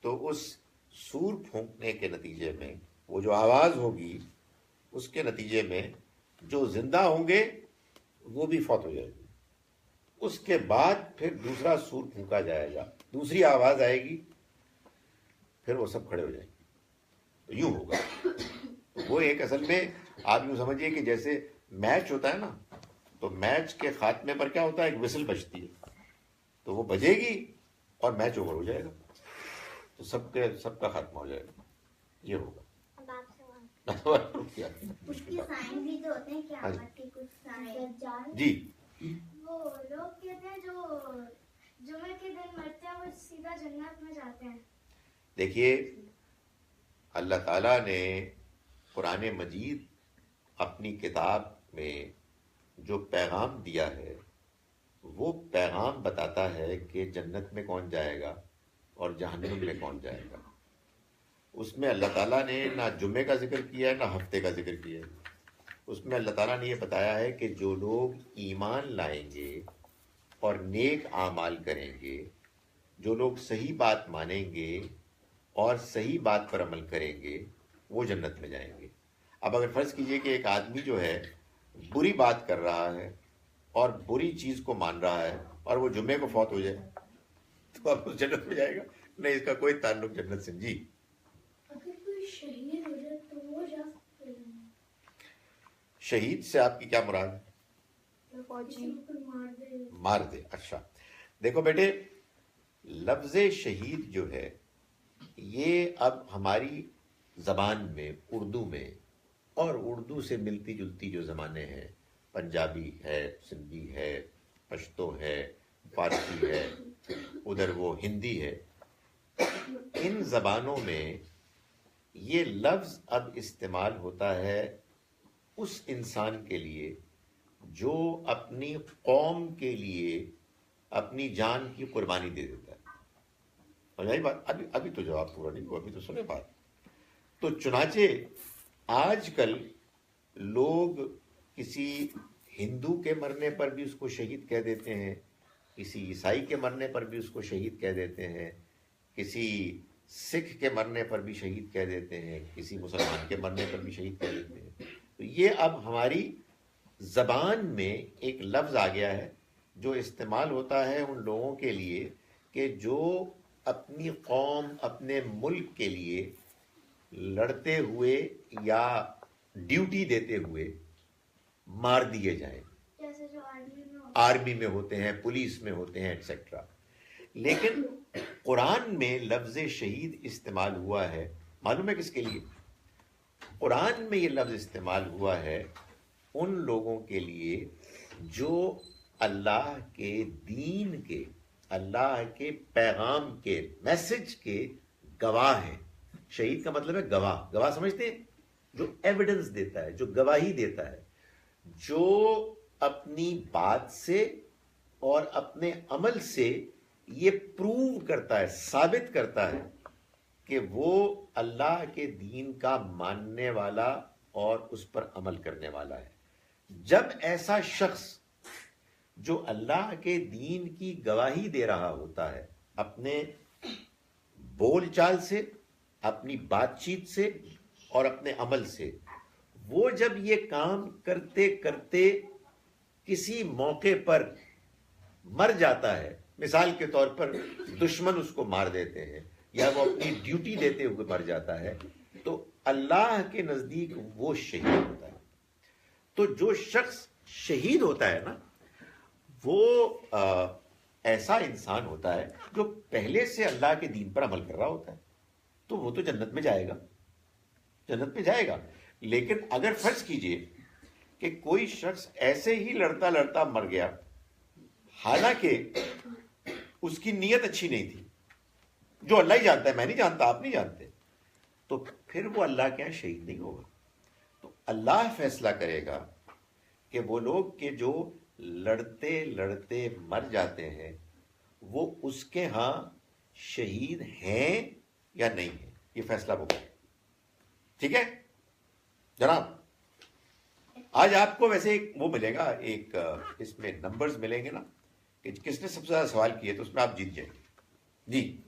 A: تو اس سور پھونکنے کے نتیجے میں وہ جو آواز ہوگی اس کے نتیجے میں جو زندہ ہوں گے وہ بھی فوت ہو جائیں گے. اس کے بعد پھر دوسرا سور پھونکا جائے گا، دوسری آواز آئے گی، پھر وہ سب کھڑے ہو جائیں گے. تو یوں ہوگا. تو وہ ایک اصل میں آپ یوں سمجھیے کہ جیسے میچ ہوتا ہے نا، تو میچ کے خاتمے پر کیا ہوتا ہے؟ ایک وسل بجتی ہے، تو وہ بجے گی اور میچ اوور ہو جائے گا، تو سب کا خاتمہ ہو جائے گا. یہ ہوگا.
B: اب آپ سوال
A: کیا؟
B: اس کے سائن بھی تو ہوتے ہیں قیامت کے کچھ سائن.
A: جی.
B: وہ لوگ کہتے ہیں جو جمعے کے دن مرتے ہیں وہ سیدھا جنت میں جاتے ہیں.
A: دیکھیے، اللہ تعالیٰ نے قرآن مجید اپنی کتاب میں جو پیغام دیا ہے وہ پیغام بتاتا ہے کہ جنت میں کون جائے گا اور جہنم میں کون جائے گا. اس میں اللہ تعالیٰ نے نہ جمعے کا ذکر کیا ہے نہ ہفتے کا ذکر کیا ہے. اس میں اللہ تعالیٰ نے یہ بتایا ہے کہ جو لوگ ایمان لائیں گے اور نیک اعمال کریں گے، جو لوگ صحیح بات مانیں گے اور صحیح بات پر عمل کریں گے، وہ جنت میں جائیں گے. اب اگر فرض کیجئے کہ ایک آدمی جو ہے بری بات کر رہا ہے اور بری چیز کو مان رہا ہے اور وہ جمعے کو فوت ہو جائے تو اب اس جنت میں جائے گا؟ نہیں، اس کا کوئی تعلق جنت سے. جی.
B: اگر کوئی شہید ہو جائے تو وہ جا سکتے ہیں؟
A: شہید سے آپ کی کیا مراد ہے؟
C: فوجی
A: مار دے. اچھا دیکھو بیٹے، لفظ شہید جو ہے یہ اب ہماری زبان میں، اردو میں، اور اردو سے ملتی جلتی جو زبانیں ہیں، پنجابی ہے، سندھی ہے، پشتو ہے، فارسی ہے، ادھر وہ ہندی ہے، ان زبانوں میں یہ لفظ اب استعمال ہوتا ہے اس انسان کے لیے جو اپنی قوم کے لیے اپنی جان کی قربانی دے دیتا ہے. اور یہی بات ابھی تو جواب پورا نہیں ہوا، ابھی تو سنے بات. تو چنانچہ آج کل لوگ کسی ہندو کے مرنے پر بھی اس کو شہید کہہ دیتے ہیں، کسی عیسائی کے مرنے پر بھی اس کو شہید کہہ دیتے ہیں، کسی سکھ کے مرنے پر بھی شہید کہہ دیتے ہیں، کسی مسلمان کے مرنے پر بھی شہید کہہ دیتے ہیں. تو یہ اب ہماری زبان میں ایک لفظ آ گیا ہے جو استعمال ہوتا ہے ان لوگوں کے لیے کہ جو اپنی قوم، اپنے ملک کے لیے لڑتے ہوئے یا ڈیوٹی دیتے ہوئے مار دیے جائیں.
B: جیسے جو آرمی میں
A: آرمی میں ہوتے ہیں، پولیس میں ہوتے ہیں، ایٹسیٹرا. لیکن قرآن میں لفظ شہید استعمال ہوا ہے، معلوم ہے کس کے لیے؟ قرآن میں یہ لفظ استعمال ہوا ہے ان لوگوں کے لیے جو اللہ کے دین کے، اللہ کے پیغام کے، میسج کے گواہ ہیں. شہید کا مطلب ہے گواہ. گواہ سمجھتے ہیں؟ جو ایویڈنس دیتا ہے، جو گواہی دیتا ہے، جو اپنی بات سے اور اپنے عمل سے یہ پروو کرتا ہے، ثابت کرتا ہے کہ وہ اللہ کے دین کا ماننے والا اور اس پر عمل کرنے والا ہے. جب ایسا شخص جو اللہ کے دین کی گواہی دے رہا ہوتا ہے اپنے بول چال سے، اپنی بات چیت سے اور اپنے عمل سے، وہ جب یہ کام کرتے کرتے کسی موقع پر مر جاتا ہے، مثال کے طور پر دشمن اس کو مار دیتے ہیں یا وہ اپنی ڈیوٹی دیتے ہوئے مر جاتا ہے، تو اللہ کے نزدیک وہ شہید ہوتا ہے. تو جو شخص شہید ہوتا ہے نا، وہ ایسا انسان ہوتا ہے جو پہلے سے اللہ کے دین پر عمل کر رہا ہوتا ہے. تو وہ تو جنت میں جائے گا، جنت میں جائے گا. لیکن اگر فرض کیجئے کہ کوئی شخص ایسے ہی لڑتا لڑتا مر گیا، حالانکہ اس کی نیت اچھی نہیں تھی، جو اللہ ہی جانتا ہے، میں نہیں جانتا، آپ نہیں جانتے، تو پھر وہ اللہ کے یہاں شہید نہیں ہوگا. تو اللہ فیصلہ کرے گا کہ وہ لوگ کہ جو لڑتے لڑتے مر جاتے ہیں وہ اس کے ہاں شہید ہیں یا نہیں ہیں، یہ فیصلہ وہ کرے. ٹھیک ہے جناب؟ آج آپ کو ویسے ایک وہ ملے گا، ایک اس میں نمبرز ملیں گے نا کہ کس نے سب سے زیادہ سوال کیے، تو اس میں آپ جیت جائیں گے. جی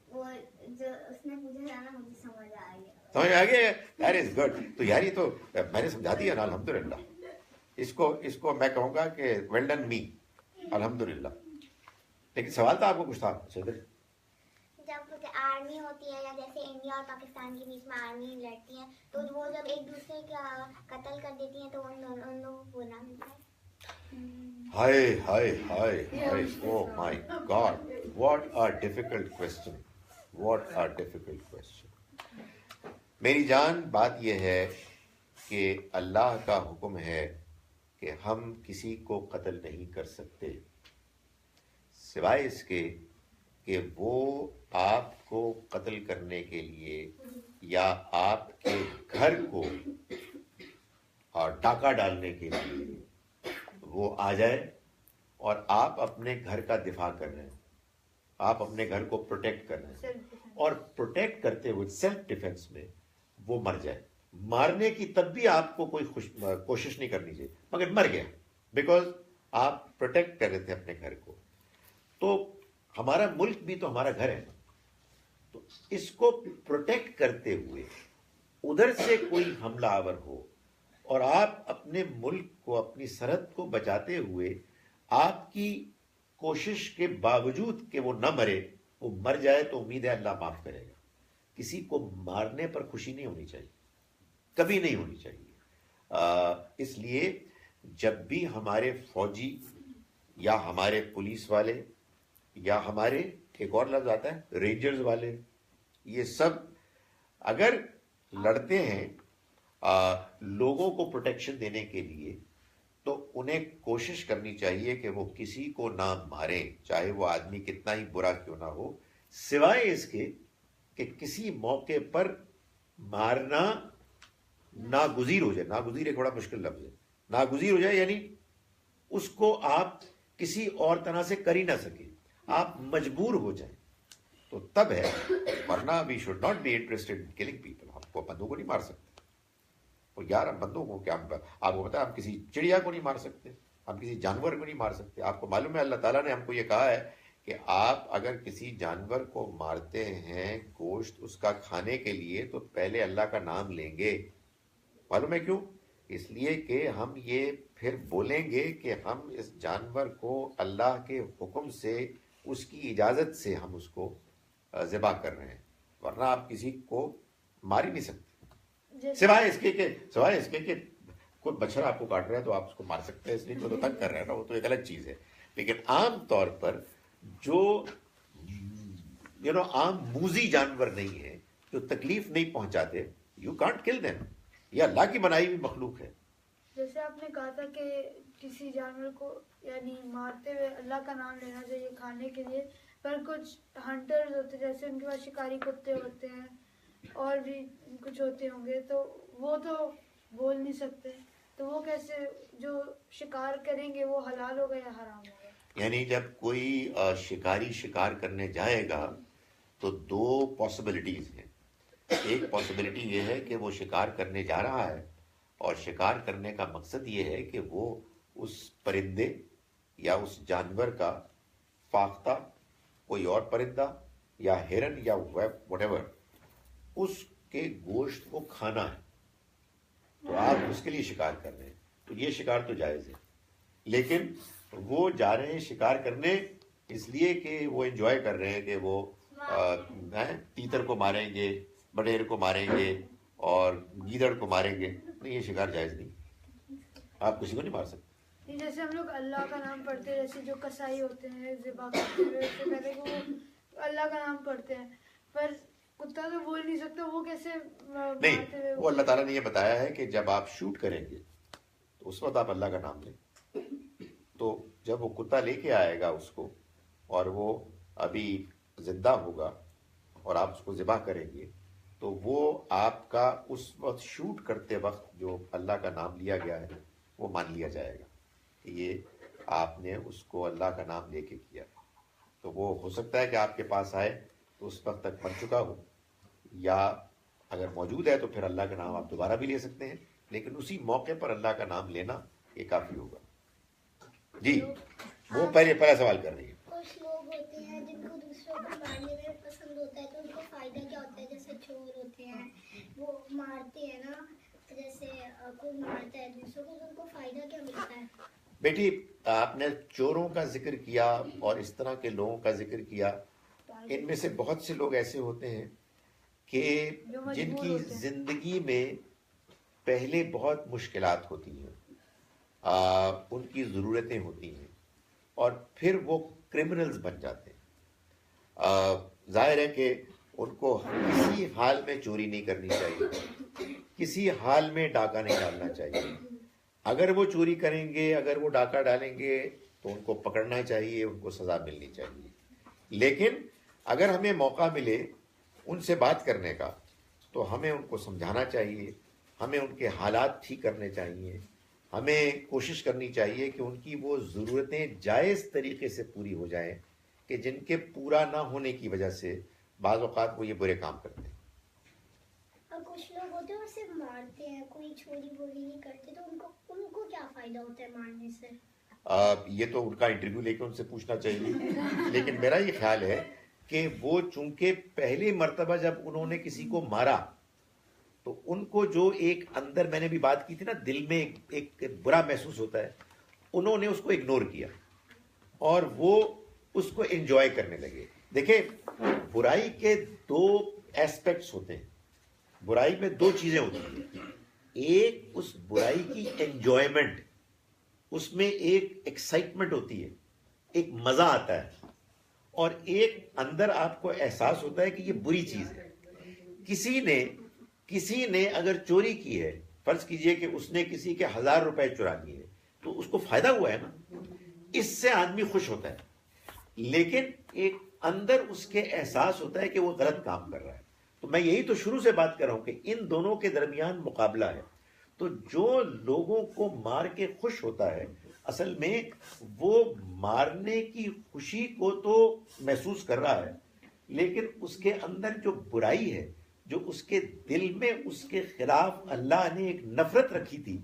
B: وہ جو اس نے پوچھا تھا نا، مجھے سمجھ آ گیا.
A: سمجھ آ گیا؟ That is good. تو یار یہ تو میں نے سمجھا دیا نا، الحمدللہ. اس کو میں کہوں گا کہ ویل ڈن می، الحمدللہ. لیکن سوال تو آپ کو کچھ تھا.
H: جب آرمی ہوتی ہے یا جیسے انڈیا اور پاکستان کے بیچ میں آرمی لڑتی ہیں تو وہ جب ایک دوسرے کا قتل کر دیتی ہیں تو ان لوگوں کو گناہ ملتا ہے.
A: ہائے ہائے ہائے ہائے، oh my God, what a difficult question, what a difficult question. میری جان، بات یہ ہے کہ اللہ کا حکم ہے کہ ہم کسی کو قتل نہیں کر سکتے سوائے اس کے کہ وہ آپ کو قتل کرنے کے لیے یا آپ کے گھر کو ڈاکہ ڈالنے کے لیے وہ آ جائے اور آپ اپنے گھر کا دفاع کر رہے ہیں، آپ اپنے گھر کو پروٹیکٹ کر رہے ہیں، اور پروٹیکٹ کرتے ہوئے سیلف ڈیفenس میں وہ مر جائے. مارنے کی تب بھی آپ کو کوئی کوشش نہیں کرنی چاہیے، مگر مر گیا بیکاز آپ پروٹیکٹ کر رہے تھے اپنے گھر کو. تو ہمارا ملک بھی تو ہمارا گھر ہے، تو اس کو پروٹیکٹ کرتے ہوئے ادھر سے کوئی حملہ آور ہو اور آپ اپنے ملک کو، اپنی سرحد کو بچاتے ہوئے آپ کی کوشش کے باوجود کہ وہ نہ مرے، وہ مر جائے، تو امید ہے اللہ معاف کرے گا. کسی کو مارنے پر خوشی نہیں ہونی چاہیے، کبھی نہیں ہونی چاہیے. اس لیے جب بھی ہمارے فوجی یا ہمارے پولیس والے یا ہمارے ایک اور لفظ آتا ہے رینجرز والے، یہ سب اگر لڑتے ہیں لوگوں کو پروٹیکشن دینے کے لیے، تو انہیں کوشش کرنی چاہیے کہ وہ کسی کو نہ ماریں، چاہے وہ آدمی کتنا ہی برا کیوں نہ ہو، سوائے اس کے کہ کسی موقع پر مارنا ناگزیر ہو جائے. ناگزیر ایک بڑا مشکل لفظ ہے. ناگزیر ہو جائے یعنی اس کو آپ کسی اور طرح سے کر ہی نہ سکے، آپ مجبور ہو جائیں، تو تب ہے. ورنہ we should not be interested in killing people. آپ کو بندوں کو نہیں مار سکتے. اور یار ہم بندوں کو کیا، آپ کو پتا ہے ہم کسی چڑیا کو نہیں مار سکتے، ہم کسی جانور کو نہیں مار سکتے. آپ کو معلوم ہے اللہ تعالیٰ نے ہم کو یہ کہا ہے کہ آپ اگر کسی جانور کو مارتے ہیں گوشت اس کا کھانے کے لیے تو پہلے اللہ کا نام لیں گے. معلوم ہے کیوں؟ اس لیے کہ ہم یہ پھر بولیں گے کہ ہم اس جانور کو اللہ کے حکم سے، اس کی اجازت سے ہم اس کو ذبح کر رہے ہیں. ورنہ آپ کسی کو مار ہی نہیں سکتے، سوائے اس کے کہ کوئی بچڑا آپ کو کاٹ رہا ہے تو آپ اس کو مار سکتے ہیں، اس لیے تو تنگ کر رہے ہیں نا، وہ تو ایک الگ چیز ہے. لیکن عام طور پر جو عام موذی جانور نہیں ہے، جو تکلیف نہیں پہنچاتے، یو کانٹ کل دیم. یہ اللہ کی بنائی ہوئی مخلوق ہے.
C: جیسے آپ نے کہا تھا کہ کسی جانور کو یعنی مارتے ہوئے اللہ کا نام لینا چاہیے کھانے کے لیے، پر کچھ ہنٹرز ہوتے ہیں جیسے ان کے پاس شکاری کتے ہوتے ہیں اور بھی کچھ ہوتے ہوں گے، تو وہ تو بول نہیں سکتے، تو وہ کیسے جو شکار کریں گے وہ حلال ہوگا یا حرام ہوگا؟
A: یعنی جب کوئی شکاری شکار کرنے جائے گا تو دو پاسبلٹیز ہیں. ایک پاسبلٹی یہ ہے کہ وہ شکار کرنے جا رہا ہے اور شکار کرنے کا مقصد یہ ہے کہ وہ اس پرندے یا اس جانور کا فاختہ کوئی اور پرندہ یا ہرن یا واٹ ایور اس کے گوشت کو کھانا ہے، تو آپ اس کے لیے شکار کر رہے ہیں، تو یہ شکار تو جائز ہے. لیکن وہ جا رہے ہیں شکار کرنے اس لیے کہ وہ انجوائے کر رہے ہیں کہ وہ تیتر کو ماریں گے، بڈیر کو ماریں گے اور گیدڑ کو ماریں گے. نہیں، یہ شکار جائز نہیں، آپ کسی کو نہیں مار سکتے.
C: جیسے ہم لوگ اللہ کا نام پڑھتے ہیں، جیسے جو کسائی ہوتے ہیں ذبح کرتے ہوئے اس سے پہلے کہ وہ اللہ کا نام پڑھتے ہیں، پر کتا تو بول نہیں سکتا، وہ کیسے
A: نہیں، وہ اللہ تعالیٰ نے یہ بتایا ہے کہ جب آپ شوٹ کریں گے تو اس وقت آپ اللہ کا نام لیں. تو جب وہ کتا لے کے آئے گا اس کو اور وہ ابھی زندہ ہوگا اور آپ اس کو ذبح کریں گے تو وہ آپ کا اس وقت شوٹ کرتے وقت جو اللہ کا نام لیا گیا ہے وہ مان لیا جائے گا کہ یہ آپ نے اس کو اللہ کا نام لے کے کیا. تو وہ ہو سکتا ہے کہ آپ کے پاس آئے تو اس وقت تک مر چکا ہو، یا اگر موجود ہے تو پھر اللہ کا نام آپ دوبارہ بھی لے سکتے ہیں، لیکن اسی موقع پر اللہ کا نام لینا یہ کافی ہوگا. جی وہ پہلا سوال کر رہی ہے.
H: کچھ لوگ ہوتے ہیں جن کو دوسروں کو مارنے میں پسند ہوتا ہے، تو ان کو فائدہ کیا ہوتا ہے؟ جیسے چور ہوتے ہیں وہ مارتے ہیں نا، جیسے کوئی مارتا ہے دوسروں کو، تو ان کو فائدہ کیا ملتا ہے؟
A: بیٹی آپ نے چوروں کا ذکر کیا اور اس طرح کے لوگوں کا ذکر کیا. ان میں سے بہت سے لوگ ایسے ہوتے ہیں کہ جن کی زندگی میں پہلے بہت مشکلات ہوتی ہیں، ان کی ضرورتیں ہوتی ہیں اور پھر وہ کرمنلز بن جاتے ہیں. ظاہر ہے کہ ان کو کسی حال میں چوری نہیں کرنی چاہیے، کسی حال میں ڈاکہ نہیں ڈالنا چاہیے. اگر وہ چوری کریں گے، اگر وہ ڈاکہ ڈالیں گے تو ان کو پکڑنا چاہیے، ان کو سزا ملنی چاہیے. لیکن اگر ہمیں موقع ملے ان سے بات کرنے کا تو ہمیں ان کو سمجھانا چاہیے، ہمیں ان کے حالات ٹھیک کرنے چاہیے، ہمیں کوشش کرنی چاہیے کہ ان کی وہ ضرورتیں جائز طریقے سے پوری ہو جائیں کہ جن کے پورا نہ ہونے کی وجہ سے بعض اوقات وہ یہ برے کام کرتے ہیں.
H: اور کچھ لوگ ہوتے ہیں وہ صرف مارتے ہیں، کوئی چوری بوری نہیں کرتے، تو ان کو کیا فائدہ ہوتا ہے مارنے سے؟
A: یہ تو ان کا انٹرویو لے کے ان سے پوچھنا چاہیے. لیکن میرا یہ خیال ہے کہ وہ چونکہ پہلی مرتبہ جب انہوں نے کسی کو مارا تو ان کو جو ایک اندر، میں نے بھی بات کی تھی نا، دل میں ایک برا محسوس ہوتا ہے، انہوں نے اس کو اگنور کیا اور وہ اس کو انجوائے کرنے لگے. دیکھیں برائی کے دو ایسپیکٹس ہوتے ہیں، برائی میں دو چیزیں ہوتی ہیں. ایک اس برائی کی انجوائمنٹ، اس میں ایک ایکسائٹمنٹ ہوتی ہے، ایک مزہ آتا ہے، اور ایک اندر آپ کو احساس ہوتا ہے کہ یہ بری چیز ہے. کسی نے اگر چوری کی ہے، فرض کیجئے کہ اس نے کسی کے 1000 روپے چرا لیے، تو اس کو فائدہ ہوا ہے نا, اس سے آدمی خوش ہوتا ہے. لیکن ایک اندر اس کے احساس ہوتا ہے کہ وہ غلط کام کر رہا ہے. تو میں یہی تو شروع سے بات کر رہا ہوں کہ ان دونوں کے درمیان مقابلہ ہے. تو جو لوگوں کو مار کے خوش ہوتا ہے, اصل میں وہ مارنے کی خوشی کو تو محسوس کر رہا ہے, لیکن اس کے اندر جو برائی ہے, جو اس کے دل میں اس کے خلاف اللہ نے ایک نفرت رکھی تھی,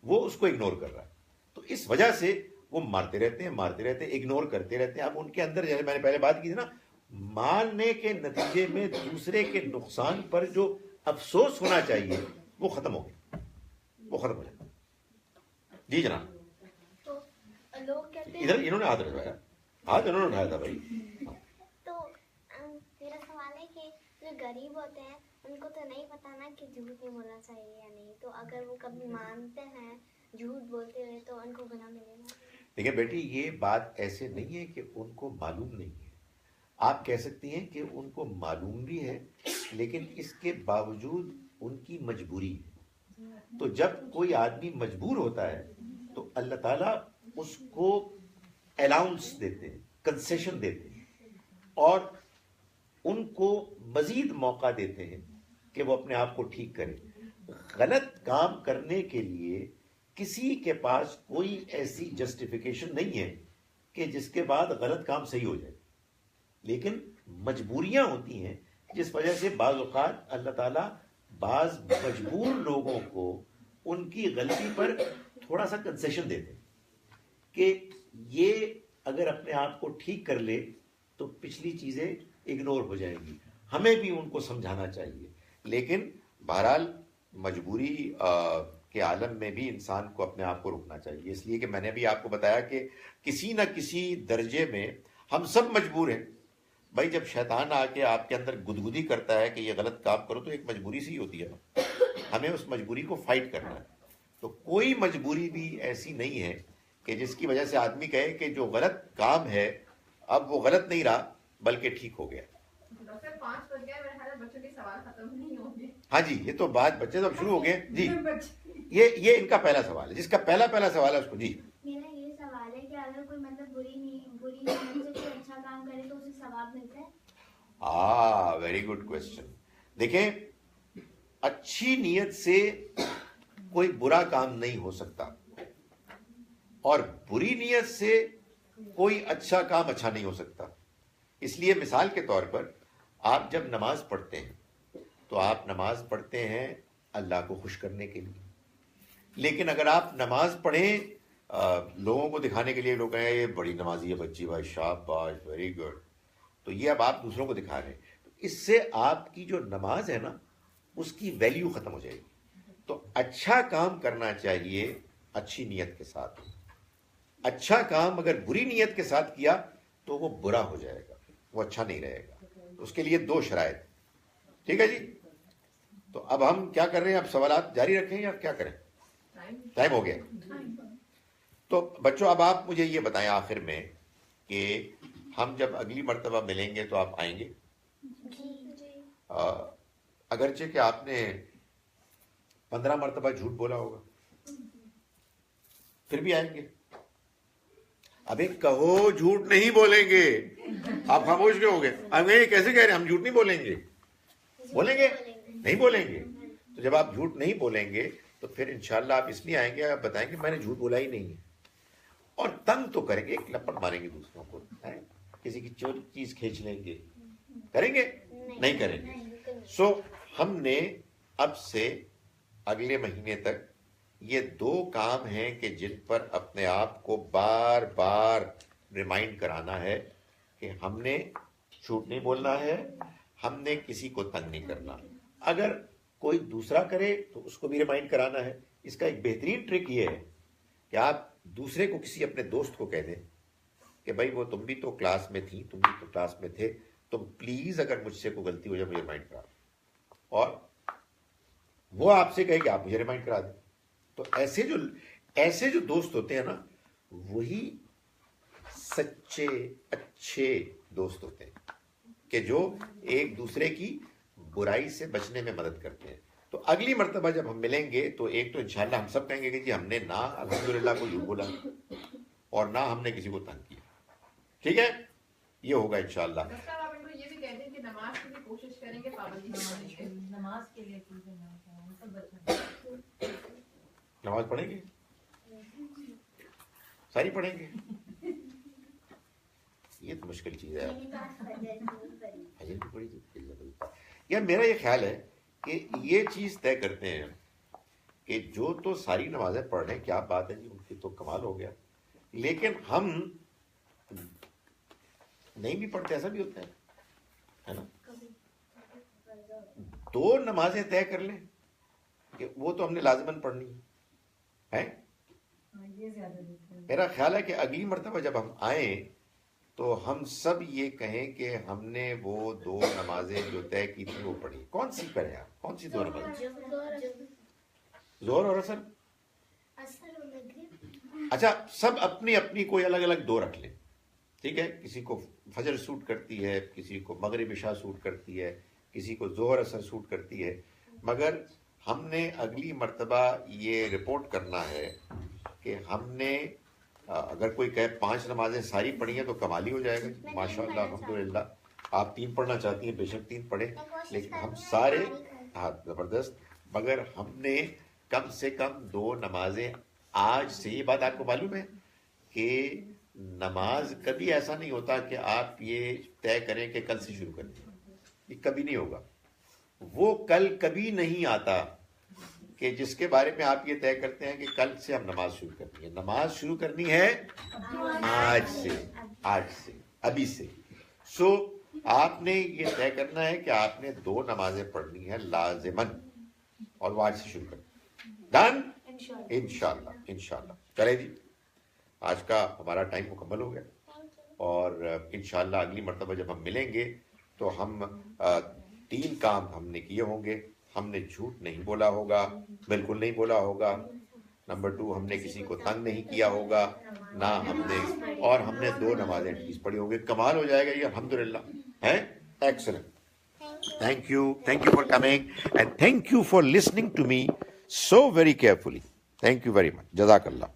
A: وہ اس کو اگنور کر رہا ہے. تو اس وجہ سے وہ مارتے رہتے ہیں, اگنور کرتے رہتے ہیں. اب ان کے اندر, جیسے میں نے پہلے بات کی تھی نا, مارنے کے نتیجے میں دوسرے کے نقصان پر جو افسوس ہونا چاہیے وہ ختم ہو گیا, وہ ختم ہو جائے. جی جناب,
G: تو لوگ کہتے ہیں,
A: ادھر انہوں نے ہاتھ رکھوایا, ہاتھ انہوں نے اٹھایا تھا بھائی.
H: تو میرا سوال ہے کہ جو غریب ہوتے ہیں ان کو تو نہیں پتا نا کہ جھوٹ نہیں بولنا چاہیے یا نہیں, تو اگر وہ کبھی مانتے ہیں جھوٹ بولتے ہوئے تو ان کو گناہ ملے گا؟
A: دیکھیں بیٹی, یہ بات ایسے نہیں ہے کہ ان کو معلوم نہیں ہے. آپ کہہ سکتی ہیں کہ ان کو معلوم بھی ہے, لیکن اس کے باوجود ان کی مجبوری ہے. تو جب کوئی آدمی مجبور ہوتا ہے تو اللہ تعالیٰ اس کو الاؤنس دیتے ہیں, کنسیشن دیتے ہیں, اور ان کو مزید موقع دیتے ہیں کہ وہ اپنے آپ کو ٹھیک کریں. غلط کام کرنے کے لیے کسی کے پاس کوئی ایسی جسٹیفیکیشن نہیں ہے کہ جس کے بعد غلط کام صحیح ہو جائے, لیکن مجبوریاں ہوتی ہیں جس وجہ سے بعض اوقات اللہ تعالیٰ بعض مجبور لوگوں کو ان کی غلطی پر تھوڑا سا کنسیشن دیتے ہیں کہ یہ اگر اپنے آپ کو ٹھیک کر لے تو پچھلی چیزیں اگنور ہو جائیں گی. ہمیں بھی ان کو سمجھانا چاہیے, لیکن بہرحال مجبوری کے عالم میں بھی انسان کو اپنے آپ کو روکنا چاہیے. اس لیے کہ میں نے بھی آپ کو بتایا کہ کسی نہ کسی درجے میں ہم سب مجبور ہیں. بھائی جب شیطان آ کے آپ کے اندر گدگدی کرتا ہے کہ یہ غلط کام کرو, تو ایک مجبوری سی ہوتی ہے نا, ہمیں اس مجبوری کو فائٹ کرنا ہے. تو کوئی مجبوری بھی ایسی نہیں ہے کہ جس کی وجہ سے آدمی کہے کہ جو غلط کام ہے اب وہ غلط نہیں رہا بلکہ ٹھیک ہو گیا.
E: ڈاکٹر 5 بج گئے, میرے خیال ہے بچوں کے سوال ختم نہیں ہوں گے.
A: ہاں جی, یہ تو بات بچے تو شروع ہو گئے. جی, یہ ان کا پہلا سوال ہے, جس کا پہلا سوال ہے اس کو. جی,
B: میرا یہ سوال ہے کہ اگر کوئی مطلب بری نیت سے کوئی اچھا کام کرے تو اسے ثواب ملتا ہے؟
A: Very good question. دیکھیں, اچھی نیت سے کوئی برا کام نہیں ہو سکتا, اور بری نیت سے کوئی اچھا کام اچھا نہیں ہو سکتا. اس لیے مثال کے طور پر آپ جب نماز پڑھتے ہیں تو آپ نماز پڑھتے ہیں اللہ کو خوش کرنے کے لیے. لیکن اگر آپ نماز پڑھیں لوگوں کو دکھانے کے لیے, لوگ کہیں یہ بڑی نمازی ہے بچی, بھائی شاباش, ویری گڈ, تو یہ اب آپ دوسروں کو دکھا رہے ہیں, تو اس سے آپ کی جو نماز ہے نا اس کی ویلیو ختم ہو جائے گی. تو اچھا کام کرنا چاہیے اچھی نیت کے ساتھ. اچھا کام اگر بری نیت کے ساتھ کیا تو وہ برا ہو جائے گا, وہ اچھا نہیں رہے گا. اس کے لیے 2 شرائط. ٹھیک ہے جی, تو اب ہم کیا کر رہے ہیں, اب سوالات جاری رکھیں یا کیا کریں؟ ٹائم ہو گیا. تو بچوں اب آپ مجھے یہ بتائیں آخر میں کہ ہم جب اگلی مرتبہ ملیں گے تو آپ آئیں گے؟ اگرچہ کہ آپ نے 15 مرتبہ جھوٹ بولا ہوگا, پھر بھی آئیں گے. ابھی کہو جھوٹ نہیں بولیں گے, آپ خاموش کیوں ہو گئے؟ اب یہ کیسے کہہ رہے ہیں ہم جھوٹ نہیں بولیں گے؟ بولیں گے, نہیں بولیں گے. تو جب آپ جھوٹ نہیں بولیں گے تو پھر انشاءاللہ آپ اس لیے آئیں گے, آپ بتائیں گے میں نے جھوٹ بولا ہی نہیں ہے, اور تنگ تو کریں گے, ایک لپٹ ماریں گے دوسروں کو, کسی کی چیز کھینچ لیں گے, کریں گے؟ نہیں کریں گے. سو ہم نے اب سے اگلے مہینے تک یہ 2 کام ہیں کہ جن پر اپنے آپ کو بار بار ریمائنڈ کرانا ہے کہ ہم نے جھوٹ نہیں بولنا ہے, ہم نے کسی کو تنگ نہیں کرنا. اگر کوئی دوسرا کرے تو اس کو بھی ریمائنڈ کرانا ہے. اس کا ایک بہترین ٹرک یہ ہے کہ آپ دوسرے کو, کسی اپنے دوست کو کہہ دیں کہ بھائی وہ تم بھی تو کلاس میں تھی, تم بھی تو کلاس میں تھے, تم پلیز اگر مجھ سے کوئی غلطی ہو جائے مجھے ریمائنڈ کرا دیں, اور وہ آپ سے کہے کہ آپ مجھے ریمائنڈ کرا دیں. تو ایسے جو دوست ہوتے ہیں نا وہی سچے اچھے دوست ہوتے ہیں کہ جو ایک دوسرے کی برائی سے بچنے میں مدد کرتے ہیں. تو اگلی مرتبہ جب ہم ملیں گے تو ایک تو انشاءاللہ ہم سب کہیں گے کہ جی ہم نے نہ الحمدللہ کو جھوٹ بولا اور نہ ہم نے کسی کو تنگ کیا. ٹھیک ہے, یہ ہوگا انشاءاللہ.
E: ڈاکٹر صاحب آپ ان کو یہ بھی کہتے ہیں کہ نماز کی بھی کوشش کریں گے پابندی سے پڑھیں گے.
D: نماز کے لیے چیزیں سب بچے
A: نماز پڑھیں گے, ساری پڑھیں گے. یہ تو مشکل چیز ہے یار. میرا یہ خیال ہے کہ یہ چیز طے کرتے ہیں کہ جو تو ساری نمازیں پڑھ رہے ہیں, کیا بات ہے جی, ان کی تو کمال ہو گیا. لیکن ہم نہیں بھی پڑھتے, ایسا بھی ہوتا ہے نا. 2 نمازیں طے کر لیں کہ وہ تو ہم نے لازماً پڑھنی ہے.
D: یہ زیادہ بہتر ہے.
A: میرا خیال ہے کہ اگلی مرتبہ جب ہم آئیں تو ہم سب یہ کہیں کہ ہم نے وہ 2 نمازیں جو طے کی تھی وہ پڑھی. کون سی پڑھیں آپ, کون سی 2 نمازیں؟ ظہر اور عصر. اچھا, سب اپنی اپنی کوئی الگ الگ 2 رکھ لیں. ٹھیک ہے, کسی کو فجر سوٹ کرتی ہے, کسی کو مغرب عشاء سوٹ کرتی ہے, کسی کو ظہر عصر سوٹ کرتی ہے. مگر ہم نے اگلی مرتبہ یہ رپورٹ کرنا ہے کہ ہم نے اگر کوئی کہے 5 نمازیں ساری پڑھی ہیں تو کمال ہی ہو جائے گا. ماشاء اللہ الحمدللہ. آپ 3 پڑھنا چاہتی ہیں بے شک 3 پڑھیں, لیکن ہم سارے, ہاں زبردست, مگر ہم نے کم سے کم 2 نمازیں آج سے. یہ بات آپ کو معلوم ہے کہ نماز کبھی ایسا نہیں ہوتا کہ آپ یہ طے کریں کہ کل سے شروع کریں, یہ کبھی نہیں ہوگا. وہ کل کبھی نہیں آتا کہ جس کے بارے میں آپ یہ طے کرتے ہیں کہ کل سے ہم نماز شروع کرنی ہے. نماز شروع کرنی ہے آج سے, ابھی سے. سو آپ نے یہ طے کرنا ہے کہ آپ نے 2 نمازیں پڑھنی ہیں لازماً, اور وہ آج سے شروع کرنی. ڈن انشاءاللہ. انشاءاللہ. چلے جی, آج کا ہمارا ٹائم مکمل ہو گیا, اور انشاءاللہ اگلی مرتبہ جب ہم ملیں گے تو ہم 3 کام ہم نے کیے ہوں گے. ہم نے جھوٹ نہیں بولا ہوگا, بالکل نہیں بولا ہوگا. نمبر 2, ہم نے کسی کو تنگ نہیں کیا ہوگا, نہ ہم نے, اور ہم نے 2 نمازیں ٹھیک پڑھی ہوں گی. کمال ہو جائے گا یہ الحمدللہ ہے. Excellent. Thank you for coming and thank you for listening to me so very carefully. Thank you very much. Jazakallah.